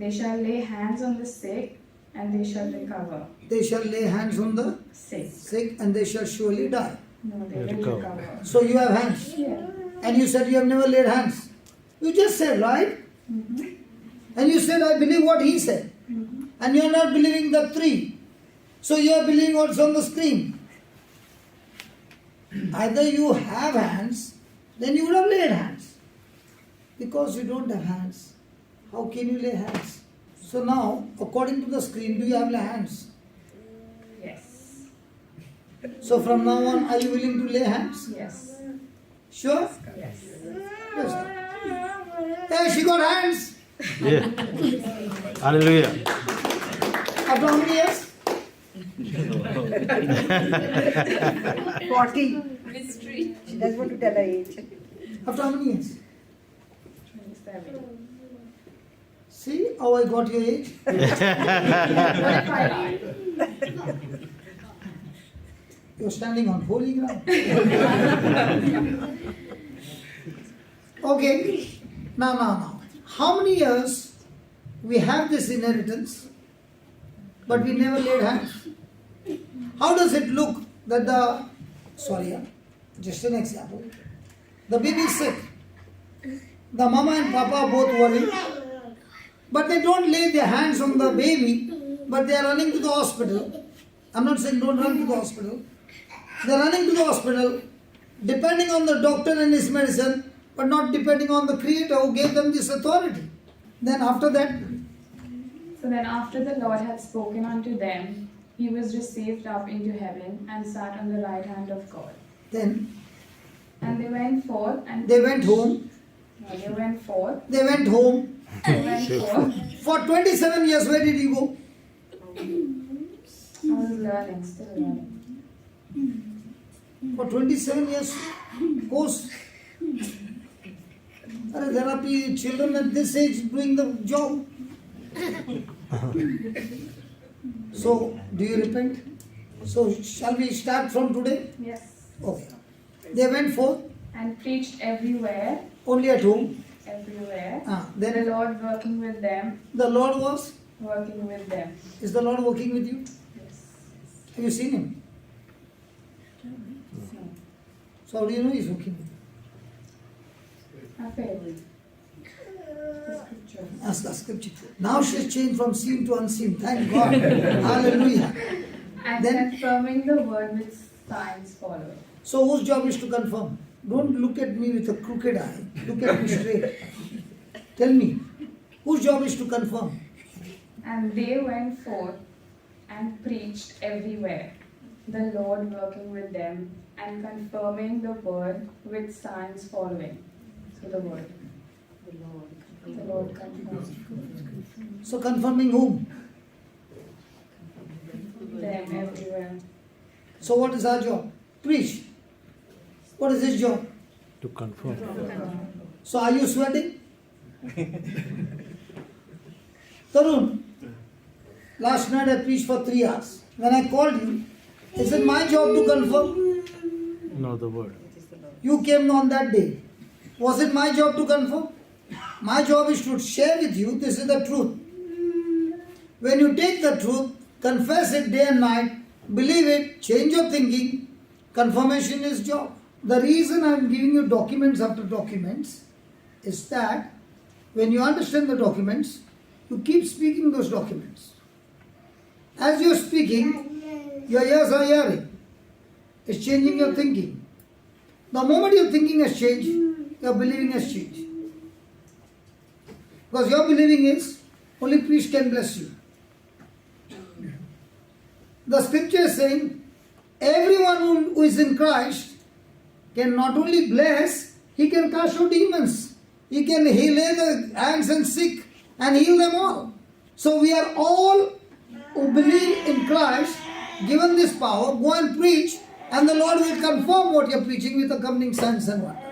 S10: They shall lay hands on the sick, and they shall recover.
S1: they shall lay hands on the
S10: Sick.
S1: sick and they shall surely die.
S10: No, they will
S2: Recover.
S10: recover.
S1: So you have hands.
S10: Yeah.
S1: And you said you have never laid hands. You just said, right?
S10: Mhm.
S1: And you said, I believe what he said.
S10: Mhm.
S1: And you are not believing the 3. So you are believing what's on the screen. Either you have hands, then you would have laid hands. Because you don't have hands, how can you lay hands? So now, according to the screen, do you have hands?
S10: Yes.
S1: So from now on, are you willing to lay hands?
S10: Yes.
S1: Sure?
S10: Yes.
S1: Yes. Hey, she got hands.
S2: yeah. Hallelujah.
S1: After how many years?
S7: 40.
S3: Mystery.
S7: She doesn't want to tell her age.
S1: After how many years?
S10: 27.
S1: See how I got your age?
S10: What if I lie?
S1: You're standing on holy ground. Okay. Now. How many years we have this inheritance, but we never laid hands? How does it look that just an example. The baby is sick. The mama and papa are both worried, but they don't lay their hands on the baby, but they are running to the hospital. I'm not saying don't run to the hospital. They are running to the hospital, depending on the doctor and his medicine, but not depending on the Creator who gave them this authority. Then after that,
S10: So then after the Lord had spoken unto them, he was received up into heaven and sat on the right hand of God.
S1: then
S10: And they went forth and
S1: they went home.
S10: No, they went forth.
S1: They went home.
S10: They went forth.
S1: For 27 years, where did you go?
S10: I was learning, still learning.
S1: For 27 years course. There are children at this age doing the job. So, do you repent? So, shall we start from today?
S10: Yes.
S1: Okay. They went forth,
S10: And preached everywhere,
S1: only at home.
S10: everywhere.
S1: Then
S10: The Lord working with them,
S1: the Lord was,
S10: working with them.
S1: is the Lord working with you?
S10: Yes.
S1: Have you seen Him? So, how do you know He's working with you?
S10: I failed. The scripture.
S1: That's the scripture. Now she's changed from seen to unseen. Thank God. Hallelujah.
S10: And
S1: Then-
S10: confirming the word with signs following.
S1: So whose job is to confirm? Don't look at me with a crooked eye. Look at me straight. Tell me, whose job is to confirm?
S10: And they went forth and preached everywhere, the Lord working with them and confirming the word with signs following. So the word. The Lord confirmed
S1: So confirming whom?
S10: them everywhere.
S1: So what is our job? Preach. What is his job?
S2: To confirm.
S1: So are you sweating? Tarun, last night I preached for 3 hours. When I called you, is it my job to confirm?
S2: No, the word.
S1: You came on that day. Was it my job to confirm? My job is to share with you, this is the truth. When you take the truth, confess it day and night, believe it, change your thinking, confirmation is job. The reason I am giving you documents after documents is that when you understand the documents, you keep speaking those documents. As you are speaking, your ears are hearing. It's changing your thinking. The moment your thinking has changed, your believing has changed. Because your believing is, only priest can bless you. The scripture is saying, everyone who is in Christ can not only bless, he can cast out demons. He can lay the hands and sick and heal them all. So we are all who believe in Christ, given this power, go and preach, and the Lord will confirm what you're preaching with accompanying signs and wonders.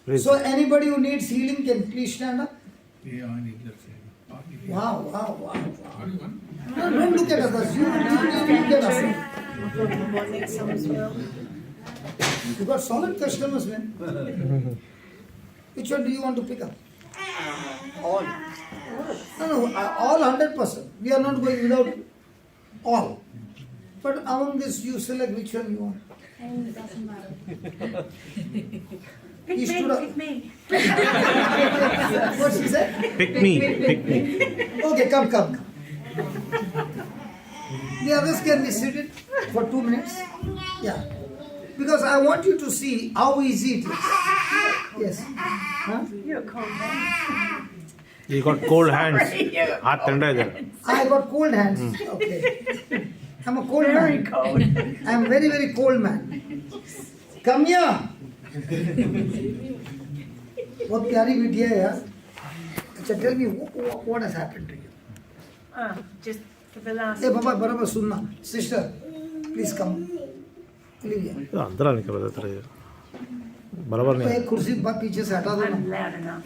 S2: Praise
S1: So
S2: God.
S1: anybody who needs healing can please stand up.
S4: Yeah, I need that.
S1: Wow.
S4: Only one?
S1: No, don't look at others. You look at us. You got solid customers, man. Which one do you want to pick up?
S7: All.
S1: No, all 100%. We are not going without all. But among this, you select which one you want.
S10: And it doesn't matter.
S1: He stood up.
S5: Pick me.
S1: What she said?
S2: Pick me.
S1: Okay, come. The others can be seated for 2 minutes. Yeah. Because I want you to see how easy it is. Yes. Huh?
S5: You're a cold man.
S2: You got cold hands. हाथ ठंडा है जरा.
S1: I got cold hands. Okay. I'm a cold
S5: Very
S1: man.
S5: cold.
S1: I'm very, very cold man. Come here. बहुत प्यारी बिटिया है यार. अच्छा, tell me what has happened to you.
S5: Just for the last.
S1: Hey, Baba, बराबर सुनना. Sister, please come. Olivia.
S2: अंदर आने का बता तेरे. बराबर
S1: तो
S2: नहीं.
S1: एक कुर्सी पीछे से हटा दो
S5: I'm
S1: ना.
S5: loud enough.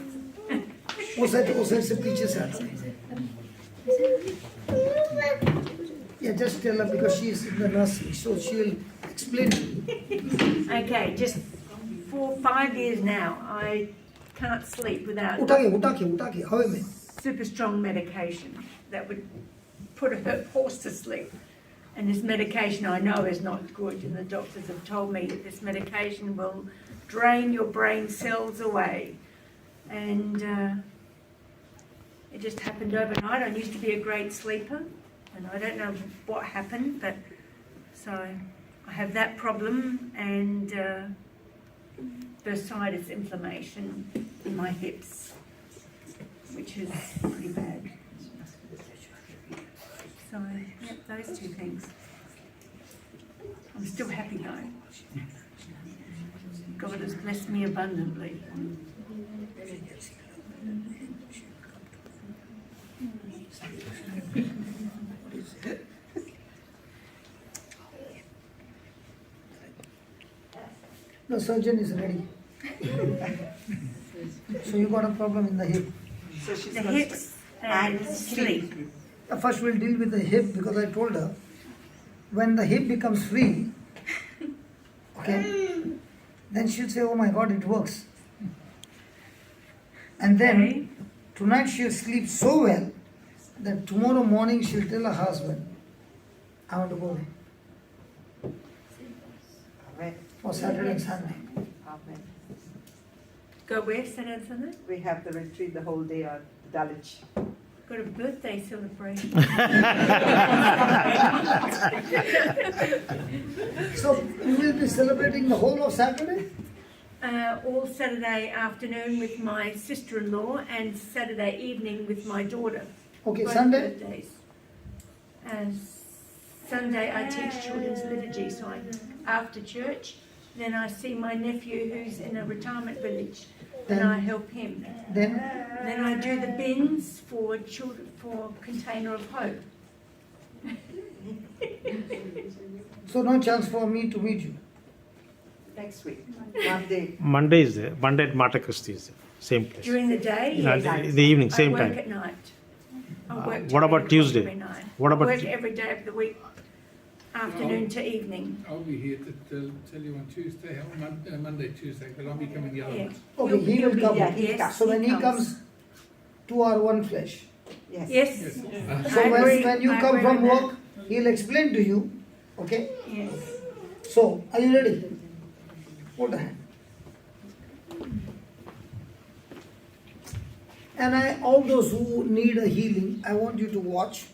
S1: वो साइड से पीछे से हटा. Yeah, just tell her because she is in the nursery, so she will explain to you.
S5: Okay, just 4-5 years now, I can't sleep without
S1: उठा के हवा में.
S5: super strong medication that would put a horse to sleep. And this medication I know is not good, and the doctors have told me that this medication will drain your brain cells away. And it just happened overnight. I used to be a great sleeper, and I don't know what happened, but so I have that problem and bursitis inflammation in my hips, which is pretty bad. So, yeah, those two things. I'm still happy though. God has blessed me abundantly.
S1: The surgeon is ready. So you got a problem in the hip.
S7: So she's
S5: The
S7: got
S5: hips and sleep.
S1: First we'll deal with the hip because I told her when the hip becomes free, okay, then she'll say, oh my God, it works. And then tonight she'll sleep so well that tomorrow morning she'll tell her husband, I want to go there
S7: Amen.
S1: for Saturday and Sunday.
S7: Amen.
S5: Go where, Saturday and Sunday?
S7: We have the retreat the whole day on Dulwich.
S5: Got a birthday celebration.
S1: So you will be celebrating the whole of Saturday?
S5: All Saturday afternoon with my sister-in-law and Saturday evening with my daughter.
S1: Okay,
S5: Both
S1: Sunday?
S5: birthdays. Sunday I teach children's liturgy, so after church, then I see my nephew who's in a retirement village, and I help him.
S1: Then
S5: I do the bins for children for Container of Hope.
S1: so no chance for me to meet you.
S7: Next week, Monday.
S2: Monday is there. Monday at Mata Christi is there. Same place.
S5: During the day,
S2: No,
S5: yes.
S2: in the evening, same
S5: I work
S2: time.
S5: at night. I work
S2: What about
S5: till
S2: Tuesday?
S5: every night.
S2: What about
S5: I work
S2: Tu-
S5: every day of the week, afternoon to evening.
S4: I'll be here to tell you on Tuesday, on Monday, Tuesday, but I'll be coming the other
S5: Yeah.
S4: ones.
S1: Okay, he will
S5: be
S1: come.
S5: there, yes.
S1: So when he comes, 2 are one flesh.
S7: Yes.
S5: Yes.
S4: Yes.
S1: So
S5: I agree.
S1: when you
S5: I
S1: come
S5: agree
S1: from
S5: with
S1: work, he'll explain to you. Okay?
S5: Yes.
S1: So, are you ready? Put a hand. And all those who need a healing, I want you to watch.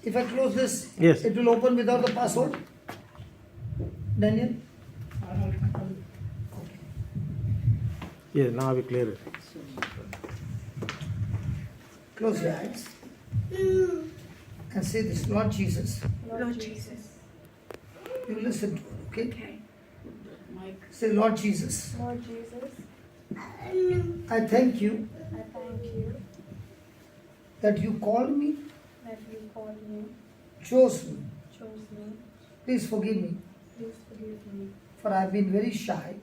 S1: If I close this,
S2: Yes.
S1: it will open without the password. Daniel?
S2: Yeah, now we clear it.
S1: Close your eyes. And say this, Lord Jesus.
S5: Lord Jesus.
S1: You listen to it, okay?
S5: Okay.
S1: Say, Lord Jesus,
S10: Lord Jesus,
S1: I thank you
S10: I thank you
S1: that you called me,
S10: that you called me,
S1: chose me.
S10: chose me.
S1: Please forgive me,
S10: Please forgive me,
S1: for I have been very shy,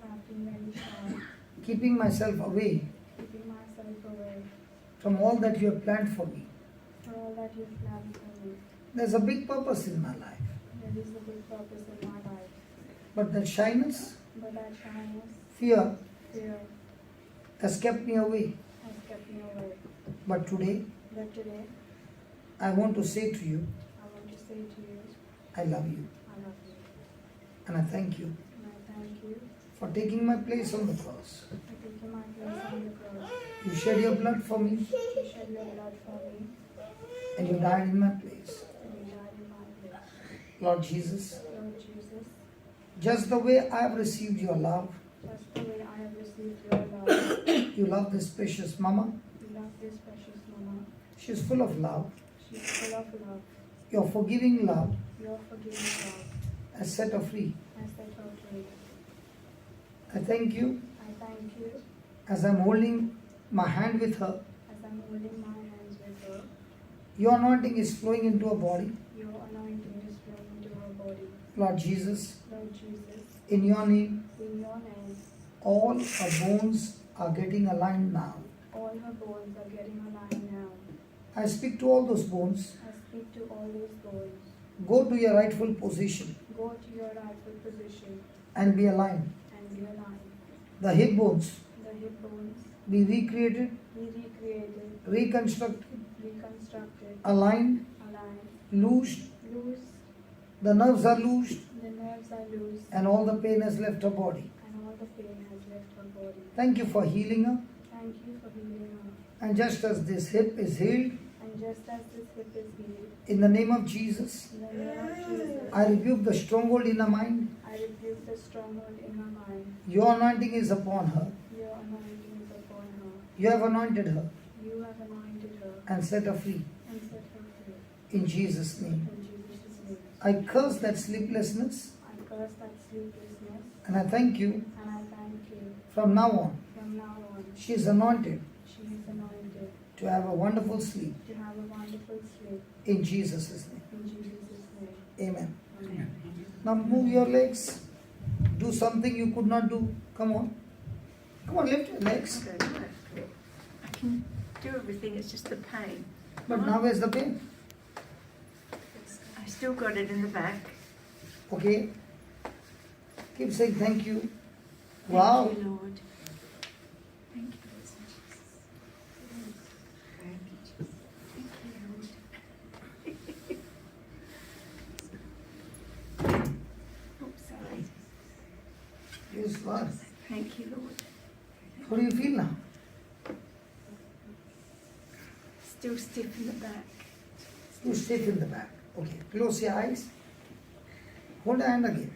S10: for I have been very shy,
S1: keeping myself away
S10: keeping myself away
S1: from all that you have planned for me.
S10: for all that you've planned for me.
S1: There's a big purpose in my life,
S10: There is a big purpose in my life,
S1: but that shyness,
S10: but that shyness,
S1: fear
S10: fear,
S1: has kept me away.
S10: has kept me away.
S1: But today,
S10: But today,
S1: I want to say to you,
S10: I want to say to you,
S1: I love you,
S10: I love you,
S1: and I thank you
S10: and I thank you
S1: for taking my place on the cross.
S10: for taking my place on the cross.
S1: You shed your blood for me,
S10: You shed your blood for me,
S1: and you died in my place.
S10: and you died in my place.
S1: Lord Jesus,
S10: Lord Jesus,
S1: just the way I have received your love,
S10: just the way I have received your love,
S1: you love this precious mama.
S10: you love this precious mama.
S1: She's full of love.
S10: She's full of love.
S1: Your forgiving love
S10: Your forgiving love
S1: has set her free.
S10: has set her free.
S1: I thank you
S10: I thank you
S1: as I'm holding my hand with her.
S10: as I'm holding my hands with her.
S1: Your anointing is flowing into her body.
S10: Your anointing is flowing into her body.
S1: Lord Jesus,
S10: Lord Jesus,
S1: in your name,
S10: in your name,
S1: all her bones are getting aligned now.
S10: all her bones are getting aligned now.
S1: I speak to all those bones.
S10: I speak to all those bones.
S1: Go to your rightful position
S10: Go to your rightful position
S1: and be aligned.
S10: and be aligned.
S1: The hip bones
S10: The hip bones
S1: be recreated,
S10: be recreated,
S1: reconstructed,
S10: reconstructed,
S1: aligned,
S10: aligned,
S1: loosed.
S10: loose.
S1: The nerves are loosed,
S10: The nerves are loose,
S1: and all the pain has left her body.
S10: and all the pain has left her body.
S1: Thank you for healing her.
S10: Thank you for healing her.
S1: And just as this hip is healed,
S10: And just as this hip is healed,
S1: in the name of Jesus,
S10: in the name of Jesus,
S1: I rebuke the stronghold in her mind.
S10: I rebuke the stronghold in her mind.
S1: Your anointing is upon her.
S10: Your anointing is upon her.
S1: You have anointed her
S10: You have anointed her
S1: and set her free.
S10: and set her free.
S1: In Jesus' name.
S10: In Jesus' name.
S1: I curse that sleeplessness,
S10: I curse that sleeplessness,
S1: and I thank you
S10: and I thank you
S1: from now on.
S10: from now on.
S1: She is anointed
S10: She is anointed
S1: to have a wonderful sleep.
S10: to have a wonderful sleep.
S1: In Jesus' name.
S10: In Jesus' name.
S1: Amen.
S10: Amen.
S1: Now move your legs. Do something you could not do. Come on. Come on, lift your legs.
S5: I can do everything, it's just the pain.
S1: But now where's the pain?
S5: I still got it in the back.
S1: Okay. Keep saying thank you. Wow.
S5: Thank you, Lord. Thank you, Jesus. Thank you, Jesus. Thank you, Lord. Oh, sorry.
S1: Yes, Lord.
S5: Thank you, Lord.
S1: How do you feel now?
S5: Still stiff in the back.
S1: You stiff in the back. Okay. Close your eyes. Hold your hand again.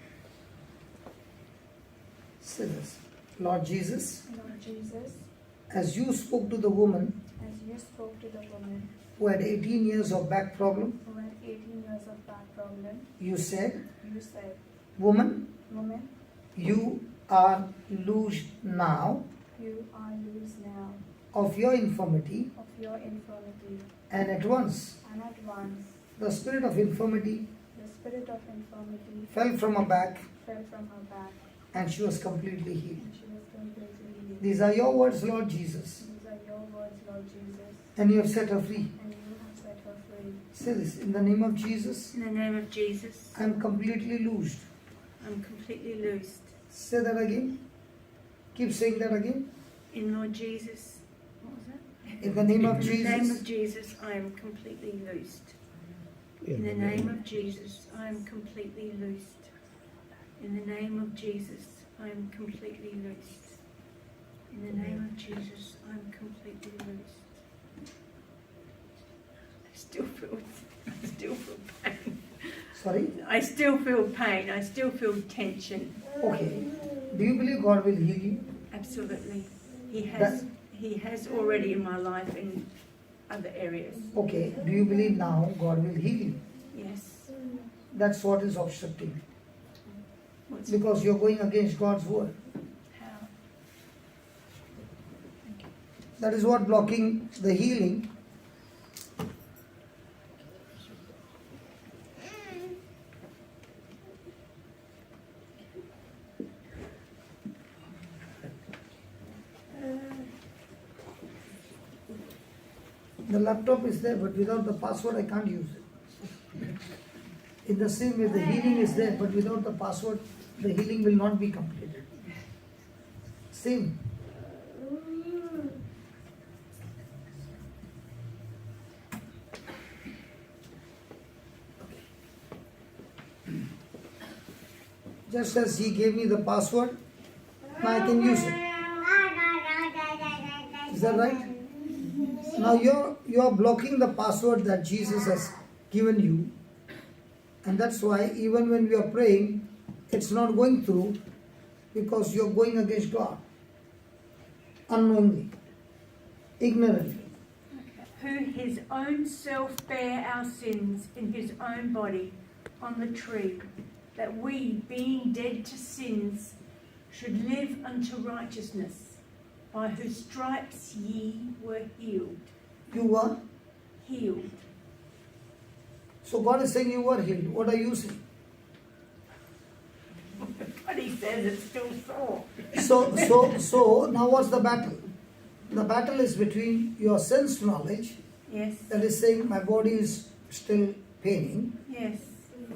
S1: Say this. Lord Jesus,
S10: Lord Jesus,
S1: as you spoke to the woman
S10: as you spoke to the woman
S1: who had 18 years of back problem,
S10: who had 18 years of back problem,
S1: you said,
S10: you said,
S1: woman,
S10: woman,
S1: you are loosed now
S10: you are loose now
S1: of your infirmity,
S10: of your infirmity.
S1: and at once
S10: And at once,
S1: the spirit of infirmity
S10: the spirit of infirmity
S1: fell from her back
S10: fell from her back,
S1: and she was completely healed.
S10: and she was completely healed.
S1: These are your words, Lord Jesus,
S10: These are your words, Lord Jesus,
S1: and you have set her free.
S10: and you have set her free.
S1: Say this, in the name of Jesus,
S5: In the name of Jesus,
S1: I am completely loosed.
S5: I'm completely loosed.
S1: Say that again. Keep saying that again.
S5: In Lord Jesus, what was that?
S1: In the name of
S5: In the name
S1: Jesus,
S5: of Jesus, I am completely loosed. In the name of Jesus, I am completely loosed. In the name of Jesus, I am completely loosed. In the name of Jesus, I am completely loosed. I still feel pain.
S1: sorry.
S5: I still feel pain. I still feel tension.
S1: Okay. Do you believe God will heal you?
S5: Absolutely. He has already in my life in other areas.
S1: Okay. Do you believe now God will heal you?
S5: Yes.
S1: That's what is obstructing.
S5: What's
S1: Because you're going against God's word.
S5: how?
S1: That is what blocking the healing. The laptop is there, but without the password I can't use it. In the same way, the healing is there, but without the password, the healing will not be completed. Same. Just as he gave me the password, now I can use it. Is that right? Now you're blocking the password that Jesus has given you, and that's why even when we are praying, it's not going through, because you're going against God unknowingly, ignorantly.
S5: Who his own self bare our sins in his own body on the tree, that we, being dead to sins, should live unto righteousness, by whose stripes ye were healed.
S1: You were?
S5: Healed.
S1: So God is saying you were healed. What are you saying?
S5: But he says it's still sore.
S1: So now what's the battle? The battle is between your sense knowledge,
S5: Yes.
S1: that is saying my body is still paining,
S5: Yes.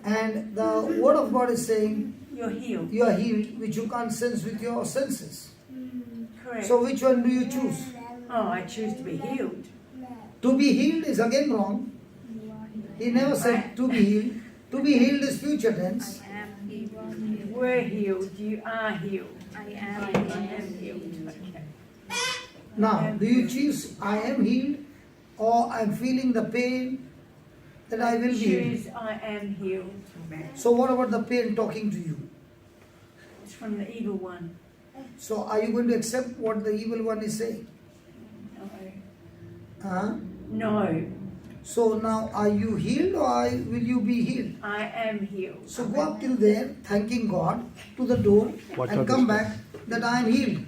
S1: and the word of God is saying
S5: You're healed.
S1: you are healed, which you can't sense with your senses.
S5: Correct.
S1: So which one do you choose?
S5: Oh, I choose to be healed.
S1: To be healed is again wrong. He never said to be healed. To be healed is future tense.
S8: I am healed.
S5: You were healed. You are healed.
S8: I
S5: I
S8: am
S5: am healed. Okay.
S1: Now, do you choose I am healed, or I'm feeling the pain that I will be healed?
S5: Choose I am healed.
S1: So what about the pain talking to you?
S5: It's from the evil one.
S1: So are you going to accept what the evil one is saying? Huh?
S5: No.
S1: So now are you healed, or will you be healed?
S5: I am healed.
S1: So go up till there, thanking God, to the door,
S2: Watch
S1: and
S2: out
S1: come
S2: this
S1: back that I am healed.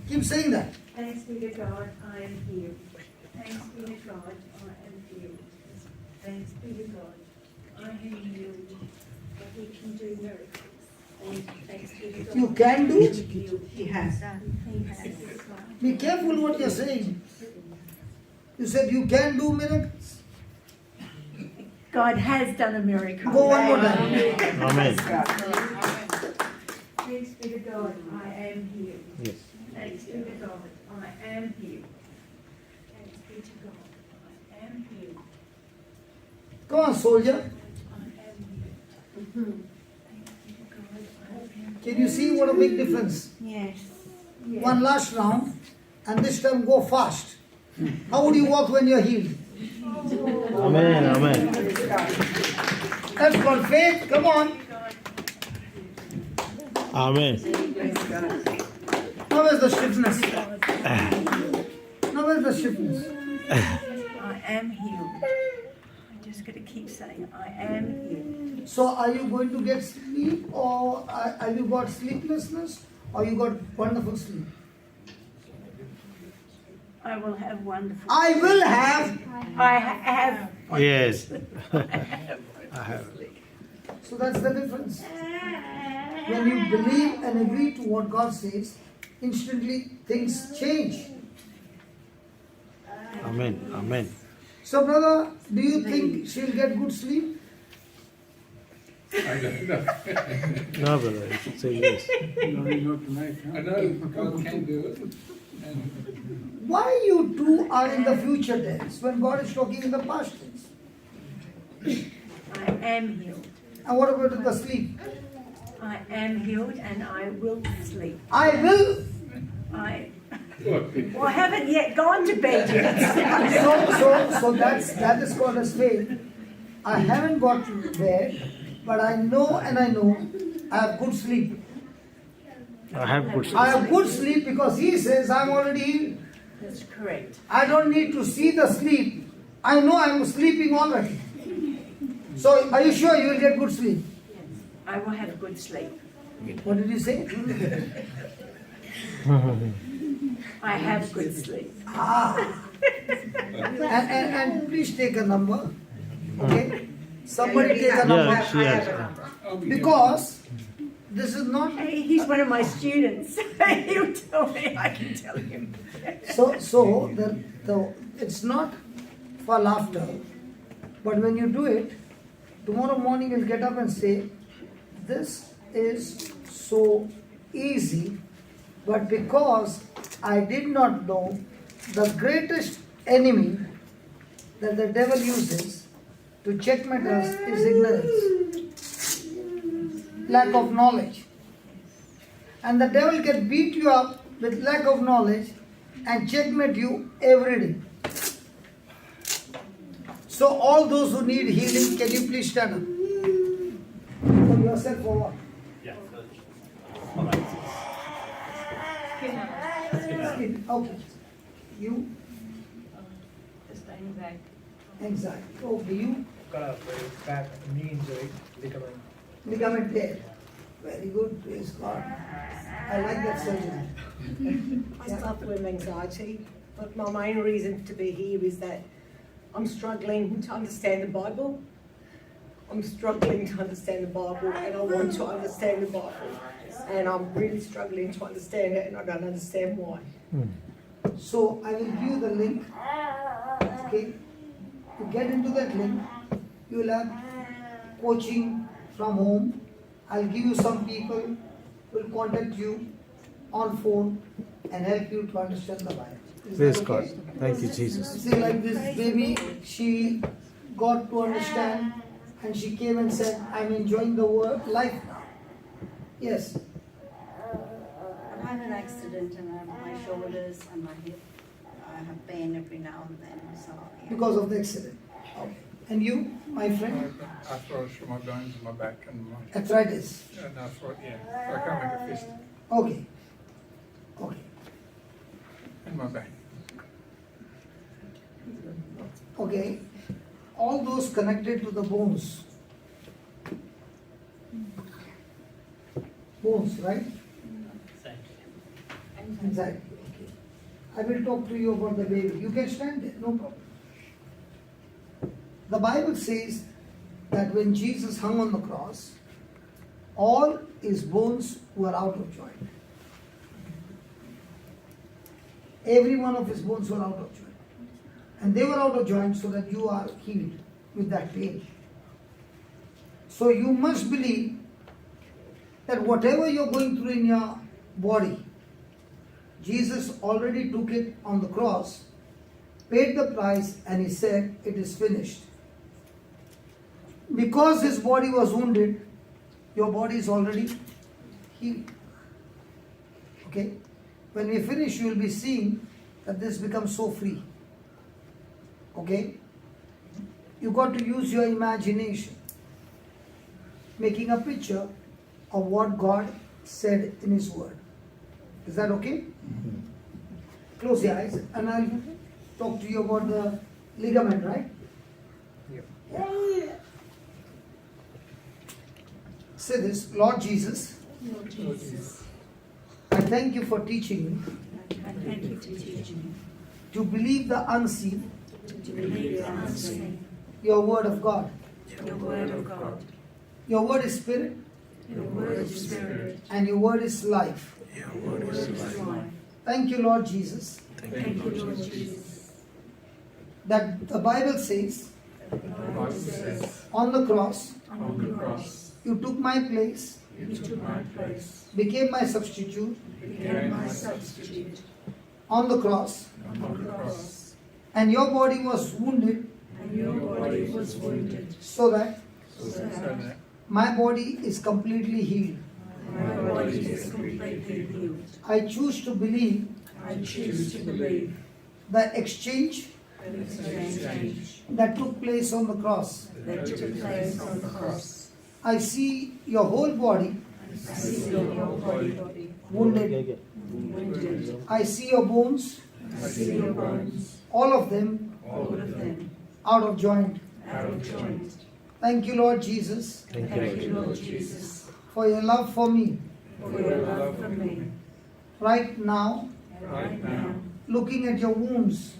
S1: Keep saying that.
S5: Thanks be to God, I am healed. Thanks be to God, I am healed. Thanks be to God, I am healed. That He can do miracles. Thanks be to God.
S1: You can do.
S5: Healed. He has. Thanks be to God.
S1: Be careful what you're saying. You said you can do miracles.
S5: God has done a miracle.
S1: Go one more time.
S2: Amen.
S5: Thanks be to God, I am healed.
S2: Yes.
S5: Thanks be to God, I am healed. Thanks be to God, I am healed.
S1: Come on, soldier.
S5: I am healed. Thanks be to God, I am healed.
S1: Can you see what a big difference?
S5: Yes.
S1: One last round, and this time go fast. How would you walk when you're healed?
S2: Amen. Amen.
S1: That's called faith. Come on.
S2: Amen.
S1: Now where's the stiffness? Now where's the stiffness?
S5: I am healed. I'm just going to keep saying, I am healed.
S1: So are you going to get sleep, or have you got sleeplessness, or you got wonderful sleep?
S5: I will have wonderful.
S1: I will have.
S5: I have.
S2: Yes.
S1: So that's the difference. When you believe and agree to what God says, instantly things change.
S2: Amen. Amen.
S1: So brother, do you think she'll get good sleep?
S4: I don't know.
S2: No, brother. You should say yes.
S4: I know God can do it. And
S1: Why you two are in the future tense when God is talking in the past tense?
S5: I am healed.
S1: And what about the sleep?
S5: I am healed and I will sleep.
S1: I will.
S5: Well, I haven't yet gone to bed yet.
S1: So that is called as faith. I haven't got to bed, but I know I have good sleep.
S2: I have good
S1: I
S2: sleep.
S1: have good sleep because He says I'm already healed.
S5: That's correct.
S1: I don't need to see the sleep. I know I'm sleeping already. So are you sure you will get good sleep?
S5: I will have good sleep.
S1: What did you say?
S5: I have good sleep.
S1: And please take a number. Okay? Somebody take a number.
S2: Yeah, she has.
S1: Because this is not.
S5: Hey, he's one of my students. He'll tell me. I can tell him.
S1: So it's not for laughter. But when you do it, tomorrow morning you'll get up and say, this is so easy, but because I did not know the greatest enemy that the devil uses to checkmate us is ignorance, lack of knowledge. And the devil can beat you up with lack of knowledge and checkmate you every day. So all those who need healing, can you please stand up? For yourself or what? Skin. Okay. You?
S3: Just anxiety.
S1: Anxiety. Okay, you?
S11: Got a very bad knee injury, ligament.
S1: Ligament tear. Very good, praise God. I like that surgery.
S12: I suffer with anxiety, but my main reason to be here is that I'm struggling to understand the Bible. I'm struggling to understand the Bible, and I want to understand the Bible. And I'm really struggling to understand it, and I don't understand why.
S1: So I will give you the link. Okay? To get into that link, you will have coaching from home. I'll give you some people who will contact you on phone and help you to understand the Bible.
S2: Praise God. Thank you, Jesus.
S1: See, like this baby, she got to understand and she came and said, I'm enjoying the life now. Yes.
S13: I had an accident and my shoulders and my hip. I have pain every now and then. So, yeah.
S1: Because of the accident. Okay. And you, my friend?
S4: Arthritis from my bones and my back and my...
S1: Arthritis.
S4: Arthritis, yeah. I can't make a fist.
S1: Okay. Okay.
S4: In my back.
S1: Okay. All those connected to the bones. Bones, right? Anxiety. Okay. I will talk to you about the baby. You can stand there, no problem. The Bible says that when Jesus hung on the cross, all his bones were out of joint. Every one of his bones were out of joint. And they were out of joint so that you are healed with that pain. So you must believe that whatever you're going through in your body, Jesus already took it on the cross, paid the price, and he said, it is finished. Because his body was wounded, your body is already healed. Okay? When we finish, you will be seeing that this becomes so free. Okay? You got to use your imagination, making a picture of what God said in his word. Is that okay? Close your eyes and I'll talk to you about the ligament, right? Yeah. Say this, Lord Jesus, I thank you for teaching me to believe the unseen, your word of God. Your word is spirit, and your word is life. Thank you, Lord Jesus. That the Bible says, on the cross, you took my place, became my substitute, on the cross, and your body was wounded, so that my body is completely healed. I choose to believe the exchange that took place on the cross. I see your whole body wounded. I see your bones, all of them out of joint. Thank you, Lord Jesus.
S2: Thank you, Lord Jesus.
S1: For your love for me. Right now, looking at your wounds,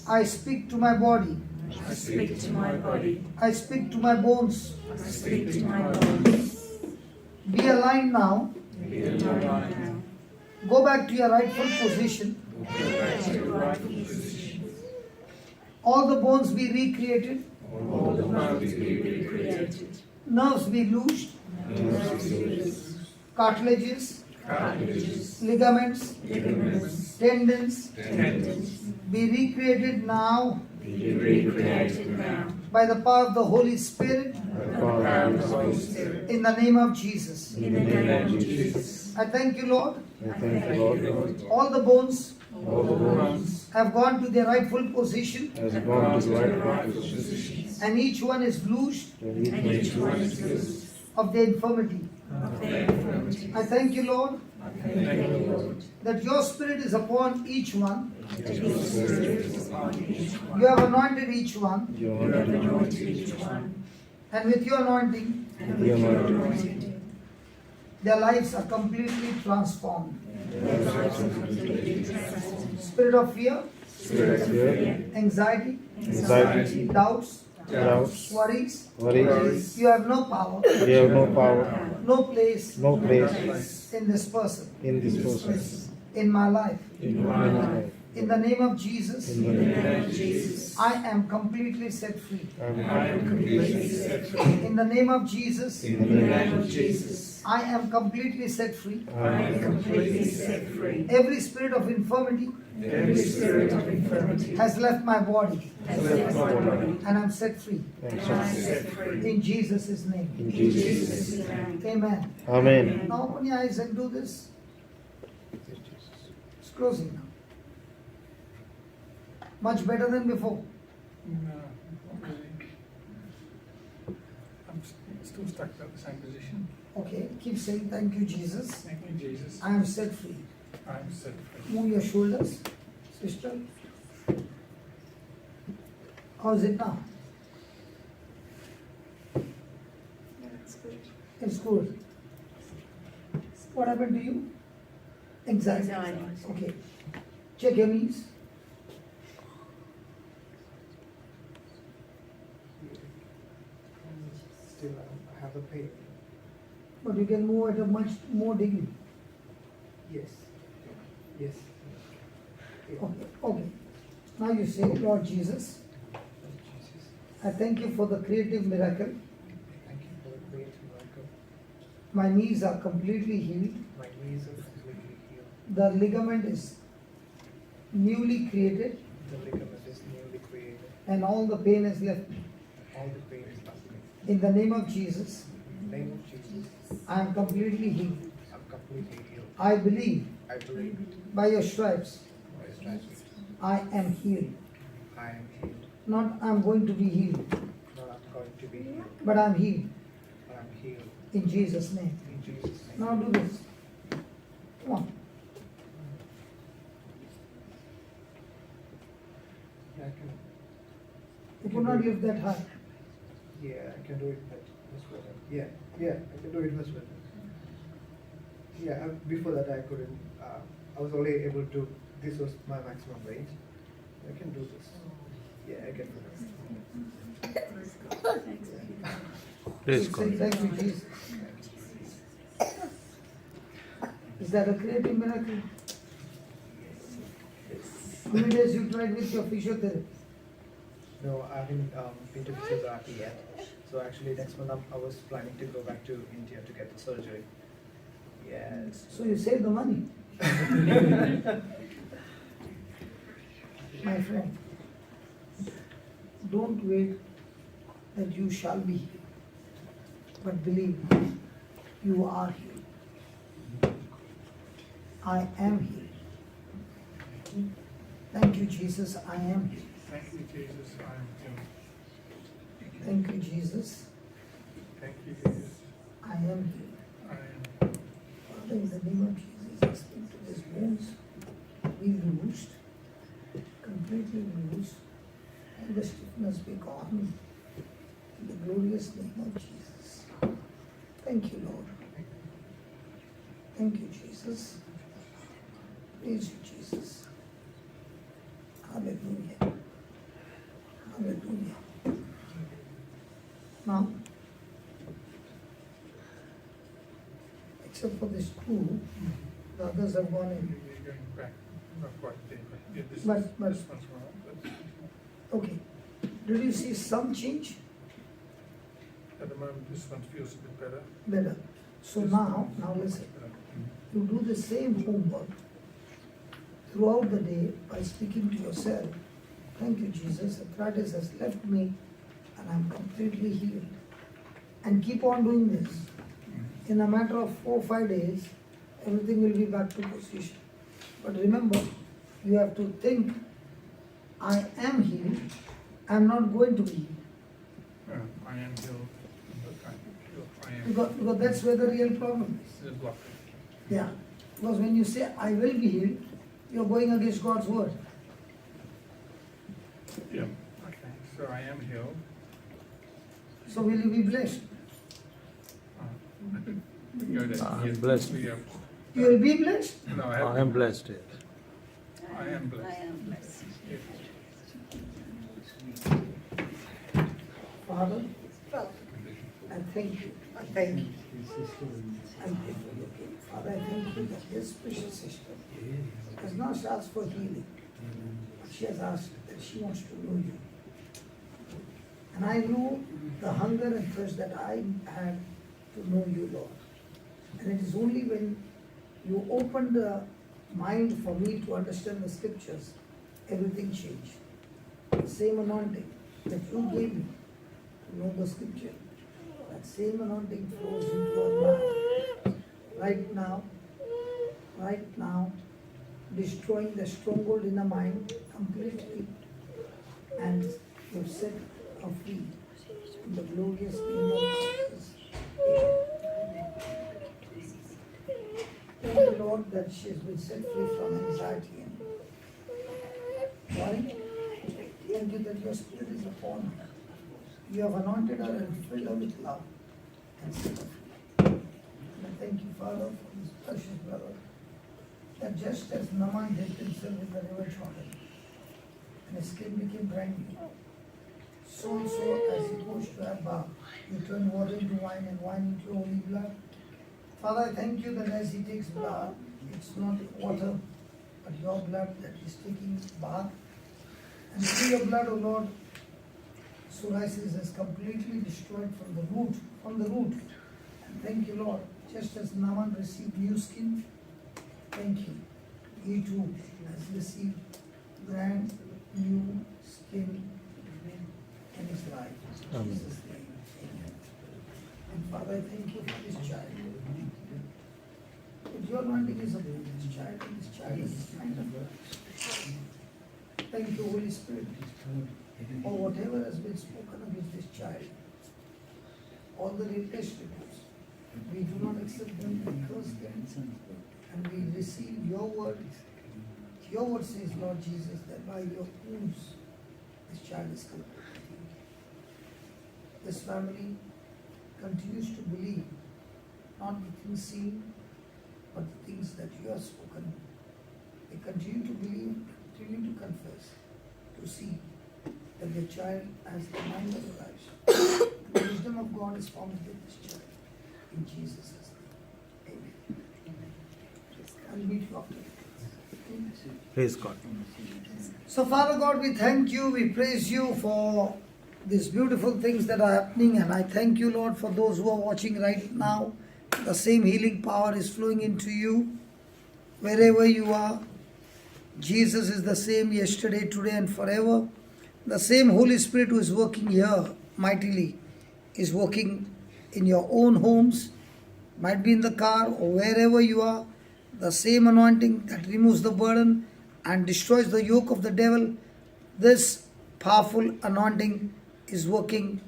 S1: I speak to my body. I speak to my bones. Be aligned now. Go back to your rightful position. All the bones be recreated.
S4: All the bones be recreated.
S1: Nerves be loosed. Cartilages. Ligaments. Tendons. Be recreated now. By the power of the Holy Spirit. In the name of Jesus. I thank you, Lord. All the bones have gone to their rightful position. And each one is loosed of their infirmity. I thank you, Lord, that your Spirit is upon each one. You have anointed each one. And with your anointing, their lives are completely transformed. Spirit of fear, anxiety, doubts, worries. You have no power. No place. In this person. In my life. In the name of Jesus. I am completely set free. In the name of Jesus. I am completely set free. Every spirit of infirmity has left my body. And I'm set free. In Jesus' name. Amen.
S2: Amen.
S1: Now open your eyes and do this. It's closing now. Much better than before.
S4: No, not really. I'm still stuck at the same position.
S1: Okay, keep saying thank you, Jesus.
S4: Thank you, Jesus.
S1: I am set free.
S4: I am set free.
S1: Move your shoulders, sister. How's it now?
S5: It's good.
S1: It's good. What happened to you? Anxiety. Okay. Check your knees.
S11: Still, I have the pain.
S1: But you can move at a much more degree.
S11: Yes. Yes.
S1: Okay, okay. Now you say, Lord Jesus, I thank you for the creative miracle.
S11: Thank you for the great miracle.
S1: My knees are completely healed.
S11: My knees are completely healed.
S1: The ligament is newly created
S11: The ligament is newly created.
S1: and all the pain is left.
S11: All the pain is left.
S1: In the name of Jesus,
S11: In the name of Jesus,
S1: I am completely healed.
S11: I'm completely healed.
S1: I believe
S11: I believe
S1: by your stripes
S11: by His stripes
S1: I am healed.
S11: I am healed.
S1: Not I'm going to be healed,
S11: Not I'm going to be healed,
S1: but I'm healed
S11: but I'm healed.
S1: in Jesus' name.
S11: In Jesus' name.
S1: Now do this. Come on.
S11: Yeah, I can.
S1: You could not lift that high.
S11: Yeah, I can do it much better. Yeah, I can do it much better. Yeah, before that I couldn't. I was only able to. This was my maximum range. I can do this. Yeah, I can do this.
S2: Praise
S1: Say
S2: God.
S1: thank you, Jesus. Is that a creative miracle? How many days you tried with your physiotherapy?
S11: No, I haven't been to physiotherapy yet. So actually next month I was planning to go back to India to get the surgery. Yes.
S1: So you save the money. My friend, don't wait that you shall be healed, but believe you are healed. I am healed. Thank you, Jesus, I am healed.
S4: Thank you, Jesus. I am healed.
S1: Thank you, Jesus,
S4: Thank you, Jesus.
S1: I am healed.
S4: I am.
S1: Father, in the name of Jesus, I speak to these bones, be loosed, completely loosed, and the stiffness be gone. In the glorious name of Jesus. Thank you, Lord. Thank you, Jesus. Praise you, Jesus. Hallelujah. Hallelujah. Now, except for this screw, the others have gone in.
S4: You're going back. Not quite there, but yeah, this
S1: But-
S4: one's wrong. But
S1: Okay. Did you see some change?
S4: At the moment, this one feels a bit better.
S1: Better. So now listen. You do the same homework throughout the day by speaking to yourself. Thank you, Jesus. Arthritis has left me and I'm completely healed. And keep on doing this. In a matter of 4 or 5 days, everything will be back to position. But remember, you have to think, I am healed. I'm not going to be healed.
S4: I am healed. I am
S1: Because that's where the real problem is.
S4: the block.
S1: Yeah. Because when you say, I will be healed, you're going against God's word.
S4: Yeah. Okay. So I am healed.
S1: So will you be blessed?
S4: Go there.
S2: I'm
S4: Yes,
S2: blessed.
S4: we are-
S1: You will be blessed?
S4: No,
S2: I am blessed. Yes.
S4: I am blessed.
S13: I am blessed.
S4: Yes.
S1: Father, I thank you. I thank you. I'm grateful, okay. Father, I thank you that this precious sister has not asked for healing. She has asked that she wants to know you. And I know the hunger and thirst that I had to know you, Lord. And it is only when you open the mind for me to understand the scriptures, everything changed. The same anointing that you gave me to know the scripture, that same anointing flows into our life. Right now, destroying the stronghold in the mind completely, and you've set her free in the glorious name of Jesus. Thank you, Lord, that she has been set free from anxiety and worry. Thank you that your spirit is upon her. You have anointed her and filled her with love and set her free. And I thank you, Father, for this precious brother, that just as Naaman dipped himself in the river Jordan and his skin became brand new, so also as he goes to Abba, you turn water into wine and wine into holy blood. Father, I thank you that as he takes blood, it's not water, but your blood that he's taking bath. And through your blood, O Lord, psoriasis is completely destroyed from the root. And thank you, Lord, just as Naaman received new skin, thank you. He too has received brand new skin in his life. In Jesus' name, amen. And Father, I thank you for this child. But your anointing is upon this child, and this child is kind of. Thank you, Holy Spirit, for whatever has been spoken against this child. All the latest reports, we do not accept them, we curse them, and we receive your word. Your word says, Lord Jesus, that by your wounds, this child is completely healed. This family continues to believe, not the things seen, but the things that you have spoken. They continue to believe, continue to confess, to see that their child has the mind of Christ. The wisdom of God is formed with this child. In Jesus' name. Amen. I'll meet you after.
S2: Praise God.
S1: So, Father God, we thank you, we praise you for these beautiful things that are happening, and I thank you, Lord, for those who are watching right now. The same healing power is flowing into you wherever you are. Jesus is the same yesterday, today, and forever. The same Holy Spirit who is working here mightily is working in your own homes, might be in the car or wherever you are. The same anointing that removes the burden and destroys the yoke of the devil, this powerful anointing is working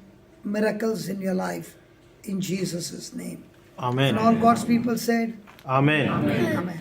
S1: miracles in your life in Jesus' name.
S2: Amen.
S1: And all God's people said,
S2: Amen.
S1: Amen.